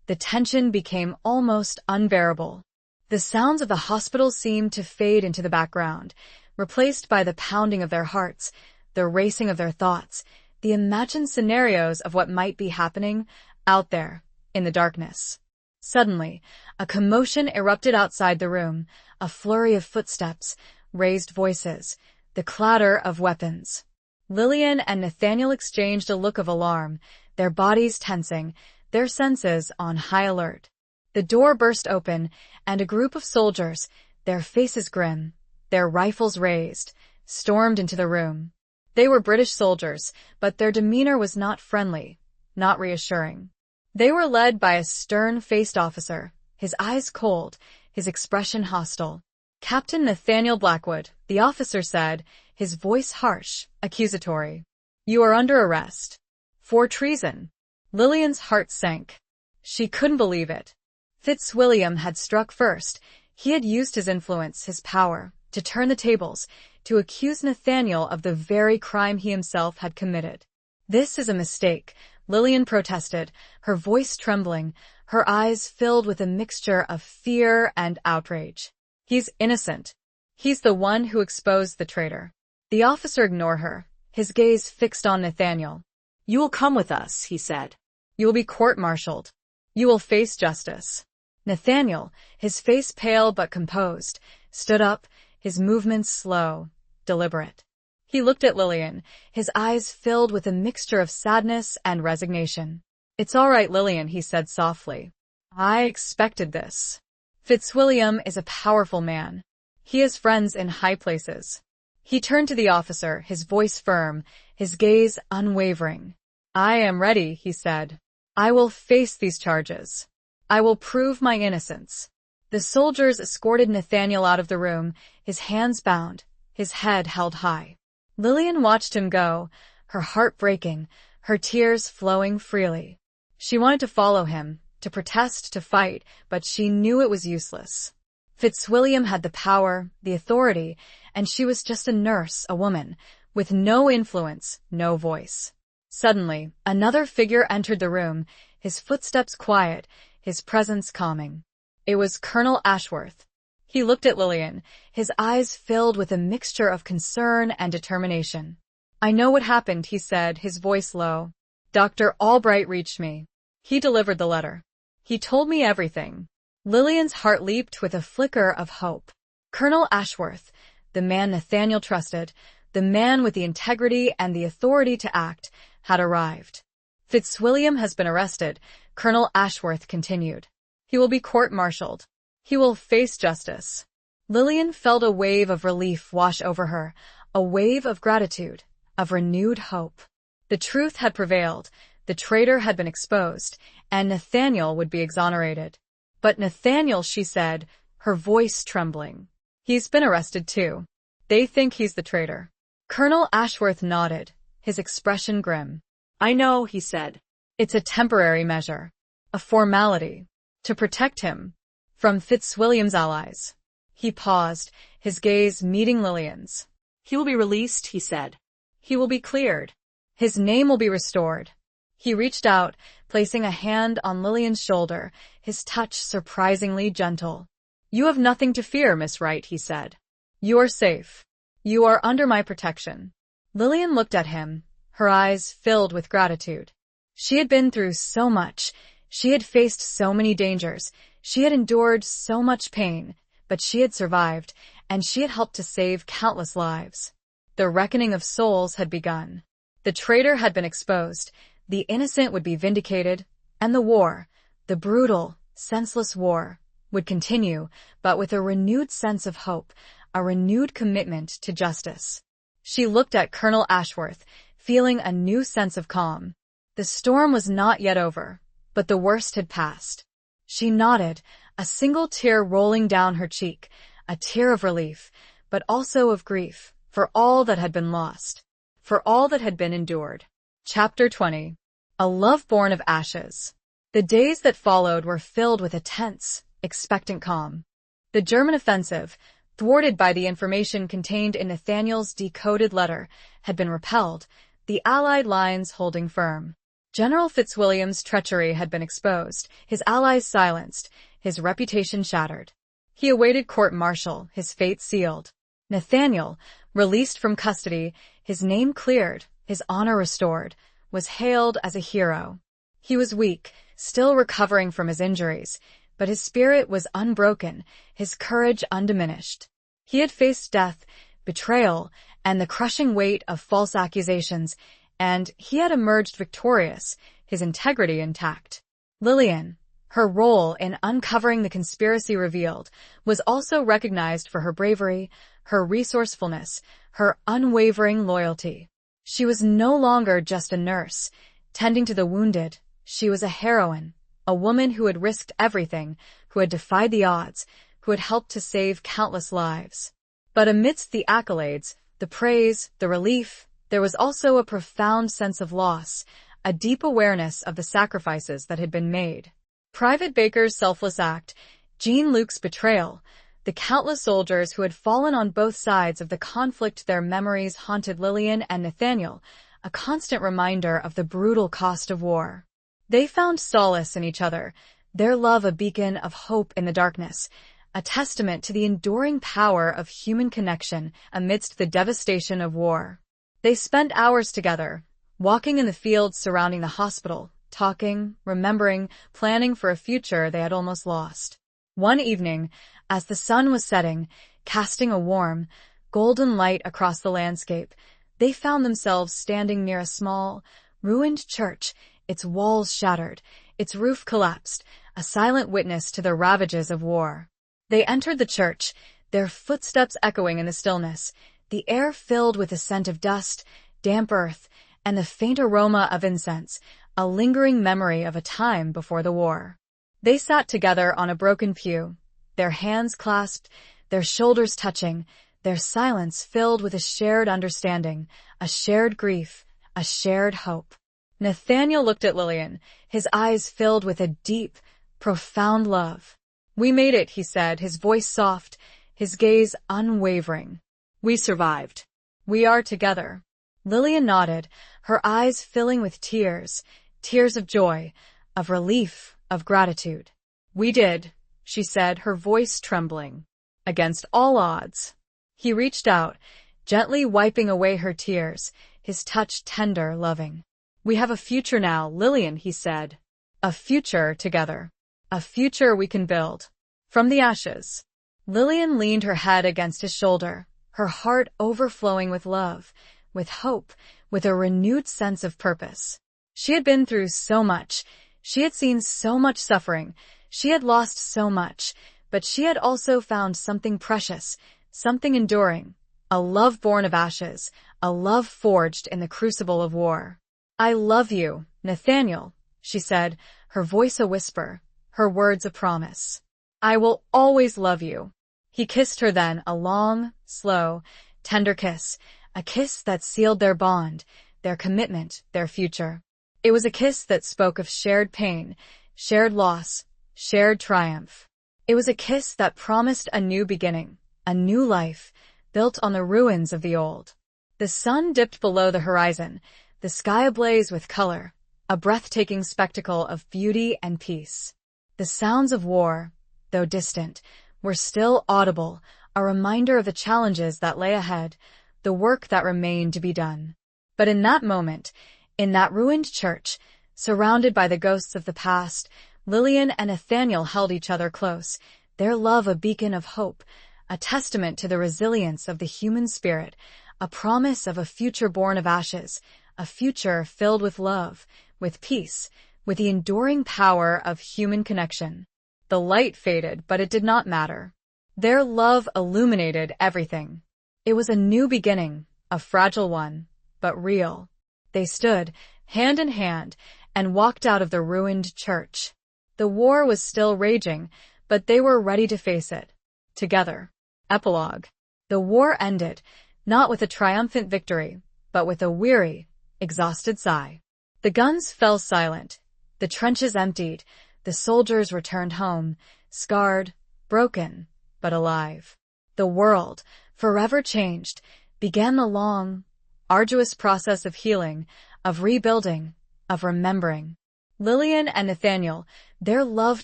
the tension became almost unbearable. The sounds of the hospital seemed to fade into the background, replaced by the pounding of their hearts, the racing of their thoughts, the imagined scenarios of what might be happening out there, in the darkness. Suddenly, a commotion erupted outside the room, a flurry of footsteps, raised voices, the clatter of weapons. Lillian and Nathaniel exchanged a look of alarm, their bodies tensing, their senses on high alert. The door burst open, and a group of soldiers, their faces grim, their rifles raised, stormed into the room. They were British soldiers, but their demeanor was not friendly, not reassuring. They were led by a stern-faced officer, his eyes cold, his expression hostile. "Captain Nathaniel Blackwood," the officer said, his voice harsh, accusatory. "You are under arrest. For treason." Lillian's heart sank. She couldn't believe it. Fitzwilliam had struck first. He had used his influence, his power, to turn the tables, to accuse Nathaniel of the very crime he himself had committed. "This is a mistake," Lillian protested, her voice trembling, her eyes filled with a mixture of fear and outrage. "He's innocent. He's the one who exposed the traitor." The officer ignored her, his gaze fixed on Nathaniel. "You will come with us," he said. "You will be court-martialed. You will face justice." Nathaniel, his face pale but composed, stood up, his movements slow, deliberate. He looked at Lillian, his eyes filled with a mixture of sadness and resignation. "It's all right, Lillian," he said softly. "I expected this. Fitzwilliam is a powerful man. He has friends in high places." He turned to the officer, his voice firm, his gaze unwavering. "I am ready," he said. "I will face these charges. I will prove my innocence." The soldiers escorted Nathaniel out of the room, his hands bound, his head held high. Lillian watched him go, her heart breaking, her tears flowing freely. She wanted to follow him, to protest, to fight, but she knew it was useless. Fitzwilliam had the power, the authority, and she was just a nurse, a woman, with no influence, no voice. Suddenly, another figure entered the room, his footsteps quiet, his presence calming. It was Colonel Ashworth. He looked at Lillian, his eyes filled with a mixture of concern and determination. "I know what happened," he said, his voice low. "Dr. Albright reached me. He delivered the letter. He told me everything." Lillian's heart leaped with a flicker of hope. Colonel Ashworth, the man Nathaniel trusted, the man with the integrity and the authority to act, had arrived. "Fitzwilliam has been arrested," Colonel Ashworth continued. "He will be court-martialed. He will face justice." Lillian felt a wave of relief wash over her, a wave of gratitude, of renewed hope. The truth had prevailed, the traitor had been exposed, and Nathaniel would be exonerated. "But Nathaniel," she said, her voice trembling. "He's been arrested too. They think he's the traitor." Colonel Ashworth nodded, his expression grim. "I know," he said. "It's a temporary measure, a formality, to protect him from Fitzwilliam's allies." He paused, his gaze meeting Lillian's. "He will be released," he said. "He will be cleared. His name will be restored." He reached out, placing a hand on Lillian's shoulder, his touch surprisingly gentle. "You have nothing to fear, Miss Wright," he said. "You are safe. You are under my protection." Lillian looked at him, her eyes filled with gratitude. She had been through so much. She had faced so many dangers. She had endured so much pain, but she had survived, and she had helped to save countless lives. The reckoning of souls had begun. The traitor had been exposed, the innocent would be vindicated, and the war, the brutal, senseless war, would continue, but with a renewed sense of hope, a renewed commitment to justice. She looked at Colonel Ashworth, feeling a new sense of calm. The storm was not yet over, but the worst had passed. She nodded, a single tear rolling down her cheek, a tear of relief, but also of grief, for all that had been lost, for all that had been endured. Chapter 20. A Love Born of Ashes. The days that followed were filled with a tense, expectant calm. The German offensive, thwarted by the information contained in Nathaniel's decoded letter, had been repelled, the Allied lines holding firm. General Fitzwilliam's treachery had been exposed, his allies silenced, his reputation shattered. He awaited court-martial, his fate sealed. Nathaniel, released from custody, his name cleared, his honor restored, was hailed as a hero. He was weak, still recovering from his injuries, but his spirit was unbroken, his courage undiminished. He had faced death, betrayal, and the crushing weight of false accusations, and he had emerged victorious, his integrity intact. Lillian, her role in uncovering the conspiracy revealed, was also recognized for her bravery, her resourcefulness, her unwavering loyalty. She was no longer just a nurse, tending to the wounded. She was a heroine, a woman who had risked everything, who had defied the odds, who had helped to save countless lives. But amidst the accolades, the praise, the relief, there was also a profound sense of loss, a deep awareness of the sacrifices that had been made. Private Baker's selfless act, Jean-Luc's betrayal, The countless soldiers who had fallen on both sides of the conflict, their memories haunted Lillian and Nathaniel, a constant reminder of the brutal cost of war. They found solace in each other, their love a beacon of hope in the darkness, a testament to the enduring power of human connection amidst the devastation of war. They spent hours together, walking in the fields surrounding the hospital, talking, remembering, planning for a future they had almost lost. One evening, as the sun was setting, casting a warm, golden light across the landscape, they found themselves standing near a small, ruined church, its walls shattered, its roof collapsed, a silent witness to the ravages of war. They entered the church, their footsteps echoing in the stillness, the air filled with the scent of dust, damp earth, and the faint aroma of incense, a lingering memory of a time before the war. They sat together on a broken pew, their hands clasped, their shoulders touching, their silence filled with a shared understanding, a shared grief, a shared hope. Nathaniel looked at Lillian, his eyes filled with a deep, profound love. "We made it," he said, his voice soft, his gaze unwavering. "We survived. "We are together." Lillian nodded, her eyes filling with tears, tears of joy, of relief, of gratitude. "We did," she said, her voice trembling. "Against all odds." He reached out, gently wiping away her tears, his touch tender, loving. "We have a future now, Lillian," he said. "A future together. A future we can build. From the ashes." Lillian leaned her head against his shoulder, her heart overflowing with love, with hope, with a renewed sense of purpose. She had been through so much. She had seen so much suffering. She had lost so much. But she had also found something precious, something enduring, a love born of ashes, a love forged in the crucible of war. "I love you, Nathaniel," she said, her voice a whisper, her words a promise. "I will always love you." He kissed her then, a long, slow, tender kiss, a kiss that sealed their bond, their commitment, their future. It was a kiss that spoke of shared pain, shared loss, shared triumph. It was a kiss that promised a new beginning, a new life, built on the ruins of the old. The sun dipped below the horizon, the sky ablaze with color, a breathtaking spectacle of beauty and peace. The sounds of war, though distant, were still audible, a reminder of the challenges that lay ahead, the work that remained to be done. But in that moment, in that ruined church, surrounded by the ghosts of the past, Lillian and Nathaniel held each other close, their love a beacon of hope, a testament to the resilience of the human spirit, a promise of a future born of ashes, a future filled with love, with peace, with the enduring power of human connection. The light faded, but it did not matter. Their love illuminated everything. It was a new beginning, a fragile one, but real. They stood, hand in hand, and walked out of the ruined church. The war was still raging, but they were ready to face it. Together. Epilogue. The war ended, not with a triumphant victory, but with a weary, exhausted sigh. The guns fell silent. The trenches emptied. The soldiers returned home, scarred, broken, but alive. The world, forever changed, began the long, arduous process of healing, of rebuilding, of remembering. Lillian and Nathaniel, their love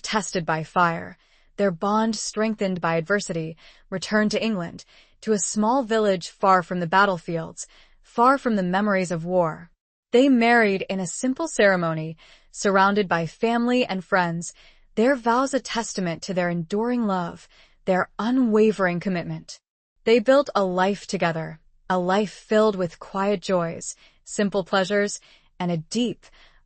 tested by fire, their bond strengthened by adversity, returned to England, to a small village far from the battlefields, far from the memories of war. They married in a simple ceremony, surrounded by family and friends, their vows a testament to their enduring love, their unwavering commitment. They built a life together, a life filled with quiet joys, simple pleasures, and a deep,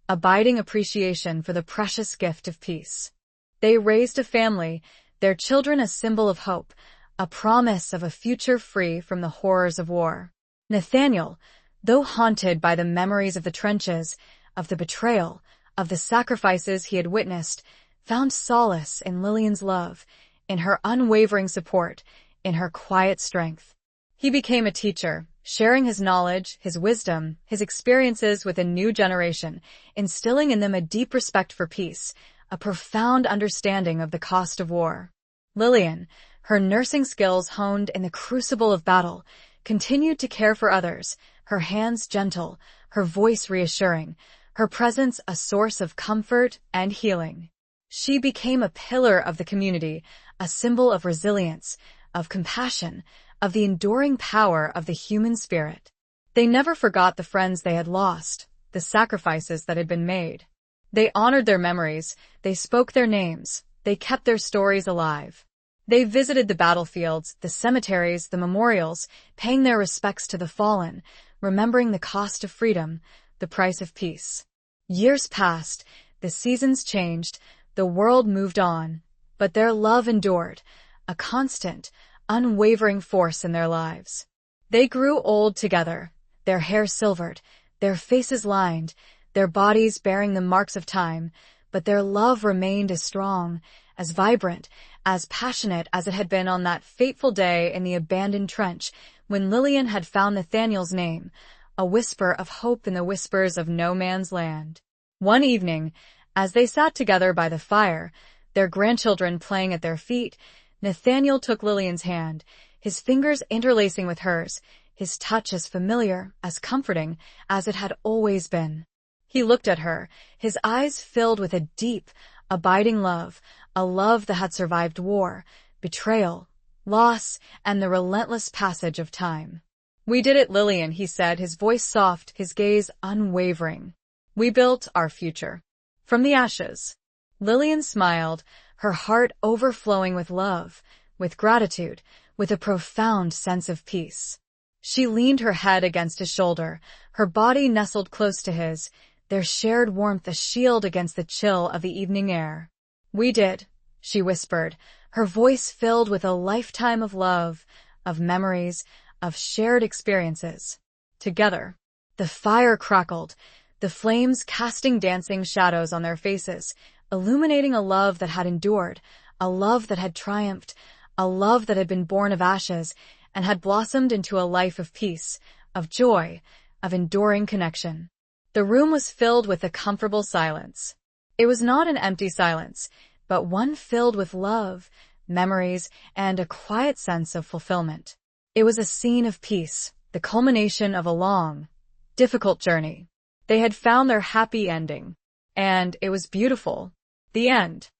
abiding appreciation for the precious gift of peace. They raised a family, their children a symbol of hope, a promise of a future free from the horrors of war. Nathaniel, though haunted by the memories of the trenches, of the betrayal, of the sacrifices he had witnessed, found solace in Lillian's love, in her unwavering support, in her quiet strength. He became a teacher, sharing his knowledge, his wisdom, his experiences with a new generation, instilling in them a deep respect for peace, a profound understanding of the cost of war. Lillian, her nursing skills honed in the crucible of battle, continued to care for others, her hands gentle, her voice reassuring, her presence a source of comfort and healing. She became a pillar of the community, a symbol of resilience, of compassion, of the enduring power of the human spirit. They never forgot the friends they had lost, the sacrifices that had been made. They honored their memories, they spoke their names, they kept their stories alive. They visited the battlefields, the cemeteries, the memorials, paying their respects to the fallen, remembering the cost of freedom, the price of peace. Years passed, the seasons changed, the world moved on, but their love endured, a constant, unwavering force in their lives. They grew old together, their hair silvered, their faces lined, their bodies bearing the marks of time, but their love remained as strong, as vibrant, as passionate as it had been on that fateful day in the abandoned trench when Lillian had found Nathaniel's name, a whisper of hope in the whispers of no man's land. One evening, as they sat together by the fire, their grandchildren playing at their feet, Nathaniel took Lillian's hand, his fingers interlacing with hers, his touch as familiar, as comforting, as it had always been. He looked at her, his eyes filled with a deep, abiding love, a love that had survived war, betrayal, loss, and the relentless passage of time. "We did it, Lillian," he said, his voice soft, his gaze unwavering. "We built our future. From the ashes." Lillian smiled, her heart overflowing with love, with gratitude, with a profound sense of peace. She leaned her head against his shoulder, her body nestled close to his, their shared warmth a shield against the chill of the evening air. "We did," she whispered, her voice filled with a lifetime of love, of memories, of shared experiences. Together. The fire crackled, the flames casting dancing shadows on their faces, illuminating a love that had endured, a love that had triumphed, a love that had been born of ashes and had blossomed into a life of peace, of joy, of enduring connection. The room was filled with a comfortable silence. It was not an empty silence, but one filled with love, memories, and a quiet sense of fulfillment. It was a scene of peace, the culmination of a long, difficult journey. They had found their happy ending. And it was beautiful. The end.